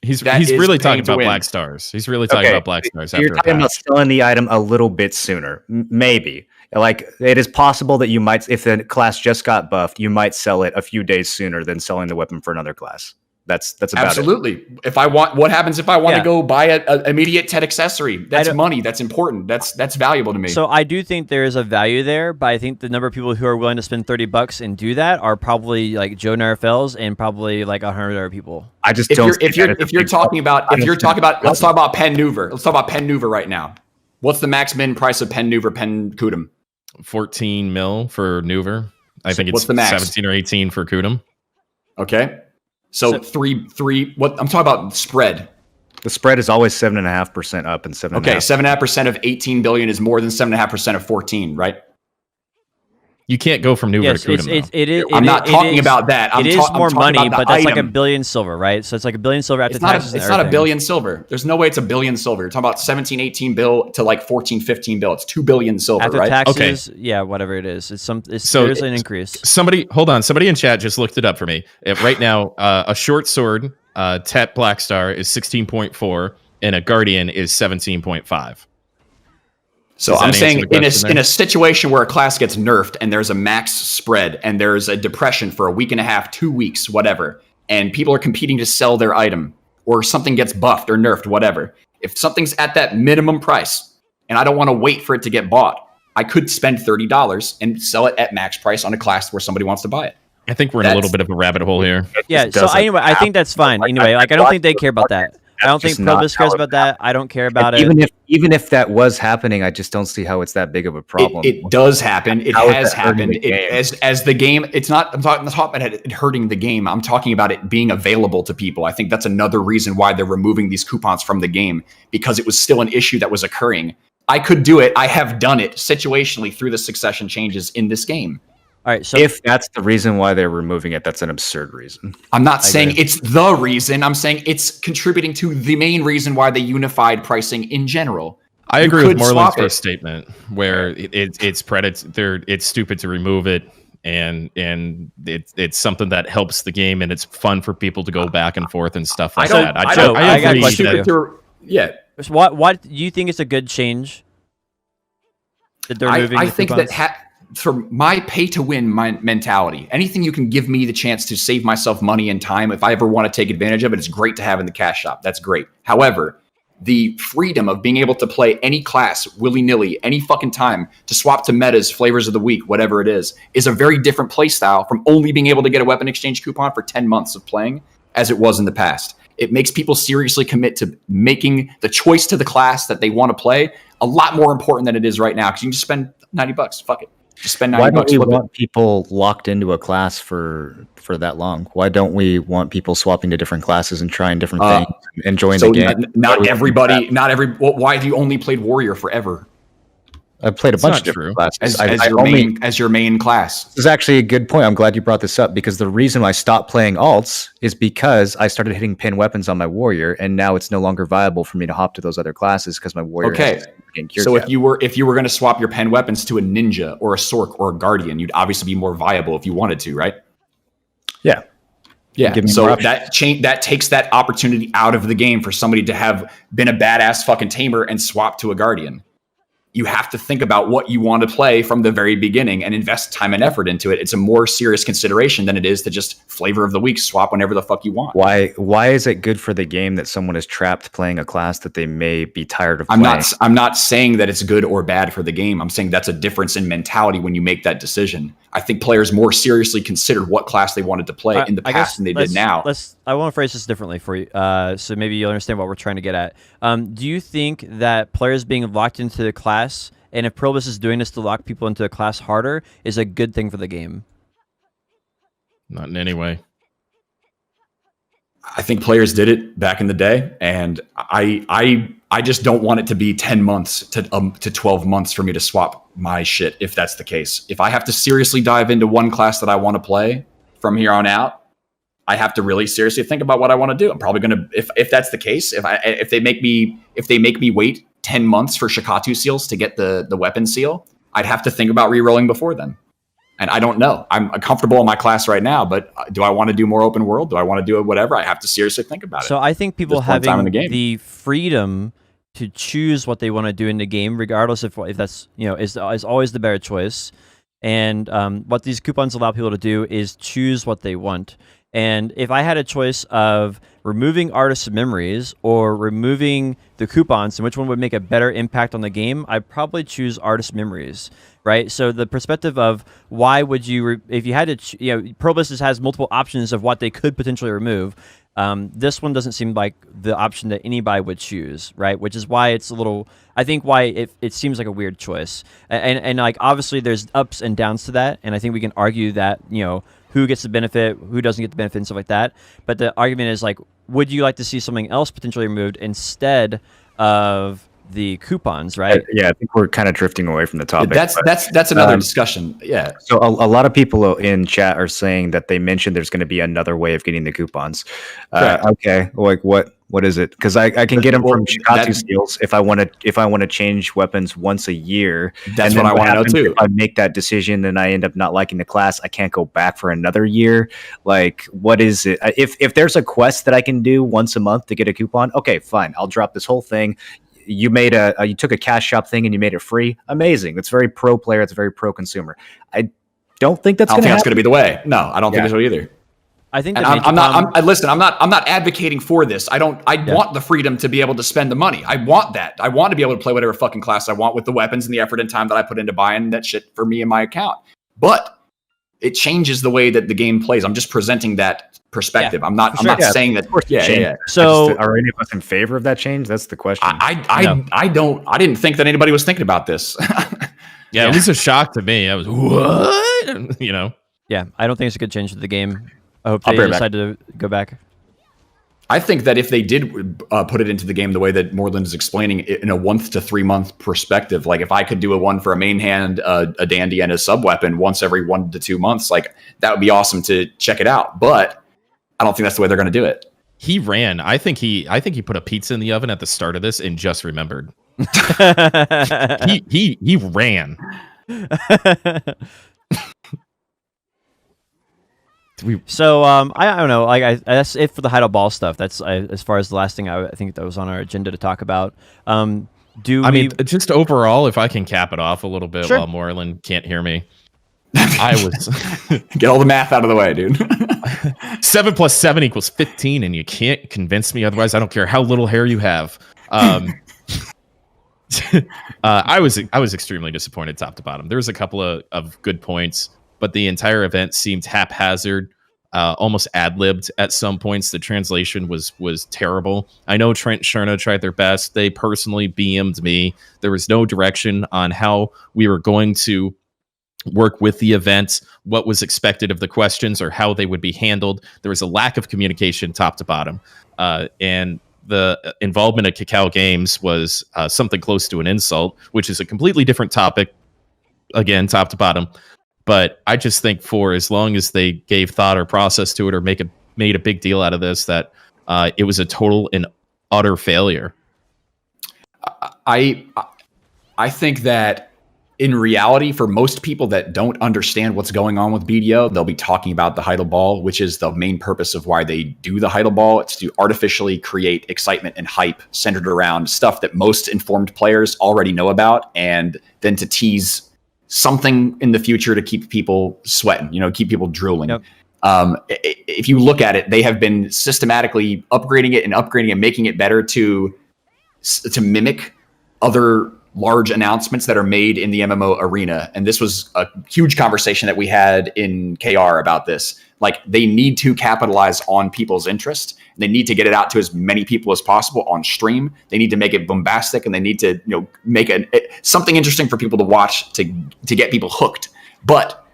He's really talking about Black Stars. He's really talking about Black Stars. You're talking about selling the item a little bit sooner, maybe. Like it is possible that you might, if the class just got buffed, you might sell it a few days sooner than selling the weapon for another class. That's about absolutely. It. If I want, what happens if I want to go buy an immediate TED accessory? That's money. That's important. That's valuable to me. So I do think there is a value there, but I think the number of people who are willing to spend $30 and do that are probably like Joe Narfels and probably like 100 other people. I just don't. If you're talking about, let's talk about Pen Nuver. Let's talk about Pen Nuver right now. What's the max min price of Pen Nuver, Pen Kudum? 14 mil for Nuver. I think it's the max? 17 or 18 for Kudum. Okay. So three. What I'm talking about spread. The spread is always 7.5% up and 7.5%. Okay, 7.5% of 18 billion is more than 7.5% of 14, right? You can't go from Nuver to Kudum. I'm not talking about that. It is more money, but that's like $1 billion silver, right? So it's like $1 billion silver after taxes. It's not $1 billion silver. There's no way it's $1 billion silver. You're talking about 17, 18 bill to like 14, 15 bill. It's $2 billion silver, after right? Taxes, yeah, whatever it is. There's an increase. Somebody in chat just looked it up for me. Right now, a short sword, Tet Black Star is 16.4, and a Guardian is 17.5. So Does that I'm answer saying the in question in there? a situation where a class gets nerfed and there's a max spread and there's a depression for a week and a half, 2 weeks, whatever, and people are competing to sell their item or something gets buffed or nerfed, whatever. If something's at that minimum price and I don't want to wait for it to get bought, I could spend $30 and sell it at max price on a class where somebody wants to buy it. I think we're in a little bit of a rabbit hole here. Yeah. It So doesn't anyway, I think that's fine. Anyway, like I don't think they care about that. I don't think just not Probius cares how it about that. I don't care about it. Even if that was happening, I just don't see how it's that big of a problem. It does happen. It How is has that hurting happened. the game? As the game, it's not. I'm not talking about it hurting the game. I'm talking about it being available to people. I think that's another reason why they're removing these coupons from the game, because it was still an issue that was occurring. I could do it. I have done it situationally through the succession changes in this game. All right. So If that's the reason why they're removing it, that's an absurd reason. I'm not saying agree. it's the reason. I'm saying it's contributing to the main reason why they unified pricing in general. I You agree with could Moreland's swap it. first statement, where it's it's stupid to remove it, and it's something that helps the game, and it's fun for people to go back and forth and stuff like that. I got a agree question that- for you. Yeah, So what do you think is a good change that they're moving? I the think coupons? that for my pay to win mentality, anything you can give me the chance to save myself money and time, if I ever want to take advantage of it, it's great to have in the cash shop. That's great. However, the freedom of being able to play any class willy-nilly, any fucking time, to swap to metas, flavors of the week, whatever it is a very different play style from only being able to get a weapon exchange coupon for 10 months of playing as it was in the past. It makes people seriously commit to making the choice to the class that they want to play a lot more important than it is right now, because you can just spend $90. Fuck it. Just spend 90 Why don't bucks. we flip it. want people locked into a class for that long? Why don't we want people swapping to different classes and trying different things, enjoying So the game? not everybody, why have you only played Warrior forever I've played a It's bunch not of different true. classes. as your main class? This is actually a good point. I'm glad you brought this up, because the reason I stopped playing alts is because I started hitting pin weapons on my warrior, and now it's no longer viable for me to hop to those other classes because my warrior. Okay. has getting cured So yet. if you were going to swap your pen weapons to a ninja or a sork or a guardian, you'd obviously be more viable if you wanted to, right? yeah, Yeah. Give me So more options. that takes that opportunity out of the game for somebody to have been a badass fucking tamer and swap to a guardian. You have to think about what you want to play from the very beginning and invest time and effort into it. It's a more serious consideration than it is to just flavor of the week, swap whenever the fuck you want. why is it good for the game that someone is trapped playing a class that they may be tired of I'm playing? not saying that it's good or bad for the game. I'm saying that's a difference in mentality when you make that decision. I think players more seriously considered what class they wanted to play in the I past guess than they did now. I want to phrase this differently for you, so maybe you'll understand what we're trying to get at. Do you think that players being locked into the class, and if Probius is doing this to lock people into a class harder, is a good thing for the game? Not in any way. I think players did it back in the day, and I just don't want it to be 10 months to 12 months for me to swap my shit if that's the case. If I have to seriously dive into one class that I want to play from here on out, I have to really seriously think about what I want to do. I'm probably going to, if that's the case, if they make me wait 10 months for Shikatu seals to get the weapon seal, I'd have to think about re-rolling before then. And I don't know. I'm comfortable in my class right now, but do I want to do more open world? Do I want to do it? Whatever. I have to seriously think about it. So I think people This point in time in having the game. the freedom to choose what they want to do in the game, regardless if that's is always the better choice. And what these coupons allow people to do is choose what they want. And if I had a choice of removing Artists of Memories or removing the coupons, and which one would make a better impact on the game, I'd probably choose Artists of Memories, right? So the perspective of why would you, if you had to, Probius has multiple options of what they could potentially remove. This one doesn't seem like the option that anybody would choose, right? Which is why it's a little, I think why it seems like a weird choice. And like, obviously there's ups and downs to that. And I think we can argue that, who gets the benefit, who doesn't get the benefit and stuff like that. But the argument is like, would you like to see something else potentially removed instead of the coupons, right? Yeah, I think we're kind of drifting away from the topic. That's another discussion. Yeah. So a lot of people in chat are saying that they mentioned there's going to be another way of getting the coupons. Okay, like what is it? Because I can get them from Shikatu skills if I want to change weapons once a year. That's and what I want to know happens too. If I make that decision and I end up not liking the class, I can't go back for another year. Like, what is it? If there's a quest that I can do once a month to get a coupon, okay, fine. I'll drop this whole thing. you took a cash shop thing and you made it free. Amazing. That's very pro player. It's very pro consumer. I don't think that's going to be the way. No, I don't think so either. I think and I'm not advocating for this. I want the freedom to be able to spend the money. I want that. I want to be able to play whatever fucking class I want with the weapons and the effort and time that I put into buying that shit for me and my account. But it changes the way that the game plays. I'm just presenting that perspective. I'm not saying that. Yeah. So are any of us in favor of that change? That's the question. I didn't think that anybody was thinking about this. It was a shock to me. I was what? You know. Yeah, I don't think it's a good change to the game. I hope they decide to go back. I think that if they did put it into the game the way that Moreland is explaining it in a 1 to 3 month perspective, like if I could do a one for a main hand, a dandy, and a sub weapon once every 1 to 2 months, like that would be awesome to check it out. But I don't think that's the way they're going to do it. He ran. I think he put a pizza in the oven at the start of this and just remembered. he ran. So I don't know. Like that's it for the Heidel Ball stuff. That's as far as the last thing I think that was on our agenda to talk about. Just overall, if I can cap it off a little bit Sure. while Moreland can't hear me, I was get all the math out of the way, dude. 7 + 7 = 15, and you can't convince me otherwise. I don't care how little hair you have. I was extremely disappointed top to bottom. There was a couple of good points, but the entire event seemed haphazard, almost ad-libbed at some points. The translation was terrible. I know Trent Sherna tried their best. They personally BM'd me. There was no direction on how we were going to work with the event, what was expected of the questions, or how they would be handled. There was a lack of communication top to bottom. And the involvement of Cacao Games was something close to an insult, which is a completely different topic, again, top to bottom. But I just think for as long as they gave thought or process to it or made a big deal out of this, that it was a total and utter failure. I think that in reality, for most people that don't understand what's going on with BDO, they'll be talking about the Heidel Ball, which is the main purpose of why they do the Heidel Ball. It's to artificially create excitement and hype centered around stuff that most informed players already know about, and then to tease something in the future to keep people sweating, keep people drooling. Yep. If you look at it, they have been systematically upgrading it and making it better to mimic other large announcements that are made in the MMO arena. And this was a huge conversation that we had in KR about this. Like, they need to capitalize on people's interest. They need to get it out to as many people as possible on stream. They need to make it bombastic, and they need to, make something interesting for people to watch to get people hooked. But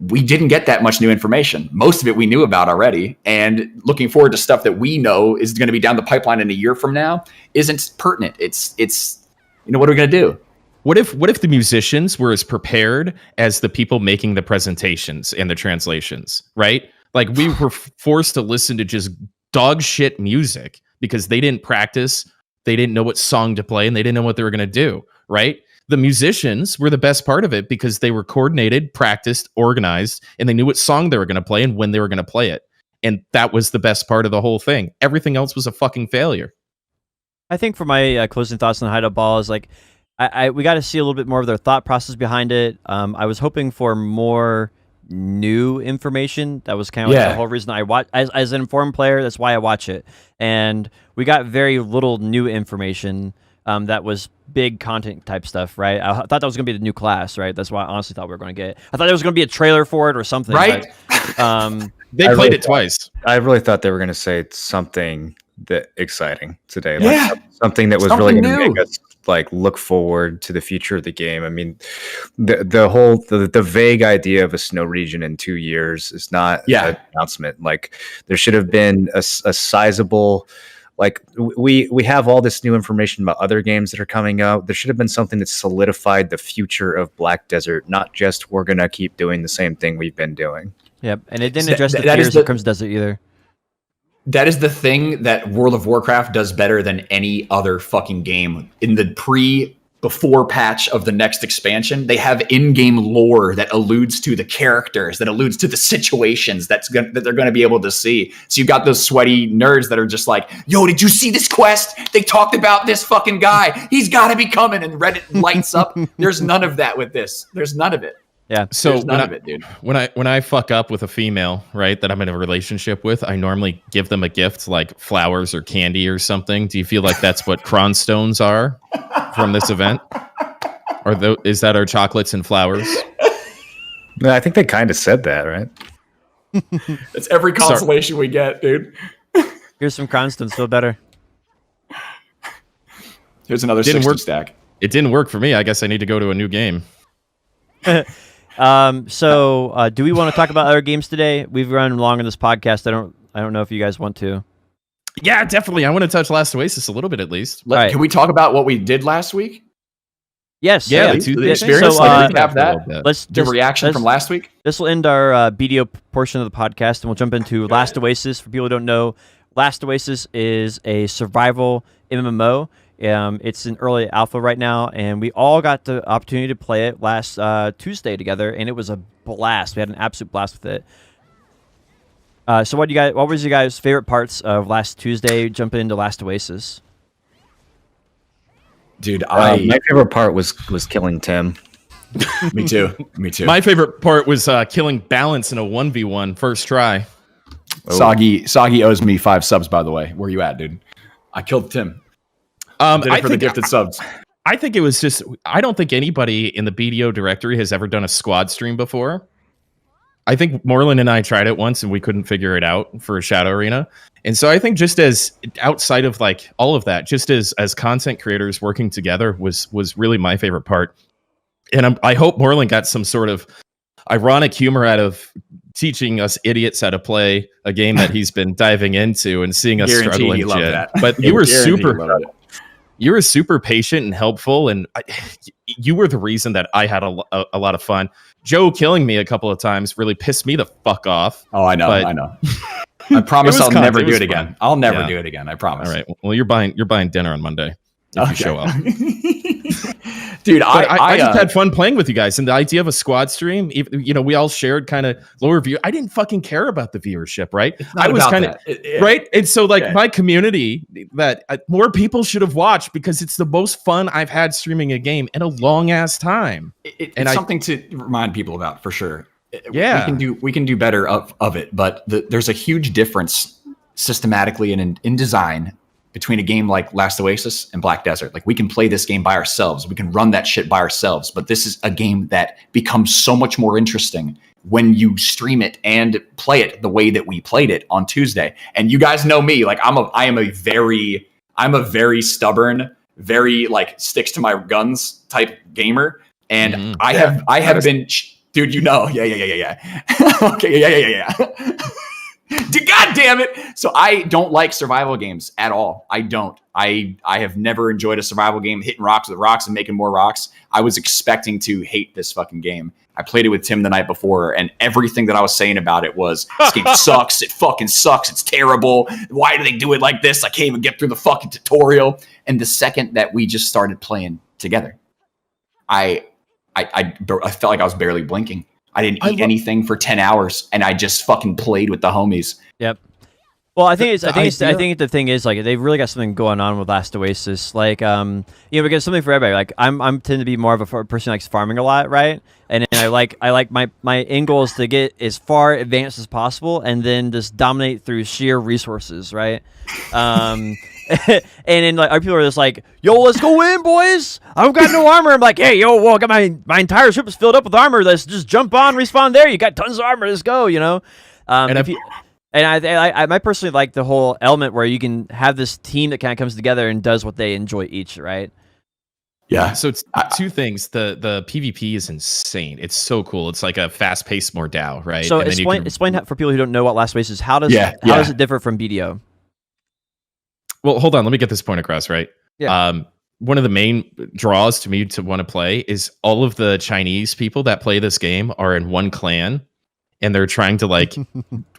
we didn't get that much new information. Most of it we knew about already, and looking forward to stuff that we know is going to be down the pipeline in a year from now isn't pertinent. It's what are we going to do? What if the musicians were as prepared as the people making the presentations and the translations, right? Like, we were forced to listen to just dog shit music because they didn't practice, they didn't know what song to play, and they didn't know what they were going to do, right? The musicians were the best part of it because they were coordinated, practiced, organized, and they knew what song they were going to play and when they were going to play it. And that was the best part of the whole thing. Everything else was a fucking failure. I think for my closing thoughts on Heidel Ball is like, we got to see a little bit more of their thought process behind it. I was hoping for more new information. That was kind of like the whole reason I watch as an informed player. That's why I watch it. And we got very little new information. That was big content type stuff, right? I thought that was going to be the new class, right? That's why I honestly thought we were going to get it. I thought there was going to be a trailer for it or something. Right? But, they played it twice. I really thought they were going to say something that exciting today. Like something that was really going to make us look forward to the future of the game. I mean, the vague idea of a snow region in 2 years is not an announcement. Like, there should have been a sizable, we have all this new information about other games that are coming out. There should have been something that solidified the future of Black Desert, not just we're going to keep doing the same thing we've been doing. Yep, and it didn't address the fears of Crimson Desert either. That is the thing that World of Warcraft does better than any other fucking game. In the before patch of the next expansion, they have in-game lore that alludes to the characters, that alludes to the situations that they're going to be able to see. So you got those sweaty nerds that are just like, yo, did you see this quest? They talked about this fucking guy. He's got to be coming. And Reddit lights up. There's none of that with this. There's none of it. Yeah. So There's none of it, dude. When I fuck up with a female, right, that I'm in a relationship with, I normally give them a gift like flowers or candy or something. Do you feel like that's what cronstones are from this event? Or is that our chocolates and flowers? No, I think they kind of said that, right? It's every consolation we get, dude. Here's some cronstones, feel better. Here's another 60 stack. It didn't work for me. I guess I need to go to a new game. So do we want to talk about other games today? We've run long on this podcast. I don't know if you guys want to. Yeah, definitely. I want to touch Last Oasis a little bit at least. Right. Can we talk about what we did last week? Yes. Yeah, the experience. So, like, we have that. Let's The reaction from last week. This will end our BDO portion of the podcast, and we'll jump into Last Oasis. For people who don't know, Last Oasis is a survival MMO. It's in early alpha right now, and we all got the opportunity to play it last Tuesday together, and it was a blast. We had an absolute blast with it. So what was your guys' favorite parts of last Tuesday? Jumping into Last Oasis. Dude, My favorite part was killing Tim. me too. My favorite part was killing Balance in a 1v1 first try. Soggy owes me 5 subs, by the way. Where you at, dude? I killed Tim. Did it for the gifted subs. I think it was just, I don't think anybody in the BDO directory has ever done a squad stream before. I think Moreland and I tried it once and we couldn't figure it out for a Shadow Arena. And so I think just as outside of like all of that, just as content creators working together was really my favorite part. And I hope Moreland got some sort of ironic humor out of teaching us idiots how to play a game that he's been diving into and seeing us struggle and shit. But you were super patient and helpful, and you were the reason that I had a lot of fun. Joe killing me a couple of times really pissed me the fuck off. Oh, I know. I promise I'll never do it again. I'll never do it again. I promise. All right. Well, you're buying dinner on Monday if you show up. Dude, I just had fun playing with you guys, and the idea of a squad stream, we all shared kind of lower view. I didn't fucking care about the viewership, right? I was kind of right, and so my community that more people should have watched because it's the most fun I've had streaming a game in a long ass time. It's something to remind people about for sure. Yeah, we can do better of it, but there's a huge difference systematically and in design between a game like Last Oasis and Black Desert. Like, we can play this game by ourselves. We can run that shit by ourselves. But this is a game that becomes so much more interesting when you stream it and play it the way that we played it on Tuesday. And you guys know me. Like, I'm a very stubborn, very like sticks to my guns type gamer. And I have been, dude, yeah. Okay, yeah. God damn it. So I don't like survival games at all. I don't. I have never enjoyed a survival game, hitting rocks with rocks and making more rocks. I was expecting to hate this fucking game. I played it with Tim the night before, and everything that I was saying about it was, this game sucks. It fucking sucks. It's terrible. Why do they do it like this? I can't even get through the fucking tutorial. And the second that we just started playing together, I felt like I was barely blinking. I didn't eat anything for 10 hours, and I just fucking played with the homies. Yep. Well, I think the thing is, like, they've really got something going on with Last Oasis. Like, because something for everybody. Like, I'm tend to be more of a person who likes farming a lot, right? And I like my end goal is to get as far advanced as possible, and then just dominate through sheer resources, right? And then like our people are just like, yo, let's go in, boys. I've got no armor. I'm like, hey, yo, well, I got my entire ship is filled up with armor. Let's just jump on, respawn there. You got tons of armor. Let's go. I personally like the whole element where you can have this team that kind of comes together and does what they enjoy each, right? Yeah. So it's two things. The PvP is insane. It's so cool. It's like a fast-paced Mordau, right? So explain how, for people who don't know what Last Oasis is. How does it differ from BDO? Well, hold on. Let me get this point across, right? Yeah. One of the main draws to me to want to play is all of the Chinese people that play this game are in one clan, and they're trying to like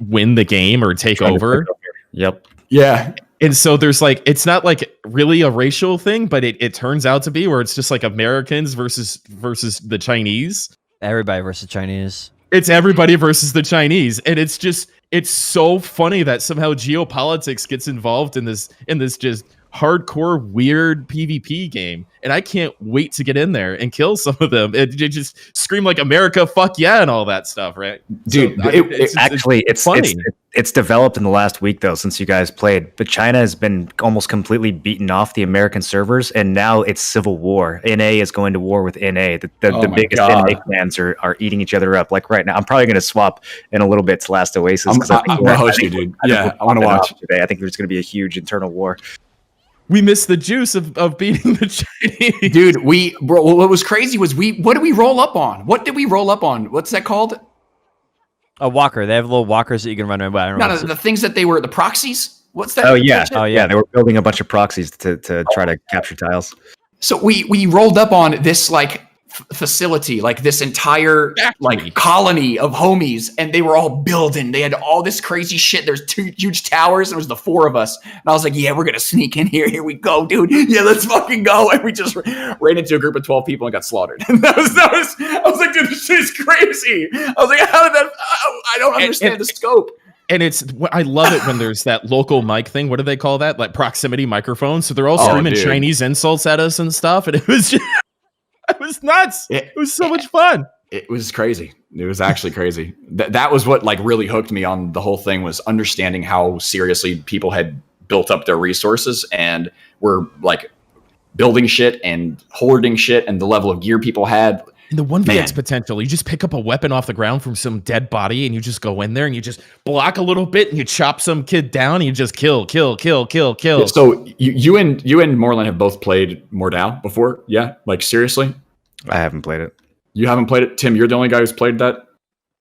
win the game or take over. Yep. Yeah. And so there's like, it's not like really a racial thing, but it turns out to be where it's just like Americans versus the Chinese. Everybody versus Chinese. It's everybody versus the Chinese, and it's so funny that somehow geopolitics gets involved in this just hardcore weird PvP game, and I can't wait to get in there and kill some of them. It just scream like America, fuck yeah, and all that stuff, right? Dude, So, it's funny. It's developed in the last week though, since you guys played. But China has been almost completely beaten off the American servers, and now it's civil war. NA is going to war with NA. The my biggest God. NA clans are eating each other up. Like right now, I'm probably going to swap in a little bit to Last Oasis I'm because I think gonna host you, dude. Yeah, I want to watch. today. I think there's going to be a huge internal war. We missed the juice of beating the Chinese. Dude, bro, what was crazy was what did we roll up on? What did we roll up on? What's that called? A walker. They have little walkers that you can run around. I don't know. No, the things that they were the proxies. What's that? Oh yeah, that shit? yeah. They were building a bunch of proxies to try to capture tiles. So we rolled up on this like facility, like this entire like colony of homies, and they were all building. They had all this crazy shit. There's 2 huge towers. There was the 4 of us, and I was like, "Yeah, we're gonna sneak in here. Here we go, dude. Yeah, let's fucking go." And we just ran into a group of 12 people and got slaughtered. And I was like, "Dude, this shit's crazy." I was like, "How did that? I don't understand the scope." And I love it when there's that local mic thing. What do they call that? Like proximity microphone. So they're all screaming dude. Chinese insults at us and stuff. And it was just, it was nuts. It was so much fun. It was crazy. It was actually crazy. That was what like really hooked me on the whole thing, was understanding how seriously people had built up their resources and were like building shit and hoarding shit, and the level of gear people had. And the 1vx Man. potential, you just pick up a weapon off the ground from some dead body and you just go in there and you just block a little bit and you chop some kid down and you just kill. So you and Moreland have both played Mordau before? Yeah? Like seriously? I haven't played it. You haven't played it? Tim, you're the only guy who's played that?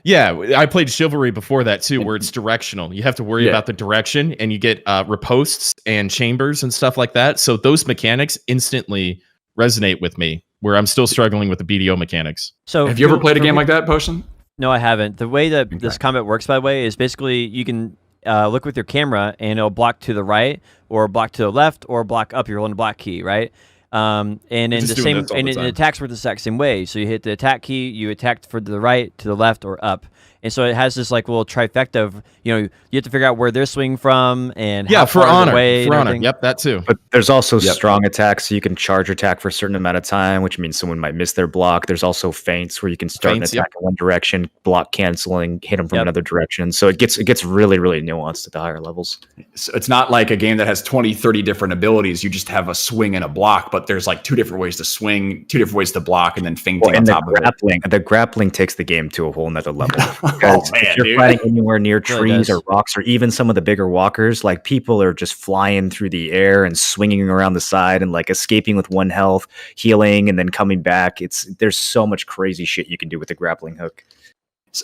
Yeah, I played Chivalry before that too, where it's directional. You have to worry about the direction, and you get riposts and chambers and stuff like that. So those mechanics instantly resonate with me, where I'm still struggling with the BDO mechanics. So Have you ever played a game like that, Potion? No, I haven't. The way that this combat works, by the way, is basically you can look with your camera and it'll block to the right, or block to the left, or block up. You're holding the block key, right? And in the just doing same, this all and the it time. attacks work the exact same way. So you hit the attack key, you attack for the right, to the left, or up. And so it has this like little trifecta of, you have to figure out where they're swinging from and how for far honor, away. for honor. Yep, that too. But there's also strong attacks, so you can charge attack for a certain amount of time, which means someone might miss their block. There's also feints where you can start Feints, an attack in one direction, block canceling, hit them from another direction. So it gets really, really nuanced at the higher levels. So it's not like a game that has 20, 30 different abilities. You just have a swing and a block, but there's like 2 different ways to swing, 2 different ways to block, and then feinting on top of it. The grappling takes the game to a whole nother level. Because if you're dude. fighting anywhere near Really trees does. or rocks or even some of the bigger walkers, like people are just flying through the air and swinging around the side and like escaping with 1 health, healing, and then coming back. There's so much crazy shit you can do with the grappling hook.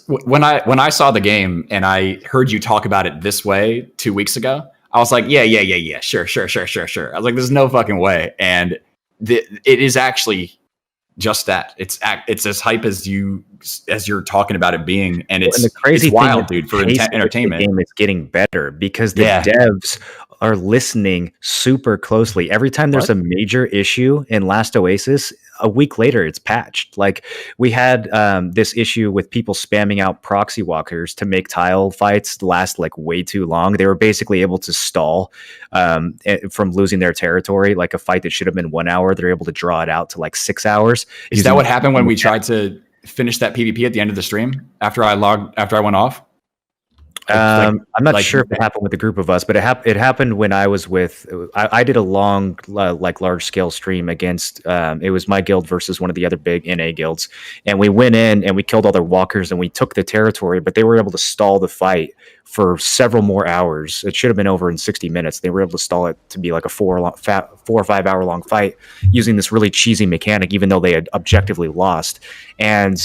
When I saw the game and I heard you talk about it this way 2 weeks ago, I was like, yeah, sure. I was like, there's no fucking way. And it is actually just that. It's as hype as you're talking about it being, and it's the crazy it's wild, thing dude, for is the entertainment. game is getting better because the devs are listening super closely. Every time there's a major issue in Last Oasis, a week later it's patched. Like we had this issue with people spamming out proxy walkers to make tile fights last like way too long. They were basically able to stall from losing their territory. Like a fight that should have been 1 hour, they're able to draw it out to like 6 hours. Is that what happened when we tried to finish that PvP at the end of the stream after I went off? I'm not sure if it happened with a group of us, but it happened when I was with. I did a long, large scale stream against. It was my guild versus one of the other big NA guilds, and we went in and we killed all their walkers and we took the territory, but they were able to stall the fight for several more hours. It should have been over in 60 minutes. They were able to stall it to be like a 4 or 5 hour long fight using this really cheesy mechanic, even though they had objectively lost. And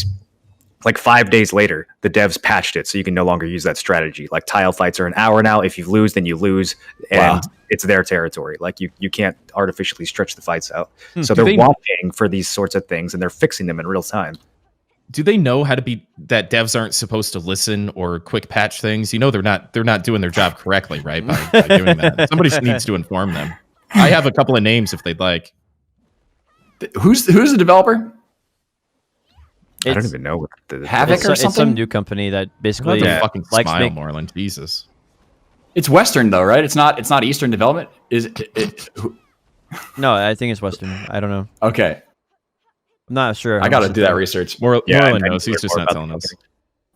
like 5 days later, the devs patched it so you can no longer use that strategy. Like tile fights are an hour now. If you lose, then you lose, and it's their territory. Like you can't artificially stretch the fights out. So they're watching for these sorts of things and they're fixing them in real time. do they know how to be that devs aren't supposed to listen or quick patch things? You know, they're not doing their job correctly, right? By doing that. Somebody needs to inform them. I have a couple of names if they'd like. Who's the developer? I don't even know what Havoc or something. It's some new company that basically Fucking likes smile, make. Moreland. Jesus. It's Western though, right? It's not Eastern Development. Is it? No, I think it's Western. I don't know. Okay, I'm not sure. I got to do that research. Moreland I knows. He's need to just learn not more telling about us.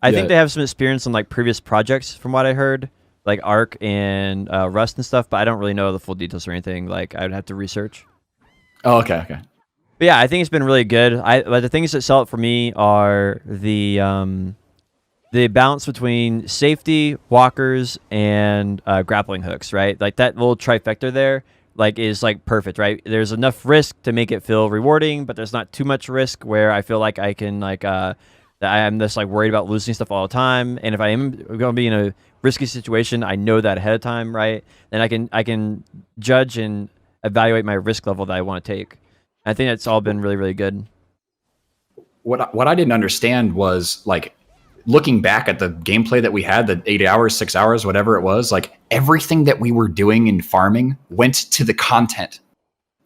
I think they have some experience on like previous projects, from what I heard, like Arc and Rust and stuff. But I don't really know the full details or anything. Like I would have to research. Oh, okay. But yeah, I think it's been really good. But the things that sell it for me are the balance between safety, walkers, and grappling hooks. Right, like that little trifecta there, like is like perfect. Right, there's enough risk to make it feel rewarding, but there's not too much risk where I feel like I can like that I'm just like worried about losing stuff all the time. And if I am going to be in a risky situation, I know that ahead of time, right? Then I can judge and evaluate my risk level that I want to take. I think that's all been really, really good. What I didn't understand was like looking back at the gameplay that we had, the 8 hours, 6 hours, whatever it was, like everything that we were doing in farming went to the content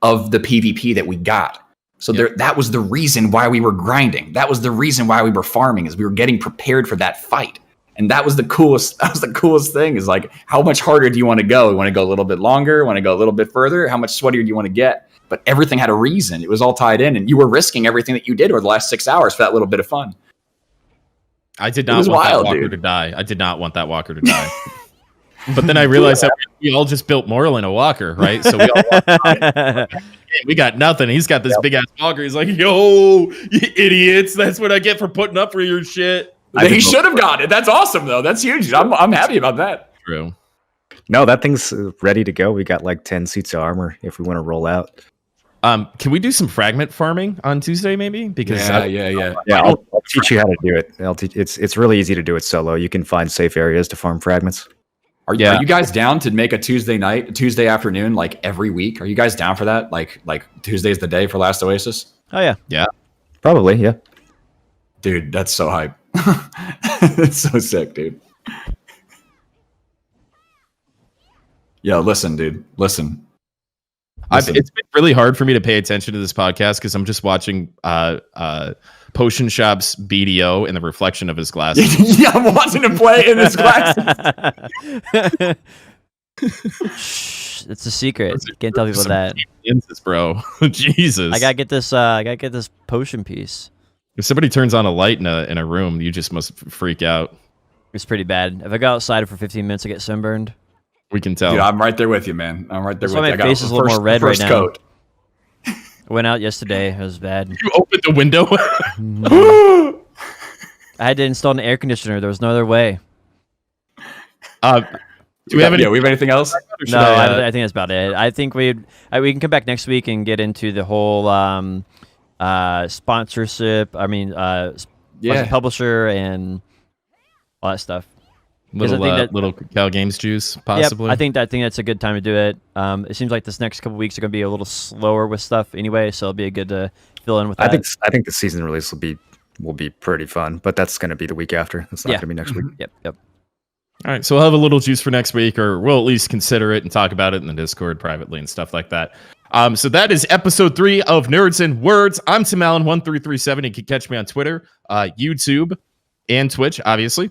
of the PvP that we got. So that was the reason why we were grinding. That was the reason why we were farming, is we were getting prepared for that fight. And that was the coolest. That was the coolest thing. Is like, how much harder do you want to go? You want to go a little bit longer? Want to go a little bit further? How much sweatier do you want to get? But everything had a reason. It was all tied in, and you were risking everything that you did over the last 6 hours for that little bit of fun. I did not want that walker to die. I did not want that walker to die. But then I realized that we all just built Moreland a walker, right? So we all we got nothing. He's got this big ass walker. He's like, yo, you idiots. That's what I get for putting up for your shit. He should have got it. That's awesome, though. That's huge. I'm happy about that. True. No, that thing's ready to go. We got like 10 suits of armor if we want to roll out. Can we do some fragment farming on Tuesday, maybe? Because Yeah, I'll teach you how to do it. It's really easy to do it solo. You can find safe areas to farm fragments. Are you guys down to make a Tuesday afternoon, like every week? Are you guys down for that? Like Tuesday's the day for Last Oasis? Oh yeah, yeah, probably, yeah. Dude, that's so hype. It's so sick, dude. Yo, listen, dude. Listen. It's been really hard for me to pay attention to this podcast because I'm just watching Potion Shop's BDO in the reflection of his glasses. Yeah, I'm watching him play in his glasses. Shh, it's a secret. Can't tell people that. Bro, Jesus. I gotta get this. I gotta get this potion piece. If somebody turns on a light in a room, you just must freak out. It's pretty bad. If I go outside for 15 minutes, I get sunburned. We can tell. Dude, I'm right there with you, man. I'm right there with you. My face is a little more red right now. Coat. I went out yesterday. It was bad. You opened the window. I had to install an air conditioner. There was no other way. Do we have anything else? No, I think that's about it. I think we can come back next week and get into the whole sponsorship. I mean, publisher and all that stuff. Little Cal Games juice, possibly. Yep, I think that's a good time to do it. It seems like this next couple weeks are going to be a little slower with stuff anyway, so it'll be good to fill in with that. I think the season release will be pretty fun, but that's going to be the week after. It's not going to be next week. Yep. All right, so we'll have a little juice for next week, or we'll at least consider it and talk about it in the Discord privately and stuff like that. So that is episode 3 of Nerds and Words. I'm Tim Allen 1337. You can catch me on Twitter, YouTube, and Twitch, obviously.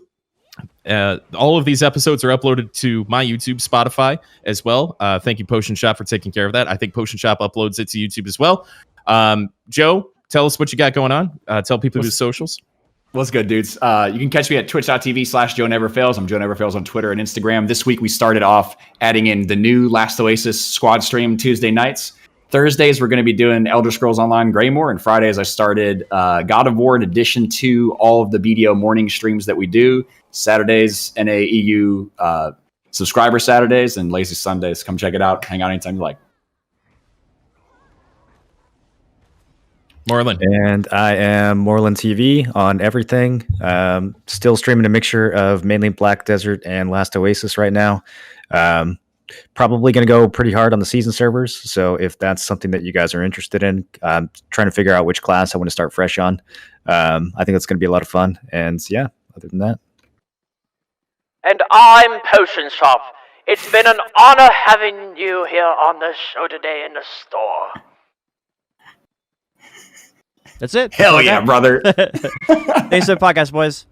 All of these episodes are uploaded to my YouTube, Spotify as well. Thank you, Potion Shop, for taking care of that. I think Potion Shop uploads it to YouTube as well. Joe, tell us what you got going on. Tell people your socials. What's good, dudes? You can catch me at twitch.tv/JoeNeverFails. I'm Joe Neverfails on Twitter and Instagram. This week we started off adding in the new Last Oasis squad stream Tuesday nights. Thursdays, we're going to be doing Elder Scrolls Online Greymore. And Fridays, I started God of War in addition to all of the BDO morning streams that we do. Saturdays, NAEU subscriber Saturdays, and Lazy Sundays. Come check it out. Hang out anytime you like. Moreland. And I am Moreland TV on everything. Still streaming a mixture of mainly Black Desert and Last Oasis right now. probably going to go pretty hard on the season servers. So if that's something that you guys are interested in, trying to figure out which class I want to start fresh on, I think that's going to be a lot of fun. And yeah, other than that. And I'm Potion Shop. It's been an honor having you here on the show today in the store. That's it. Hell yeah, brother. Thanks for the podcast, boys.